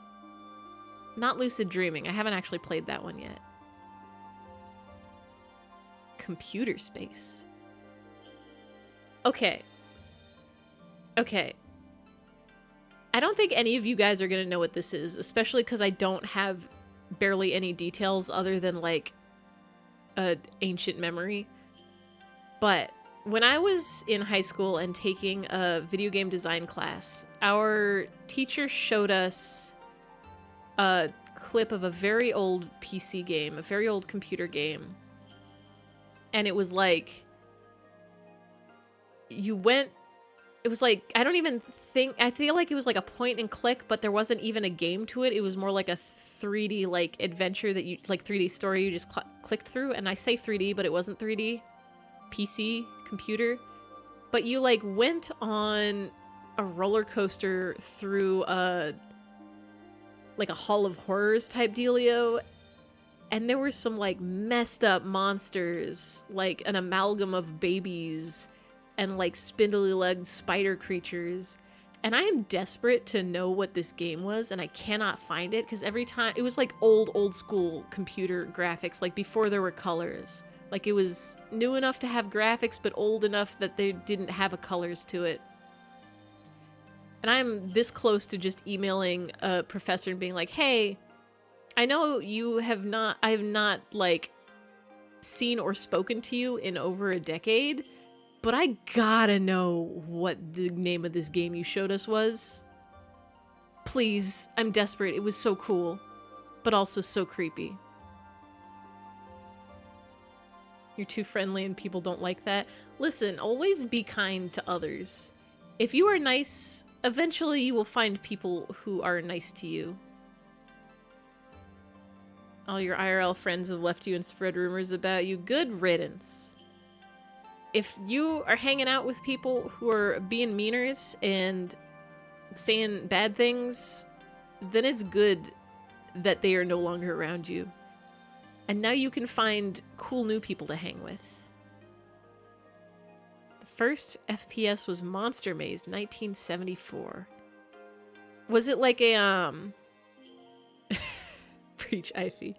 Lucid Dreaming. I haven't actually played that one yet. Computer space. Okay. I don't think any of you guys are gonna know what this is, especially because I don't have barely any details other than like a ancient memory. But when I was in high school and taking a video game design class, our teacher showed us a clip of a very old PC game, a very old computer game. And it was like, it was like, I feel like it was like a point and click, but there wasn't even a game to it. It was more like a 3D like adventure that you, like 3D story you just clicked through. And I say 3D, but it wasn't 3D. PC, computer. But you like went on a roller coaster through like a Hall of Horrors type dealio. And there were some, like, messed up monsters, like an amalgam of babies and, like, spindly-legged spider creatures. And I am desperate to know what this game was, and I cannot find it, because every time... It was, like, old school computer graphics, like, before there were colors. Like, it was new enough to have graphics, but old enough that they didn't have a colors to it. And I'm this close to just emailing a professor and being like, hey... I know I have not, like, seen or spoken to you in over a decade, But I gotta know what the name of this game you showed us was. Please, I'm desperate. It was so cool, but also so creepy. You're too friendly and people don't like that. Listen, always be kind to others. If you are nice, eventually you will find people who are nice to you. All your IRL friends have left you and spread rumors about you. Good riddance. If you are hanging out with people who are being meaners and saying bad things, then it's good that they are no longer around you. And now you can find cool new people to hang with. The first FPS was Monster Maze, 1974. Was it like a, Preach, eyfey.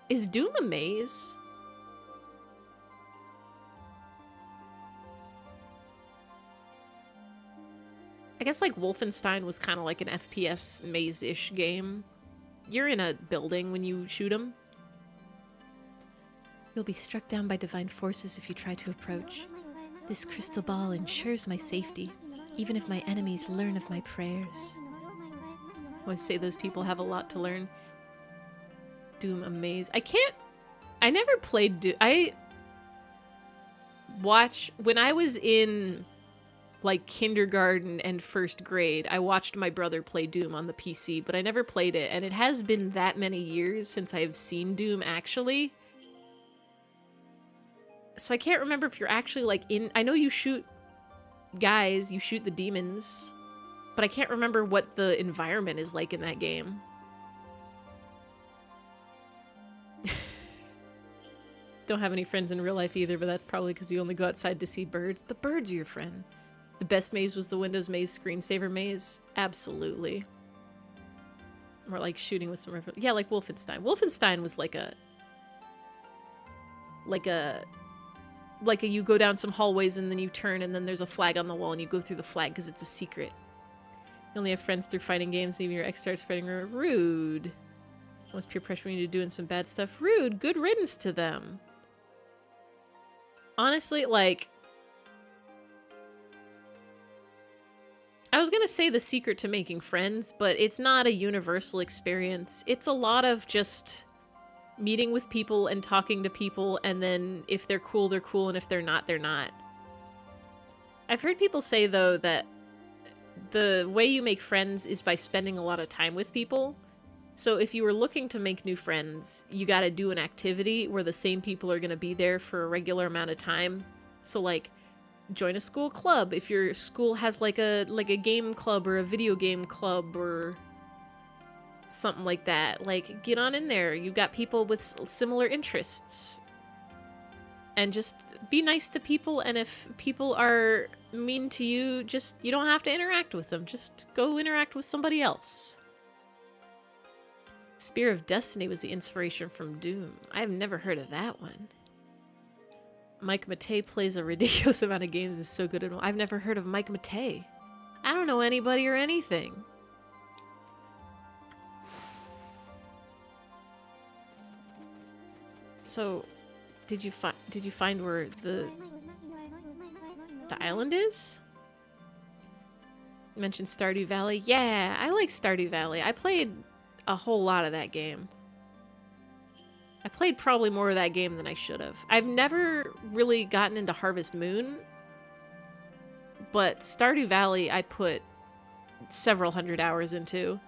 Is Doom a maze? I guess like Wolfenstein was kind of like an FPS maze-ish game. You're in a building when you shoot them. You'll be struck down by divine forces if you try to approach. This crystal ball ensures my safety, even if my enemies learn of my prayers. I always say those people have a lot to learn. Doom a maze. I never played Doom. When I was in like kindergarten and first grade, I watched my brother play Doom on the PC, but I never played it, and it has been that many years since I have seen Doom actually. So I can't remember if you're actually like in... I know you shoot guys, you shoot the demons, but I can't remember what the environment is like in that game. Don't have any friends in real life either, but that's probably because you only go outside to see birds. The birds are your friend. The best maze was the Windows Maze screensaver maze. Absolutely. Or like shooting with some... Yeah, like Wolfenstein. Wolfenstein was like a you go down some hallways and then you turn and then there's a flag on the wall and you go through the flag because it's a secret. You only have friends through fighting games, even your ex starts spreading rumors. Rude. Almost peer pressuring you to doing some bad stuff. Rude. Good riddance to them. Honestly, like... I was gonna say the secret to making friends, but it's not a universal experience. It's a lot of just meeting with people and talking to people, and then if they're cool, they're cool, and if they're not, they're not. I've heard people say, though, that the way you make friends is by spending a lot of time with people. So if you were looking to make new friends, you gotta do an activity where the same people are gonna be there for a regular amount of time. So, like, join a school club if your school has like a game club or a video game club or something like that. Like, get on in there. You've got people with similar interests. And just be nice to people, and if people are mean to you, you don't have to interact with them. Just go interact with somebody else. Spear of Destiny was the inspiration from Doom. I've never heard of that one. Mike Matei plays a ridiculous amount of games. Is so good at all. I've never heard of Mike Matei. I don't know anybody or anything. So, did you find where the island is? You mentioned Stardew Valley. Yeah, I like Stardew Valley. I played a whole lot of that game. I played probably more of that game than I should have. I've never really gotten into Harvest Moon, but Stardew Valley I put several hundred hours into.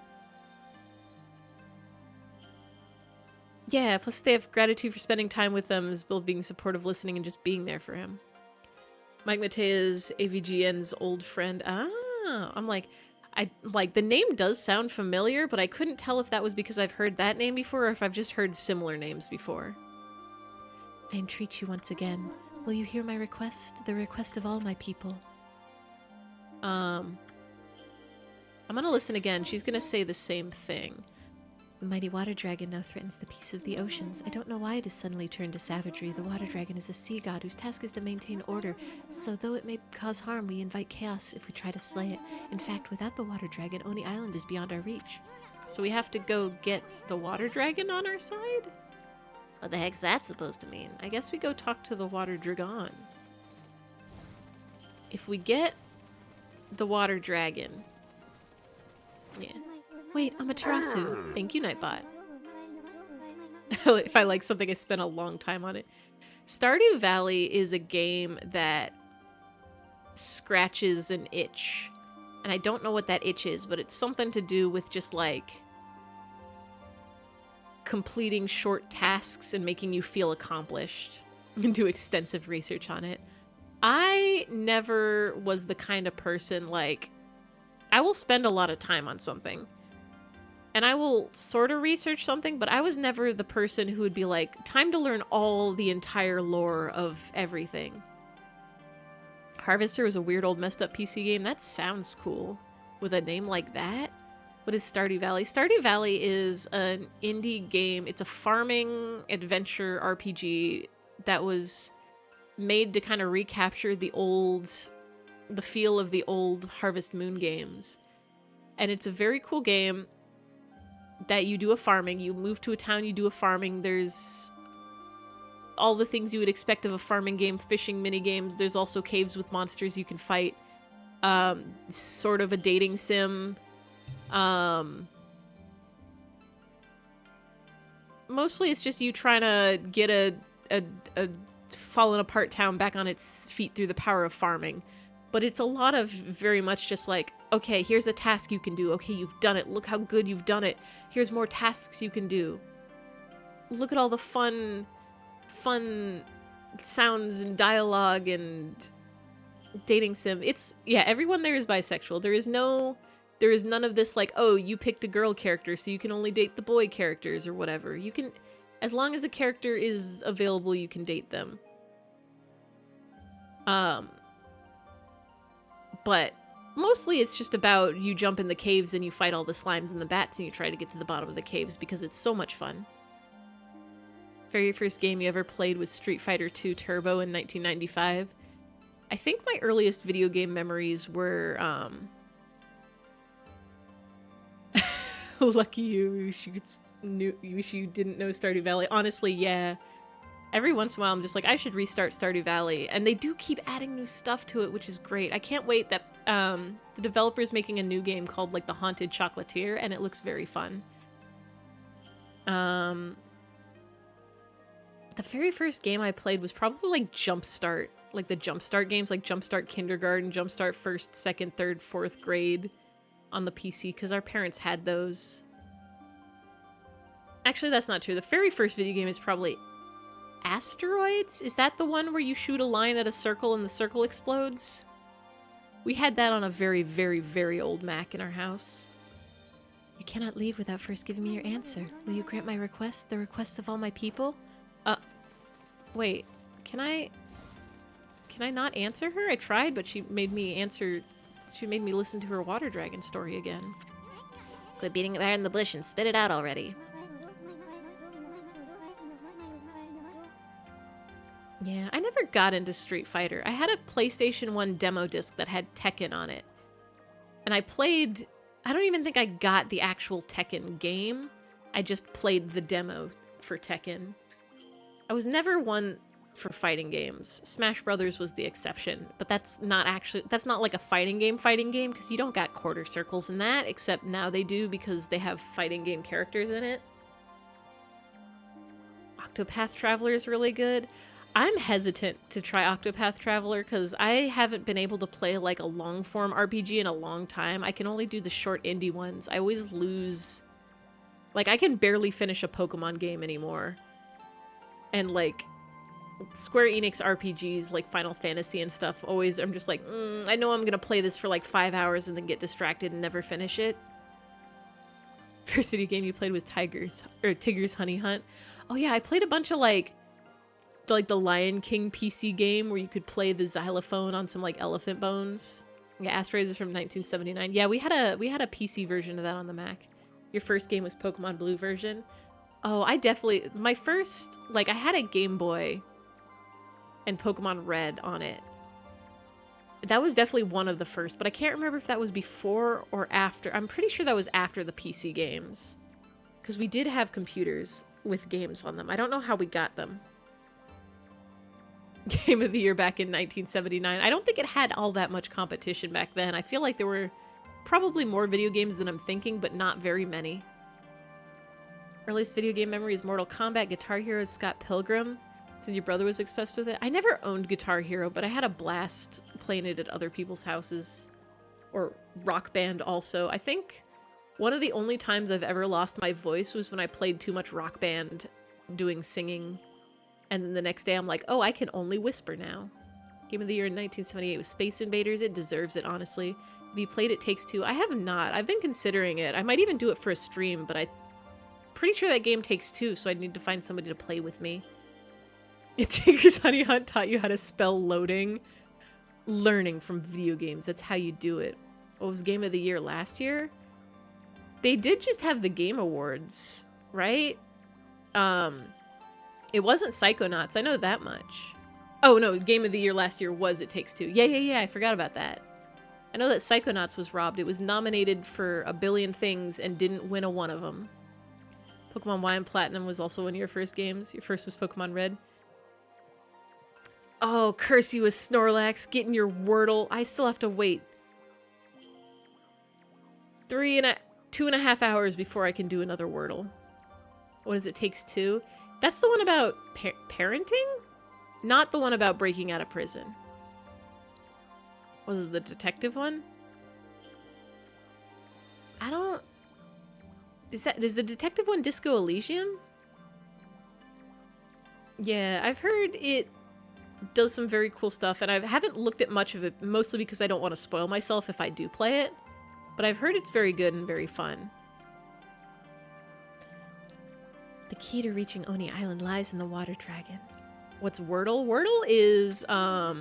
Yeah, plus they have gratitude for spending time with them as well, being supportive, listening, and just being there for him. Mike Matei is AVGN's old friend. Ah, I'm like, the name does sound familiar, but I couldn't tell if that was because I've heard that name before or if I've just heard similar names before. I entreat you once again. Will you hear my request? The request of all my people. I'm gonna listen again. She's gonna say the same thing. The mighty water dragon now threatens the peace of the oceans. I don't know why it has suddenly turned to savagery. The water dragon is a sea god whose task is to maintain order, so though it may cause harm, we invite chaos if we try to slay it. In fact, without the water dragon, Oni Island is beyond our reach. So we have to go get the water dragon on our side? What the heck's that supposed to mean? I guess we go talk to the water dragon. If we get the water dragon. Yeah. Wait, Amaterasu. Thank you, Nightbot. If I like something, I spent a long time on it. Stardew Valley is a game that scratches an itch. And I don't know what that itch is, but it's something to do with just like completing short tasks and making you feel accomplished. You can do extensive research on it. I never was the kind of person like, I will spend a lot of time on something. And I will sort of research something, but I was never the person who would be like, time to learn all the entire lore of everything. Harvester was a weird old messed up PC game. That sounds cool. With a name like that? What is Stardew Valley? Stardew Valley is an indie game. It's a farming adventure RPG that was made to kind of recapture the feel of the old Harvest Moon games. And it's a very cool game that you do a farming. You move to a town, you do a farming. There's all the things you would expect of a farming game, fishing mini games. There's also caves with monsters you can fight. Sort of a dating sim. Mostly it's just you trying to get a fallen apart town back on its feet through the power of farming. But it's a lot of very much just like, okay, here's a task you can do. Okay, you've done it. Look how good you've done it. Here's more tasks you can do. Look at all the fun sounds and dialogue and dating sim. It's, yeah, everyone there is bisexual. There is none of this like, oh, you picked a girl character so you can only date the boy characters or whatever. You can, as long as a character is available, you can date them. But mostly it's just about you jump in the caves and you fight all the slimes and the bats and you try to get to the bottom of the caves because it's so much fun. Very first game you ever played was Street Fighter II Turbo in 1995. I think my earliest video game memories were, lucky you, you wish you didn't know Stardew Valley. Honestly, yeah. Every once in a while, I'm just like, I should restart Stardew Valley. And they do keep adding new stuff to it, which is great. I can't wait that the developer's making a new game called, like, The Haunted Chocolatier, and it looks very fun. The very first game I played was probably, like, Jumpstart. Like, the Jumpstart games, like Jumpstart Kindergarten, Jumpstart 1st, 2nd, 3rd, 4th grade on the PC, because our parents had those. Actually, that's not true. The very first video game is probably Asteroids? Is that the one where you shoot a line at a circle and the circle explodes? We had that on a very, very, very old Mac in our house. You cannot leave without first giving me your answer. Will you grant my request, the request of all my people? Wait, can I not answer her? I tried, but she made me listen to her water dragon story again. Quit beating around the bush and spit it out already. Yeah, I never got into Street Fighter. I had a PlayStation 1 demo disc that had Tekken on it. And I don't even think I got the actual Tekken game. I just played the demo for Tekken. I was never one for fighting games. Smash Brothers was the exception, but that's not like a fighting game because you don't got quarter circles in that, except now they do because they have fighting game characters in it. Octopath Traveler is really good. I'm hesitant to try Octopath Traveler because I haven't been able to play like a long form RPG in a long time. I can only do the short indie ones. I always lose. Like, I can barely finish a Pokemon game anymore. And like Square Enix RPGs like Final Fantasy and stuff, always I'm just like, I know I'm gonna play this for like 5 hours and then get distracted and never finish it. First video game you played was Tigger's Honey Hunt. Oh yeah, I played a bunch of like the Lion King PC game where you could play the xylophone on some like elephant bones. Yeah, Asteroids is from 1979. Yeah, we had a PC version of that on the Mac. Your first game was Pokemon Blue version. Oh, my first, like, I had a Game Boy and Pokemon Red on it. That was definitely one of the first, but I can't remember if that was before or after. I'm pretty sure that was after the PC games. Because we did have computers. with games on them. I don't know how we got them. Game of the Year back in 1979. I don't think it had all that much competition back then. I feel like there were probably more video games than I'm thinking, but not very many. Earliest video game memory is Mortal Kombat, Guitar Hero, Scott Pilgrim. Since your brother was obsessed with it. I never owned Guitar Hero, but I had a blast playing it at other people's houses. Or Rock Band also. I think one of the only times I've ever lost my voice was when I played too much Rock Band doing singing. And then the next day I'm like, oh, I can only whisper now. Game of the Year in 1978 was Space Invaders. It deserves it, honestly. Have you played It Takes Two? I have not. I've been considering it. I might even do it for a stream, but I'm pretty sure that game takes two, so I'd need to find somebody to play with me. Tigger's Honey Hunt taught you how to spell loading. Learning from video games. That's how you do it. What was Game of the Year last year? They did just have the Game Awards, right? It wasn't Psychonauts. I know that much. Oh, no. Game of the Year last year was It Takes Two. Yeah. I forgot about that. I know that Psychonauts was robbed. It was nominated for a billion things and didn't win a one of them. Pokemon Y and Platinum was also one of your first games. Your first was Pokemon Red. Oh, curse you with Snorlax, getting your Wordle. I still have to wait 2.5 hours before I can do another Wordle. What is It Takes Two? That's the one about parenting? Not the one about breaking out of prison. Was it the detective one? I don't... Is the detective one Disco Elysium? Yeah, I've heard it does some very cool stuff, and I haven't looked at much of it, mostly because I don't want to spoil myself if I do play it. But I've heard it's very good and very fun. The key to reaching Oni Island lies in the water dragon. What's Wordle? Wordle is a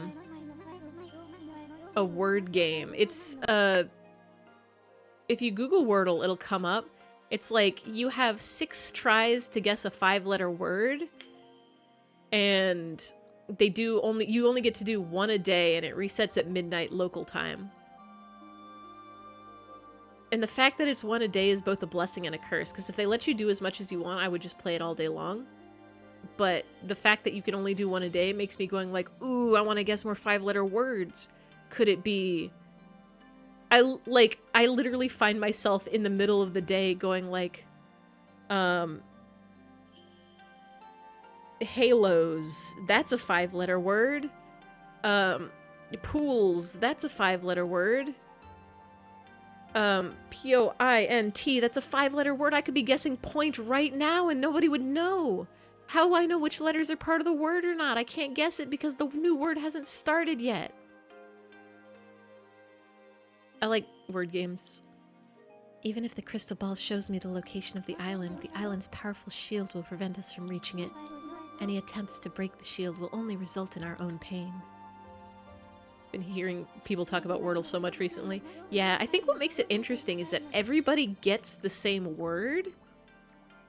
word game. It's if you Google Wordle, it'll come up. It's like you have 6 tries to guess a 5-letter word, and you only get to do one a day, and it resets at midnight local time. And the fact that it's one a day is both a blessing and a curse, because if they let you do as much as you want, I would just play it all day long. But the fact that you can only do one a day makes me going like, ooh, I want to guess more 5-letter words. Could it be... I literally find myself in the middle of the day going like, halos, that's a 5-letter word. Pools, that's a 5-letter word. P-O-I-N-T, that's a 5-letter word. I could be guessing point right now and nobody would know. How do I know which letters are part of the word or not? I can't guess it because the new word hasn't started yet. I like word games. Even if the crystal ball shows me the location of the island's powerful shield will prevent us from reaching it. Any attempts to break the shield will only result in our own pain. Been hearing people talk about Wordle so much recently. Yeah, I think what makes it interesting is that everybody gets the same word.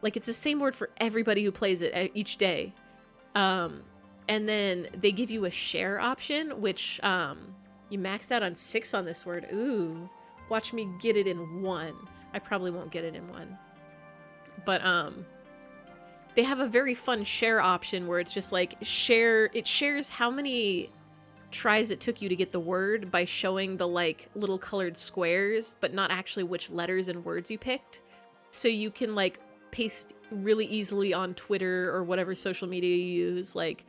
Like, it's the same word for everybody who plays it each day. And then they give you a share option, which you maxed out on 6 on this word. Ooh, watch me get it in 1. I probably won't get it in 1. But they have a very fun share option where it's just like it shares how many tries it took you to get the word by showing the like little colored squares, but not actually which letters and words you picked. So you can like paste really easily on Twitter or whatever social media you use, like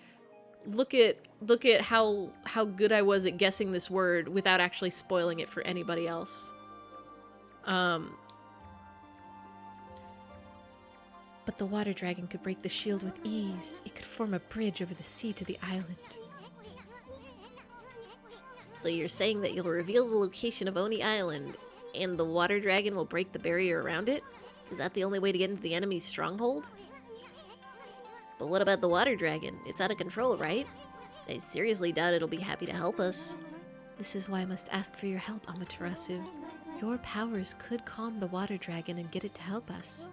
look at how good I was at guessing this word without actually spoiling it for anybody else. But the water dragon could break the shield with ease. It could form a bridge over the sea to the island. So you're saying that you'll reveal the location of Oni Island, and the water dragon will break the barrier around it? Is that the only way to get into the enemy's stronghold? But what about the water dragon? It's out of control, right? I seriously doubt it'll be happy to help us. This is why I must ask for your help, Amaterasu. Your powers could calm the water dragon and get it to help us.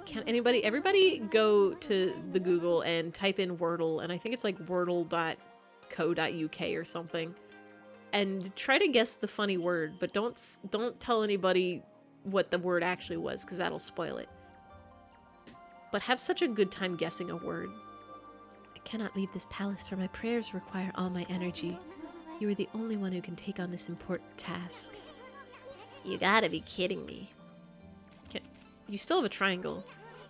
Can everybody go to the Google and type in Wordle, and I think it's like wordle.co.uk or something, and try to guess the funny word, but don't tell anybody what the word actually was, because that'll spoil it. but have such a good time guessing a word. I cannot leave this palace, for my prayers require all my energy. You are the only one who can take on this important task. You gotta be kidding me. You still have a triangle.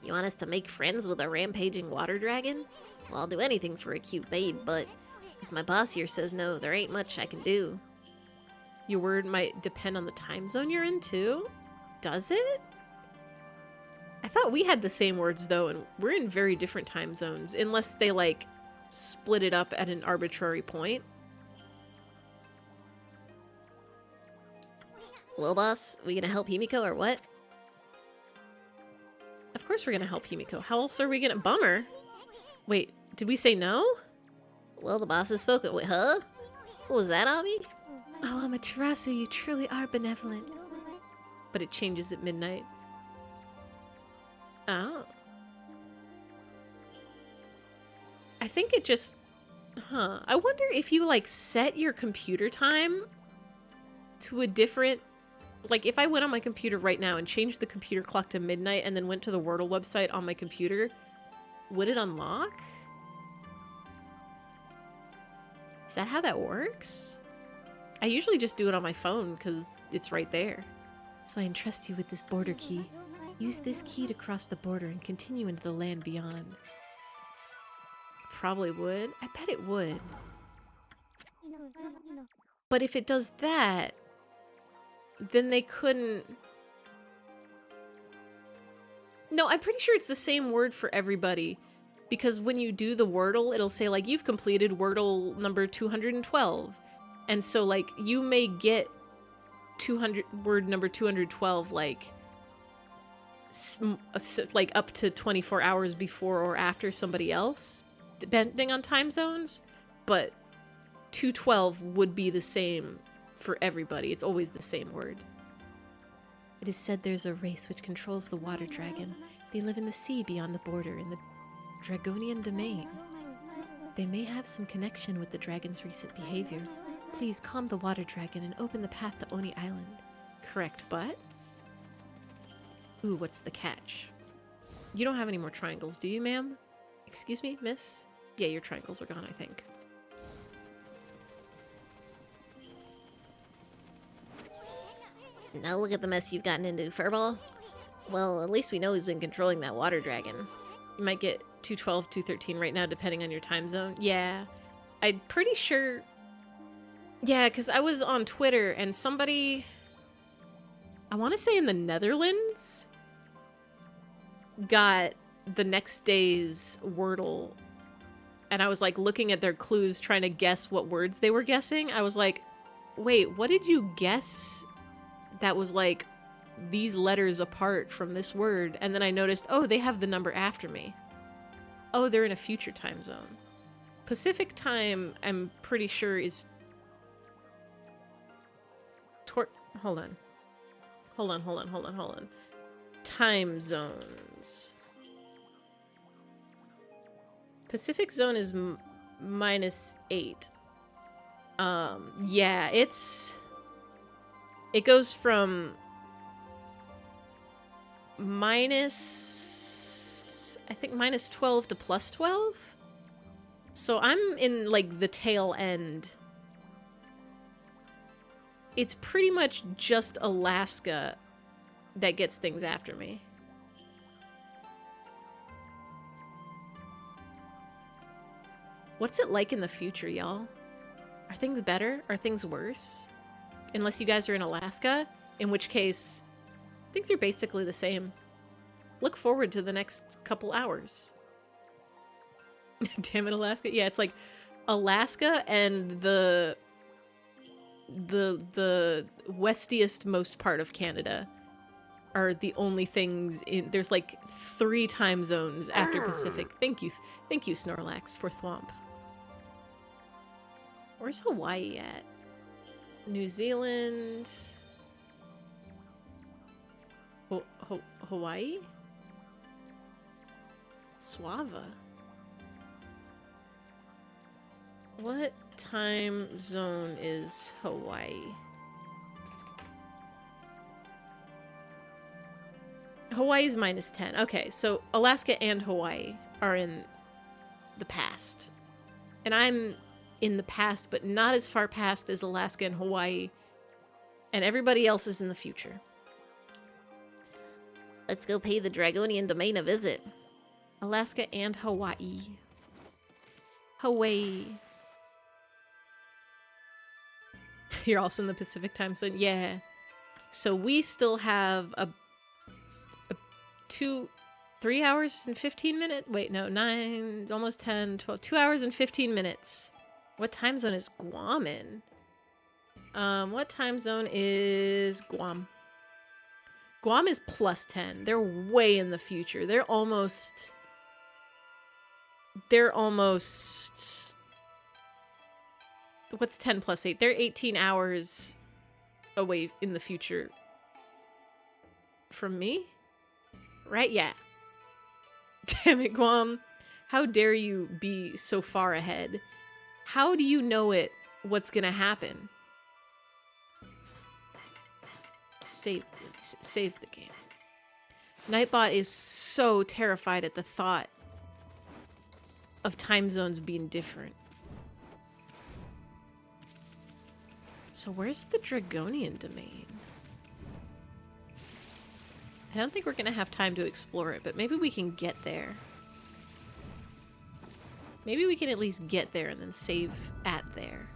You want us to make friends with a rampaging water dragon? Well, I'll do anything for a cute babe, but if my boss here says no, there ain't much I can do. Your word might depend on the time zone you're in, too? Does it? I thought we had the same words, though, and we're in very different time zones, unless they, like, split it up at an arbitrary point. Well, boss, we gonna help Himiko or what? Of course we're gonna help Himiko. How else are we gonna... Bummer. Wait, did we say no? Well, the boss has spoken. Wait, huh? What was that, Ami? Oh, Amaterasu, you truly are benevolent. But it changes at midnight. Oh. I think it just... Huh. I wonder if you, like, set your computer time to a different... Like, if I went on my computer right now and changed the computer clock to midnight and then went to the Wordle website on my computer, would it unlock? Is that how that works? I usually just do it on my phone because it's right there. So I entrust you with this border key. Use this key to cross the border and continue into the land beyond. Probably would. I bet it would. But if it does that, then they couldn't... No, I'm pretty sure it's the same word for everybody. Because when you do the Wordle, it'll say, like, you've completed Wordle number 212. And so, like, you may get word number 212, like up to 24 hours before or after somebody else, depending on time zones. But 212 would be the same for everybody. It's always the same word. It is said there's a race which controls the water dragon. They live in the sea beyond the border, in the Dragonian domain. They may have some connection with the dragon's recent behavior. Please calm the water dragon and open the path to Oni Island. Correct, but... Ooh, what's the catch? You don't have any more triangles, do you, ma'am? Excuse me, miss? Yeah, your triangles are gone, I think. Now look at the mess you've gotten into, Furball. Well, at least we know who's been controlling that water dragon. You might get 212, 213 right now, depending on your time zone. Yeah, I'm pretty sure... Yeah, because I was on Twitter and somebody... I want to say in the Netherlands... got the next day's Wordle. And I was, like, looking at their clues, trying to guess what words they were guessing. I was like, wait, what did you guess that was, like, these letters apart from this word? And then I noticed, oh, they have the number after me. Oh, they're in a future time zone. Pacific time, I'm pretty sure, is... Hold on. Time zones. Pacific zone is -8. Yeah, it goes from I think -12 to +12. So I'm in, like, the tail end. It's pretty much just Alaska that gets things after me. What's it like in the future, y'all? Are things better? Are things worse? Unless you guys are in Alaska, in which case, things are basically the same. Look forward to the next couple hours. Damn it, Alaska. Yeah, it's like Alaska and the westiest most part of Canada are the only things in... There's like 3 time zones after Pacific. Thank you, Snorlax, for Thwomp. Where's Hawaii at? New Zealand... Hawaii? Suava. What time zone is Hawaii? Hawaii's -10. Okay, so Alaska and Hawaii are in the past. And I'm in the past, but not as far past as Alaska and Hawaii. And everybody else is in the future. Let's go pay the Dragonian domain a visit. Alaska and Hawaii. Hawaii. You're also in the Pacific time zone? Yeah. So we still have a 3 hours and 15 minutes? Wait, no, 9, almost 10, 12, 2 hours and 15 minutes. What time zone is Guam in? What time zone is Guam? Guam is +10. They're way in the future. They're almost... What's 10 plus 8? They're 18 hours away in the future from me? Right? Yeah. Damn it, Guam. How dare you be so far ahead? How do you know what's gonna happen? Save the game. Nightbot is so terrified at the thought of time zones being different. So where's the Dragonian domain? I don't think we're gonna have time to explore it, but maybe we can get there. Maybe we can at least get there and then save at there.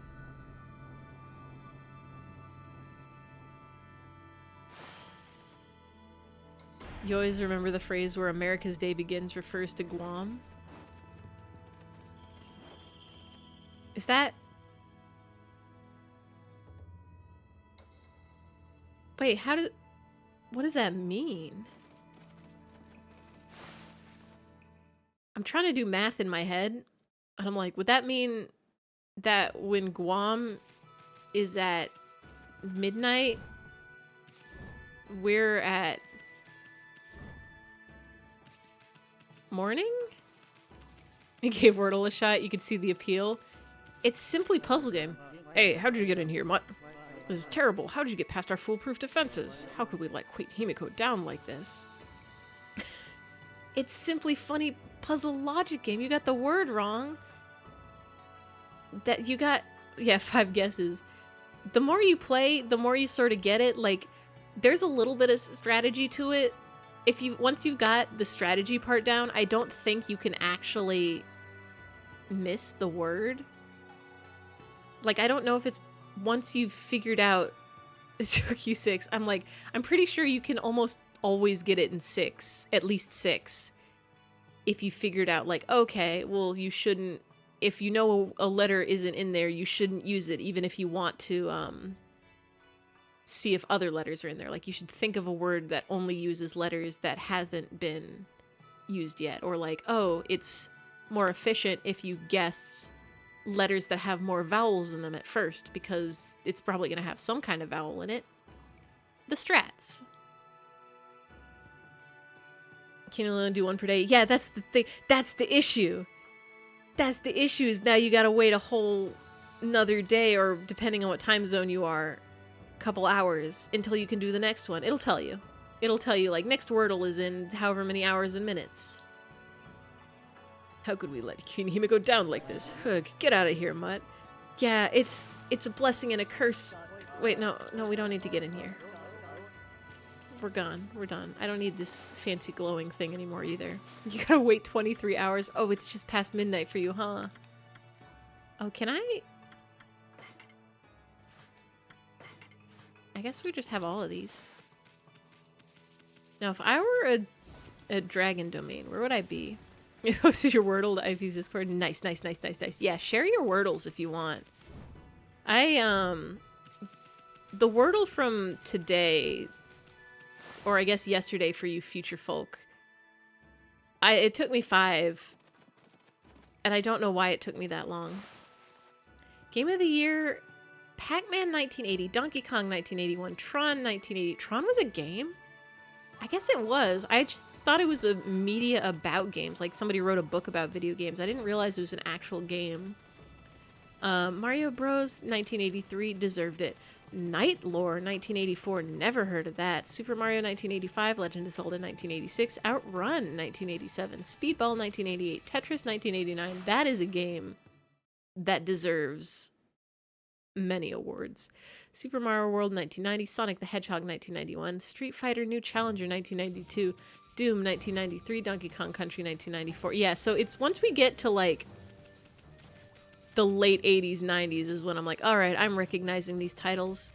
You always remember the phrase where America's Day begins refers to Guam? Is that... Wait, what does that mean? I'm trying to do math in my head, and I'm like, would that mean that when Guam is at midnight, we're at morning? I gave Wordle a shot. You could see the appeal. It's simply puzzle game. Hey, how'd you get in here, Mutt? This is terrible. How did you get past our foolproof defenses? How could we let Queen Himiko down like this? It's simply funny puzzle logic game. You got the word wrong. That you got... Yeah, 5 guesses. The more you play, the more you sort of get it. Like, there's a little bit of strategy to it. Once you've got the strategy part down, I don't think you can actually miss the word. Like, I don't know if it's once you've figured out it took you 6. I'm pretty sure you can almost always get it in 6, at least 6. If you figured out, like, okay, well, you shouldn't, if you know a letter isn't in there, you shouldn't use it, even if you want to see if other letters are in there. Like, you should think of a word that only uses letters that haven't been used yet. Or like, oh, it's more efficient if you guess letters that have more vowels in them at first, because it's probably going to have some kind of vowel in it. The strats. Can you only do 1 per day? Yeah, that's the thing. That's the issue. That's the issue, is now you gotta wait a whole another day, or depending on what time zone you are, a couple hours until you can do the next one. It'll tell you. It'll tell you, like, next Wordle is in however many hours and minutes. How could we let Queen Hime go down like this? Hug, get out of here, Mutt. Yeah, it's a blessing and a curse. Wait, no, we don't need to get in here. We're gone. We're done. I don't need this fancy glowing thing anymore either. You gotta wait 23 hours. Oh, it's just past midnight for you, huh? Oh, can I guess we just have all of these. Now, if I were a dragon domain, where would I be? You posted your Wordle to eyfey's Discord. Nice. Yeah, share your Wordles if you want. The Wordle from today, or I guess yesterday for you future folk, it took me 5, and I don't know why it took me that long. Game of the Year, Pac-Man 1980, Donkey Kong 1981, Tron 1980. Tron was a game? I guess it was. I just thought it was a media about games, like somebody wrote a book about video games. I didn't realize it was an actual game. Mario Bros. 1983 deserved it. Night Lore 1984, never heard of that. Super Mario 1985, Legend of Zelda 1986, Outrun 1987, Speedball 1988, Tetris 1989. That is a game that deserves many awards. Super Mario World 1990, Sonic the Hedgehog 1991, Street Fighter New Challenger 1992, Doom 1993, Donkey Kong Country 1994. Yeah, so it's once we get to like the late 80s, 90s is when I'm like, all right, I'm recognizing these titles.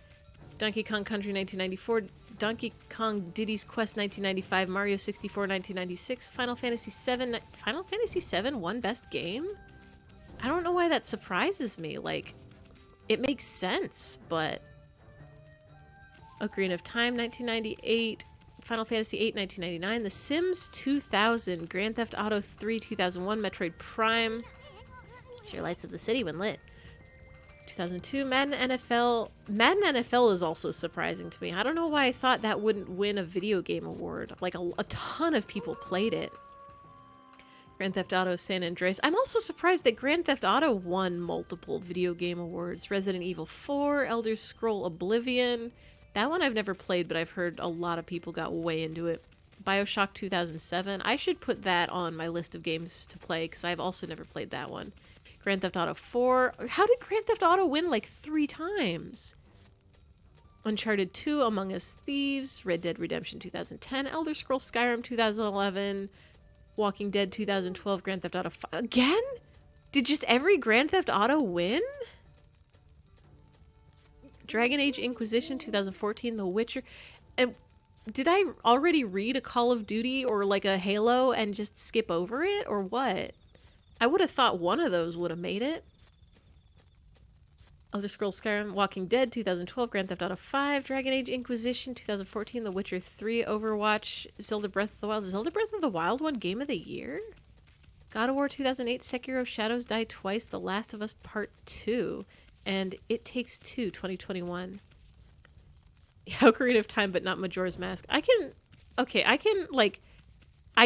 Donkey Kong Country 1994, Donkey Kong Diddy's Quest 1995, Mario 64 1996, Final Fantasy 7. Final Fantasy 7 won Best Game? I don't know why that surprises me. Like, it makes sense, but Ocarina of Time 1998, Final Fantasy 8 1999, The Sims 2000, Grand Theft Auto 3 2001, Metroid Prime, Sure lights of the city when lit. 2002, Madden NFL. Madden NFL is also surprising to me. I don't know why I thought that wouldn't win a video game award. Like, a ton of people played it. Grand Theft Auto San Andreas. I'm also surprised that Grand Theft Auto won multiple video game awards. Resident Evil 4, Elder Scroll Oblivion. That one I've never played, but I've heard a lot of people got way into it. BioShock 2007. I should put that on my list of games to play, because I've also never played that one. Grand Theft Auto 4. How did Grand Theft Auto win like 3 times? Uncharted 2, Among Us Thieves, Red Dead Redemption 2010, Elder Scrolls Skyrim 2011, Walking Dead 2012, Grand Theft Auto 5. Again? Did just every Grand Theft Auto win? Dragon Age Inquisition 2014, The Witcher. And did I already read a Call of Duty or like a Halo and just skip over it, or what? I would have thought one of those would have made it. Elder Scrolls Skyrim, Walking Dead 2012, Grand Theft Auto 5, Dragon Age Inquisition 2014, The Witcher 3, Overwatch, Zelda Breath of the Wild. Zelda Breath of the Wild won Game of the Year? God of War 2008, Sekiro Shadows Die Twice, The Last of Us Part 2, and It Takes Two 2021. Ocarina of Time, but not Majora's Mask. I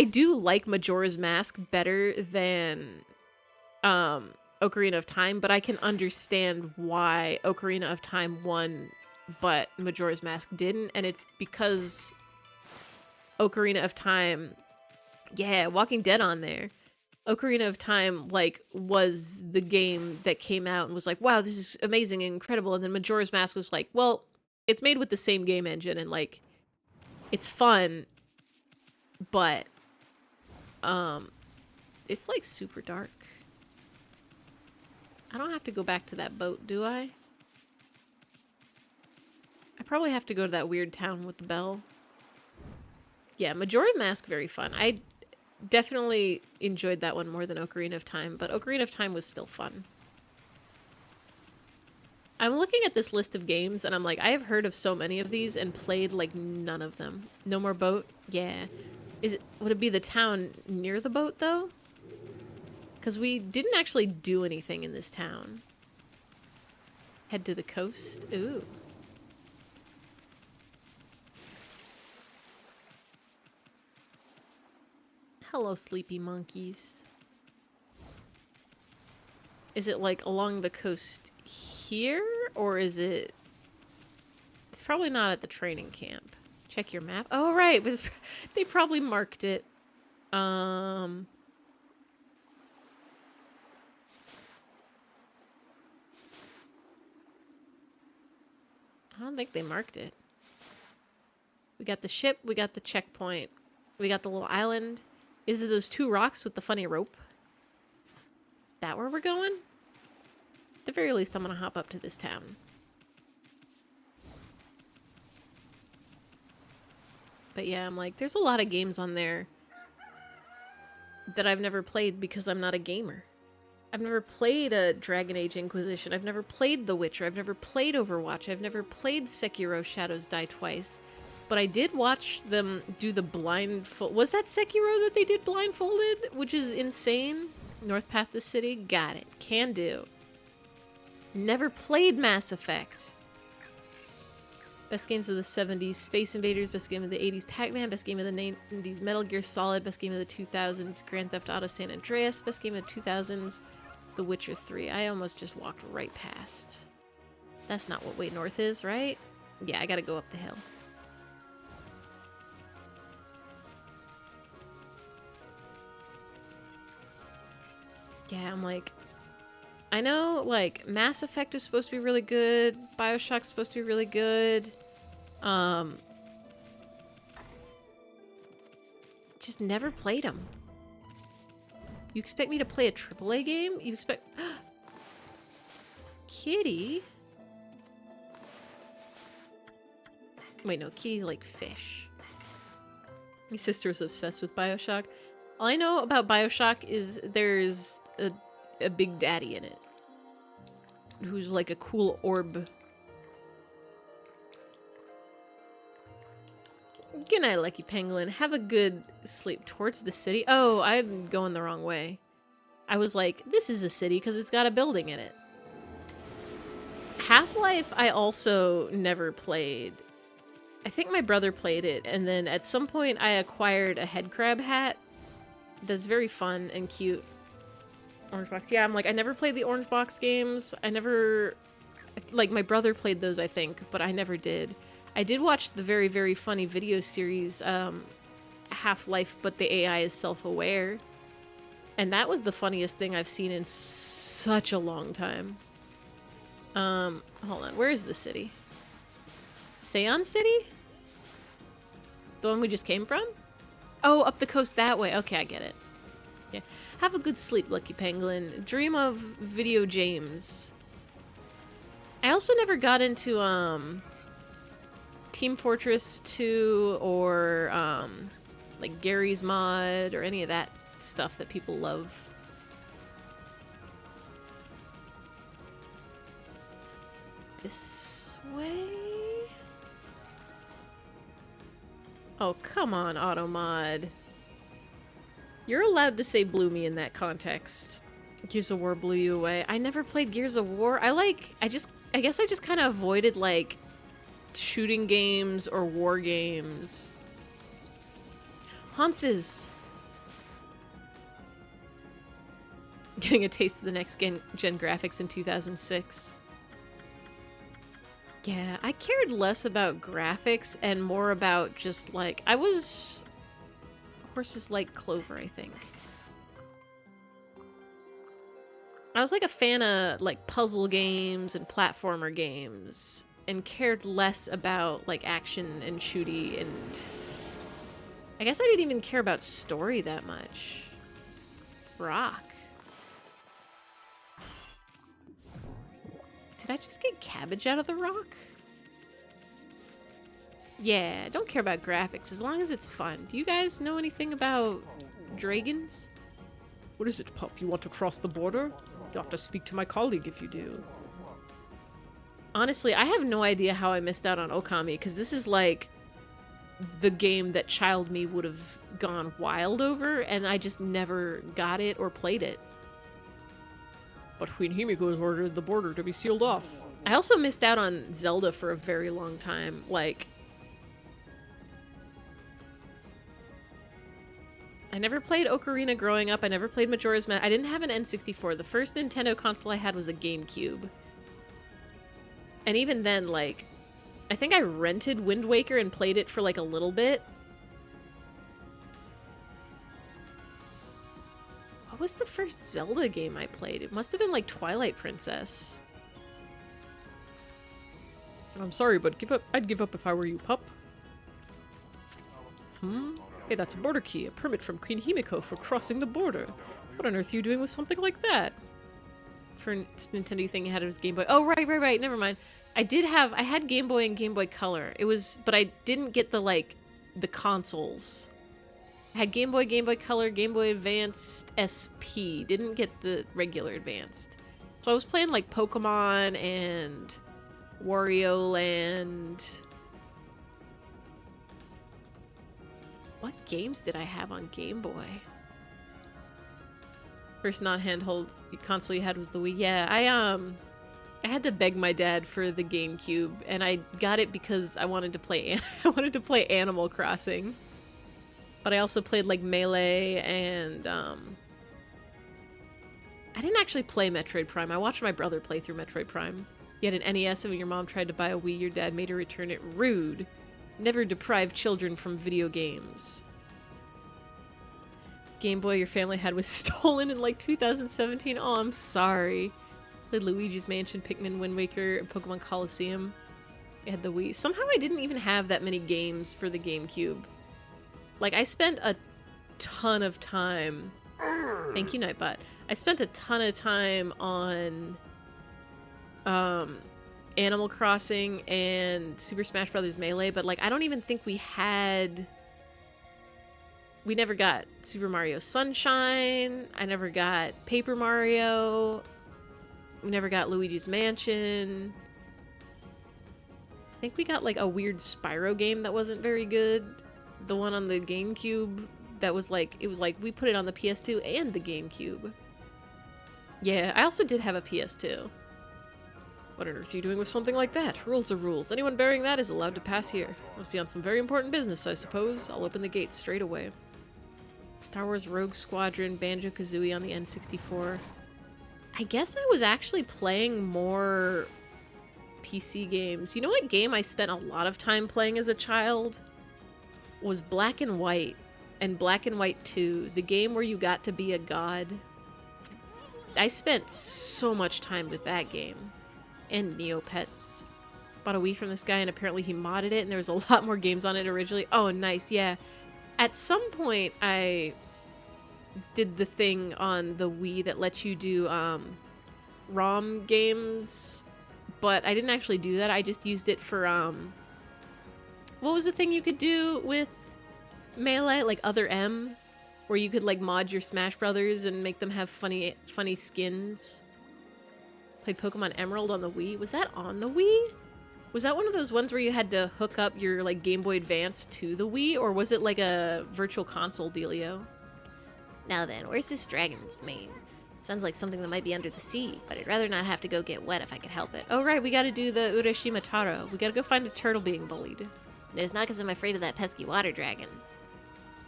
do like Majora's Mask better than Ocarina of Time, but I can understand why Ocarina of Time won, but Majora's Mask didn't, and it's because Ocarina of Time, yeah, Walking Dead on there. Ocarina of Time, like, was the game that came out and was like, wow, this is amazing and incredible, and then Majora's Mask was like, well, it's made with the same game engine, and, like, it's fun, but it's like super dark. I don't have to go back to that boat, do I? I probably have to go to that weird town with the bell. Yeah, Majora's Mask, very fun. I definitely enjoyed that one more than Ocarina of Time, but Ocarina of Time was still fun. I'm looking at this list of games, and I'm like, I have heard of so many of these and played, like, none of them. No More Boat? Yeah. Would it be the town near the boat, though? Because we didn't actually do anything in this town. Head to the coast? Ooh. Hello, sleepy monkeys. Is it, like, along the coast here? Or is it... It's probably not at the training camp. Check your map. Oh, right. But they probably marked it. I don't think they marked it. We got the ship. We got the checkpoint. We got the little island. Is it those 2 rocks with the funny rope? That where we're going? At the very least, I'm going to hop up to this town. But yeah, I'm like, there's a lot of games on there that I've never played because I'm not a gamer. I've never played a Dragon Age Inquisition. I've never played The Witcher. I've never played Overwatch. I've never played Sekiro Shadows Die Twice. But I did watch them do the blindfold. Was that Sekiro that they did blindfolded? Which is insane. North Path to City. Got it. Can do. Never played Mass Effect. Best games of the 70s, Space Invaders. Best game of the 80s, Pac-Man. Best game of the 90s, Metal Gear Solid. Best game of the 2000s, Grand Theft Auto San Andreas. Best game of the 2000s, The Witcher 3. I almost just walked right past. That's not what way north is, right? Yeah, I gotta go up the hill. Yeah, I'm like... I know, like, Mass Effect is supposed to be really good. Bioshock's supposed to be really good. Just never played them. You expect me to play a AAA game? You expect... Kitty? Wait, no, Kitty's like fish. My sister is obsessed with Bioshock. All I know about Bioshock is there's a big daddy in it. Who's like a cool orb. Good night, Lucky Penguin. Have a good sleep. Towards the city? Oh, I'm going the wrong way. I was like, this is a city because it's got a building in it. Half-Life I also never played. I think my brother played it, and then at some point I acquired a headcrab hat that's very fun and cute. Orange Box. Yeah, I'm like, I never played the Orange Box games. I never... Like, my brother played those, I think, but I never did. I did watch the very, very funny video series, Half-Life, but the AI is self-aware. And that was the funniest thing I've seen in such a long time. Hold on. Where is the city? Seon City? The one we just came from? Oh, up the coast that way. Okay, I get it. Yeah. Have a good sleep, Lucky Penguin. Dream of video games. I also never got into, Team Fortress 2 or, like Gary's Mod or any of that stuff that people love. This way? Oh, come on, Automod. You're allowed to say blew me in that context. Gears of War blew you away. I never played Gears of War. I guess I just kind of avoided, like, shooting games or war games. Hanses! Getting a taste of the next gen graphics in 2006. Yeah, I cared less about graphics and more about just, like, I was... Horses like Clover, I think. I was, like, a fan of, like, puzzle games and platformer games and cared less about, like, action and shooty and... I guess I didn't even care about story that much. Rock. Did I just get cabbage out of the rock? Yeah, don't care about graphics as long as it's fun. Do you guys know anything about dragons? What is it, pup? You want to cross the border? You'll have to speak to my colleague if you do. Honestly, I have no idea how I missed out on Okami, because this is like the game that child me would have gone wild over, and I just never got it or played it. But Queen Himiko has ordered the border to be sealed off. I also missed out on Zelda for a very long time. Like, I never played Ocarina growing up. I never played Majora's Mask. I didn't have an N64. The first Nintendo console I had was a GameCube. And even then, like, I think I rented Wind Waker and played it for, like, a little bit. What was the first Zelda game I played? It must have been, like, Twilight Princess. I'm sorry, but I'd give up if I were you, pup. Hey, that's a border key, a permit from Queen Himiko for crossing the border. What on earth are you doing with something like that? For Nintendo thing you had it was Game Boy. Oh, right, never mind. I had Game Boy and Game Boy Color. But I didn't get the, like, the consoles. I had Game Boy Color, Game Boy Advanced SP. Didn't get the regular Advanced. So I was playing, like, Pokemon and Wario Land. What games did I have on Game Boy? First non-handheld console you had was the Wii. Yeah, I had to beg my dad for the GameCube, and I got it because I wanted to play Animal Crossing. But I also played, like, Melee, and I didn't actually play Metroid Prime. I watched my brother play through Metroid Prime. You had an NES, and when your mom tried to buy a Wii, your dad made her return it. Rude. Never deprive children from video games. Game Boy your family had was stolen in like 2017. Oh, I'm sorry. Played Luigi's Mansion, Pikmin, Wind Waker, and Pokemon Coliseum. I had the Wii. Somehow I didn't even have that many games for the GameCube. Like, I spent a ton of time... Thank you, Nightbot. I spent a ton of time on... Animal Crossing and Super Smash Bros. Melee, but like I don't even think we never got Super Mario Sunshine. I never got Paper Mario. We never got Luigi's Mansion. I think we got like a weird Spyro game that wasn't very good. The one on the GameCube that was like, it was like we put it on the PS2 and the GameCube. Yeah, I also did have a PS2. What on earth are you doing with something like that? Rules are rules. Anyone bearing that is allowed to pass here. Must be on some very important business, I suppose. I'll open the gates straight away. Star Wars Rogue Squadron, Banjo-Kazooie on the N64. I guess I was actually playing more PC games. You know what game I spent a lot of time playing as a child? Was Black and White. And Black and White 2. The game where you got to be a god. I spent so much time with that game. And Neopets. Bought a Wii from this guy and apparently he modded it and there was a lot more games on it originally. Oh, nice, yeah. At some point, I did the thing on the Wii that lets you do ROM games, but I didn't actually do that. I just used it for, what was the thing you could do with Melee? Like Other M? Where you could like mod your Smash Brothers and make them have funny skins. Played Pokemon Emerald on the Wii. Was that on the Wii? Was that one of those ones where you had to hook up your like Game Boy Advance to the Wii, or was it like a virtual console dealio? Now then, where's this dragon's mane? Sounds like something that might be under the sea, but I'd rather not have to go get wet if I could help it. Oh right, we gotta do the Urashima Taro. We gotta go find a turtle being bullied. It is not because I'm afraid of that pesky water dragon.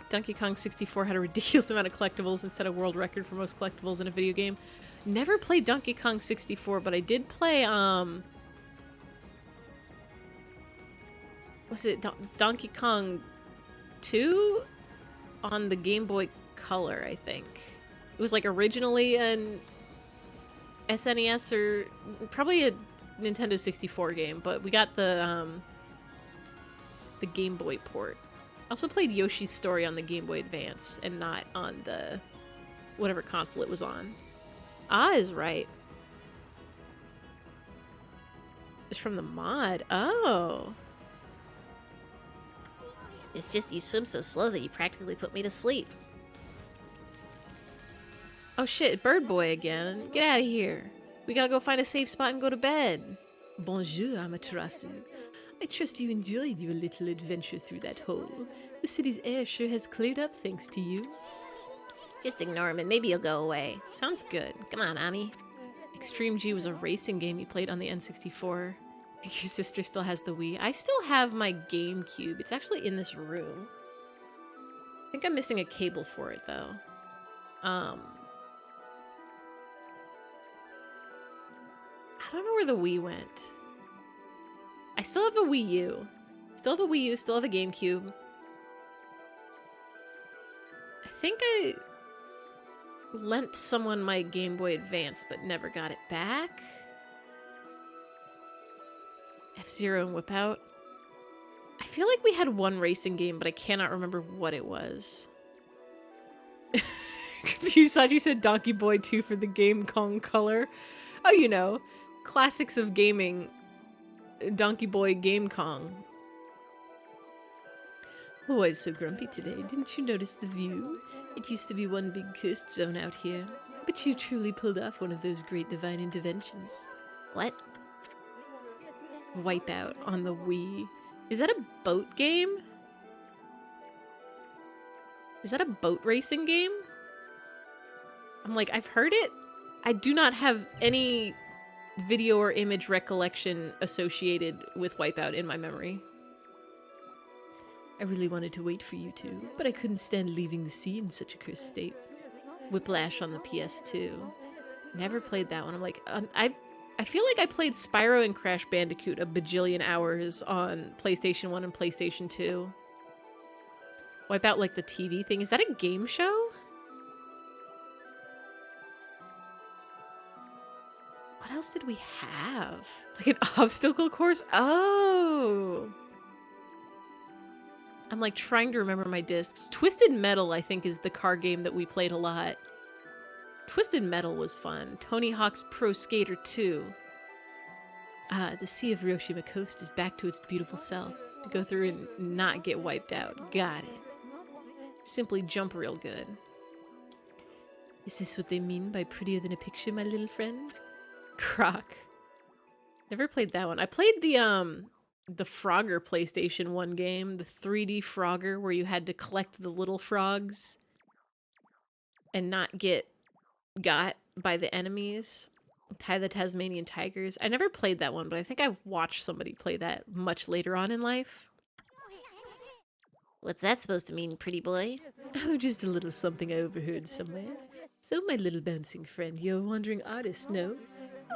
Donkey Kong 64 had a ridiculous amount of collectibles and set a world record for most collectibles in a video game. Never played Donkey Kong 64, but I did play, was it Donkey Kong 2 on the Game Boy Color, I think. It was like originally an SNES or probably a Nintendo 64 game, but we got the Game Boy port. I also played Yoshi's Story on the Game Boy Advance and not on the whatever console it was on. Ah is right. It's from the mod. Oh. It's just you swim so slow that you practically put me to sleep. Oh shit, Bird Boy again. Get out of here. We gotta go find a safe spot and go to bed. Bonjour, Amaterasu. I trust you enjoyed your little adventure through that hole. The city's air sure has cleared up thanks to you. Just ignore him and maybe he'll go away. Sounds good. Come on, Ami. Extreme G was a racing game you played on the N64. Your sister still has the Wii. I still have my GameCube. It's actually in this room. I think I'm missing a cable for it, though. I don't know where the Wii went. I still have a Wii U. Still have a Wii U, still have a GameCube. I think I lent someone my Game Boy Advance, but never got it back. F-Zero and Whip Out. I feel like we had one racing game, but I cannot remember what it was. Confused, thought you said Donkey Boy 2 for the Game Kong Color. Oh, you know, classics of gaming. Donkey Boy Game Kong. Oh, it's so grumpy today. Didn't you notice the view? It used to be one big cursed zone out here. But you truly pulled off one of those great divine interventions. What? Wipeout on the Wii. Is that a boat game? Is that a boat racing game? I'm like, I've heard it. I do not have any video or image recollection associated with Wipeout in my memory. I really wanted to wait for you two, but I couldn't stand leaving the sea in such a cursed state. Whiplash on the PS2. Never played that one. I'm like, I I feel like I played Spyro and Crash Bandicoot a bajillion hours on PlayStation 1 and PlayStation 2. Wipe out like the TV thing. Is that a game show? What else did we have? Like an obstacle course? Oh! I'm like trying to remember my discs. Twisted Metal, I think, is the car game that we played a lot. Twisted Metal was fun. Tony Hawk's Pro Skater 2. Ah, the Sea of Hiroshima Coast is back to its beautiful self. To go through and not get wiped out. Got it. Simply jump real good. Is this what they mean by prettier than a picture, my little friend? Croc. Never played that one. I played the Frogger PlayStation 1 game, the 3D Frogger, where you had to collect the little frogs and not get got by the enemies. Tie the Tasmanian Tigers. I never played that one, but I think I watched somebody play that much later on in life. What's that supposed to mean, pretty boy? Oh, just a little something I overheard somewhere. So, my little bouncing friend, you're a wandering artist, no?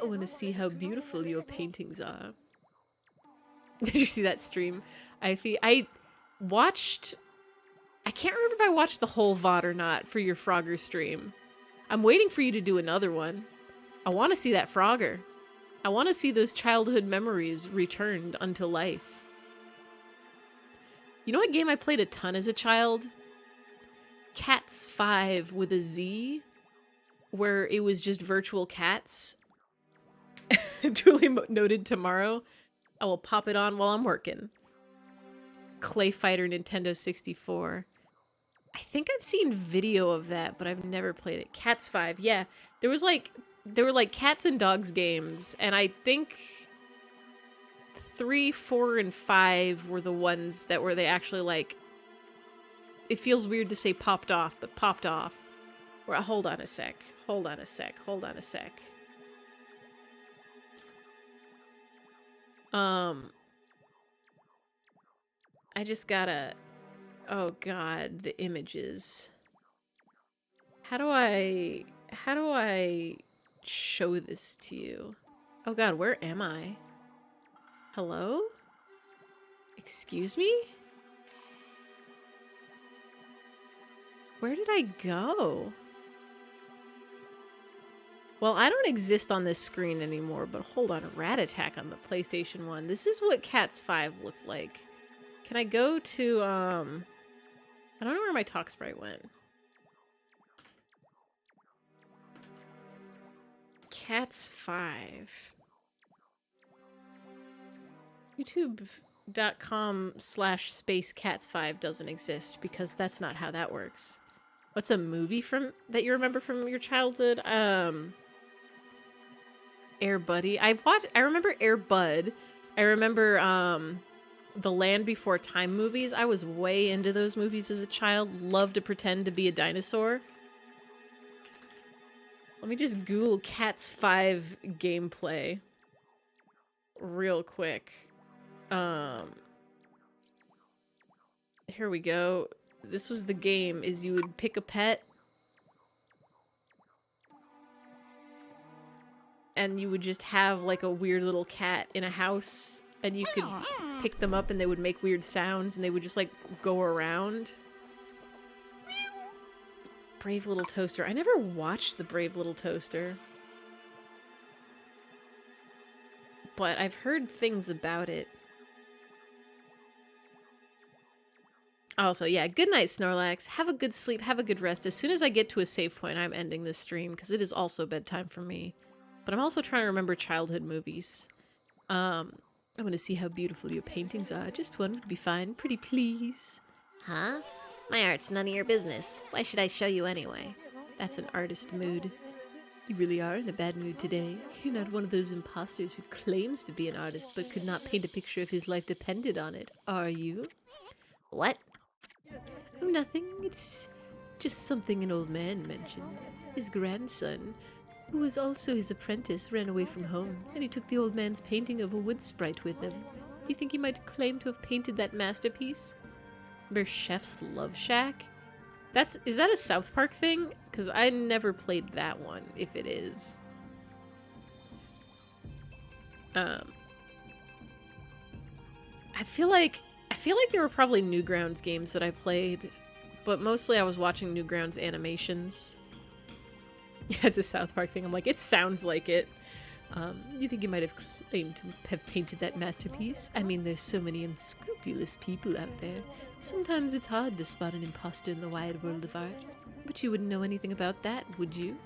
I want to see how beautiful your paintings are. Did you see that stream, eyfey? I watched... I can't remember if I watched the whole VOD or not for your Frogger stream. I'm waiting for you to do another one. I want to see that Frogger. I want to see those childhood memories returned unto life. You know what game I played a ton as a child? Cats 5 with a Z, where it was just virtual cats. Duly noted tomorrow. I will pop it on while I'm working. Clay Fighter Nintendo 64. I think I've seen video of that, but I've never played it. Cats 5, yeah. There were like cats and dogs games, and I think 3, 4, and 5 were the ones that were they actually like... It feels weird to say popped off, but popped off. Or, hold on a sec. Hold on a sec. Hold on a sec. I just gotta... Oh god, the images. How do I show this to you? Oh god, where am I? Hello? Excuse me? Where did I go? Well, I don't exist on this screen anymore, but hold on. Rat Attack on the PlayStation 1. This is what Cats 5 looked like. Can I go to, I don't know where my talk sprite went. Cats 5. YouTube.com/cats5 doesn't exist because that's not how that works. What's a movie from that you remember from your childhood? Air Buddy. I remember Air Bud. I remember the Land Before Time movies. I was way into those movies as a child. Loved to pretend to be a dinosaur. Let me just Google Cats 5 gameplay real quick. Here we go. This was the game, is you would pick a pet and you would just have like a weird little cat in a house and you could pick them up and they would make weird sounds and they would just like go around. Brave Little Toaster. I never watched the Brave Little Toaster. But I've heard things about it. Also, yeah, good night, Snorlax. Have a good sleep, have a good rest. As soon as I get to a save point, I'm ending this stream, because it is also bedtime for me. But I'm also trying to remember childhood movies. I want to see how beautiful your paintings are. Just one would be fine. Pretty please. Huh? My art's none of your business. Why should I show you anyway? That's an artist mood. You really are in a bad mood today. You're not one of those imposters who claims to be an artist but could not paint a picture if his life depended on it, are you? What? Oh, nothing. It's just something an old man mentioned. His grandson, who was also his apprentice, ran away from home, and he took the old man's painting of a wood sprite with him. Do you think he might claim to have painted that masterpiece? Remember Chef's Love Shack? Is that a South Park thing? Because I never played that one, if it is. Um, I feel like there were probably Newgrounds games that I played, but mostly I was watching Newgrounds animations. Yeah, it's a South Park thing. I'm like, it sounds like it. You think you might have claimed to have painted that masterpiece? I mean, there's so many unscrupulous people out there. Sometimes it's hard to spot an imposter in the wide world of art. But you wouldn't know anything about that, would you?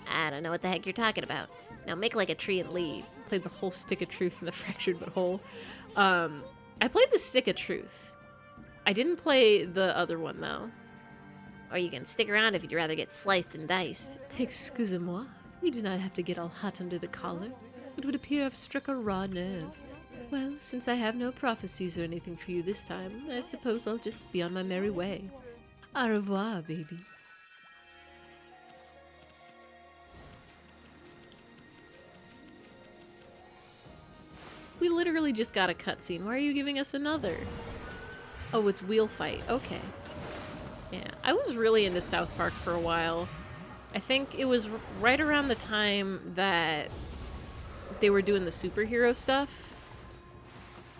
I don't know what the heck you're talking about. Now make like a tree and leave. Played the whole Stick of Truth in the Fractured But Whole. I played the Stick of Truth. I didn't play the other one, though. Or you can stick around if you'd rather get sliced and diced. Excusez-moi. You do not have to get all hot under the collar. It would appear I've struck a raw nerve. Well, since I have no prophecies or anything for you this time, I suppose I'll just be on my merry way. Au revoir, baby. We literally just got a cutscene. Why are you giving us another? Oh, it's Wheel Fight. Okay. Yeah, I was really into South Park for a while. I think it was right around the time that they were doing the superhero stuff.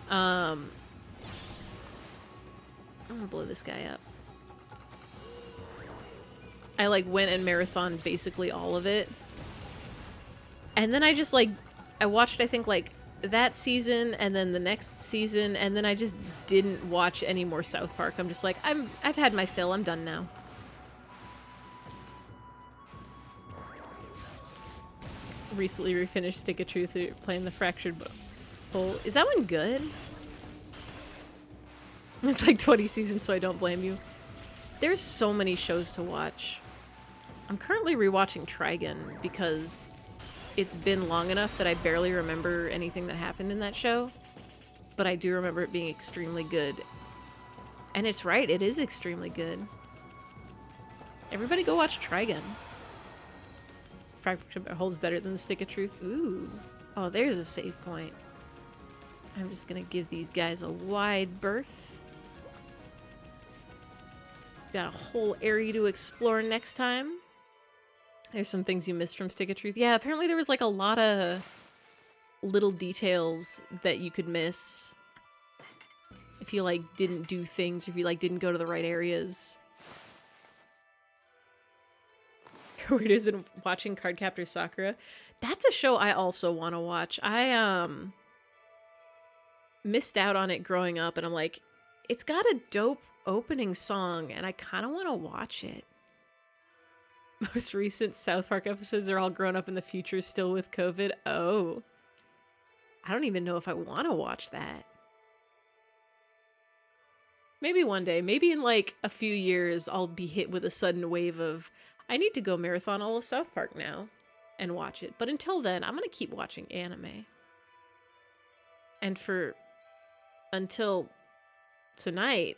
I'm gonna blow this guy up. I like went and marathoned basically all of it. And then I just like, I watched I think like that season and then the next season, and then I just didn't watch any more South Park. I'm just like, I've had my fill, I'm done now. Recently refinished Stick of Truth playing the Fractured Bowl. Is that one good? It's like 20 seasons, so I don't blame you. There's so many shows to watch. I'm currently rewatching Trigun because it's been long enough that I barely remember anything that happened in that show. But I do remember it being extremely good. And it's right, it is extremely good. Everybody go watch Trigun. Fractured holds better than the Stick of Truth. Ooh. Oh, there's a save point. I'm just gonna give these guys a wide berth. Got a whole area to explore next time. There's some things you missed from Stick of Truth. Yeah, apparently there was like a lot of little details that you could miss if you like didn't do things, or if you like didn't go to the right areas. Weirdo's been watching Cardcaptor Sakura. That's a show I also want to watch. I missed out on it growing up, and I'm like, it's got a dope opening song, and I kind of want to watch it. Most recent South Park episodes are all grown up in the future, still with COVID. Oh. I don't even know if I want to watch that. Maybe one day, maybe in like a few years, I'll be hit with a sudden wave of, I need to go marathon all of South Park now and watch it. But until then, I'm going to keep watching anime. And until tonight,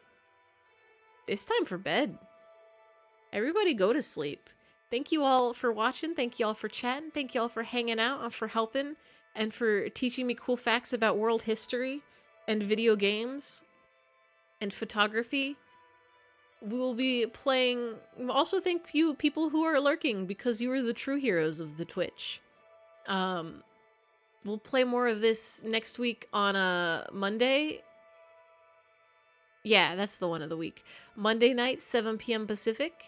it's time for bed. Everybody go to sleep. Thank you all for watching. Thank you all for chatting. Thank you all for hanging out and for helping and for teaching me cool facts about world history and video games and photography. We will be playing. Also, thank you people who are lurking, because you are the true heroes of the Twitch. We'll play more of this next week on a Monday. Yeah, that's the one of the week. Monday night, 7 p.m. Pacific.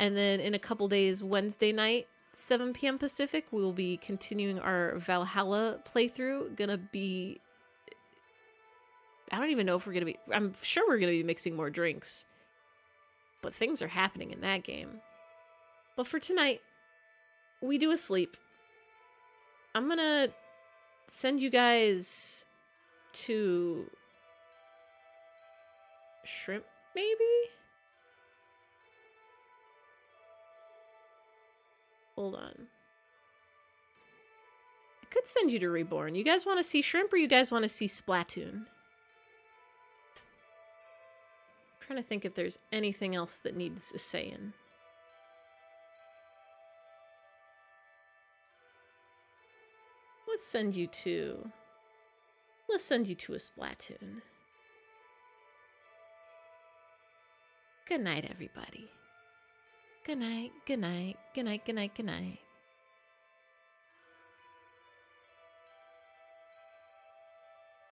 And then in a couple days, Wednesday night, 7 p.m. Pacific, we will be continuing our Valhalla playthrough. Gonna be... I don't even know if we're gonna be... I'm sure we're gonna be mixing more drinks. But things are happening in that game. But for tonight, we do a sleep. I'm gonna send you guys to... Shrimp, maybe? Hold on. I could send you to Reborn. You guys want to see Shrimp, or you guys want to see Splatoon? I'm trying to think if there's anything else that needs a saying. Let's send you to a Splatoon. Good night, everybody. Good night, good night, good night, good night, good night.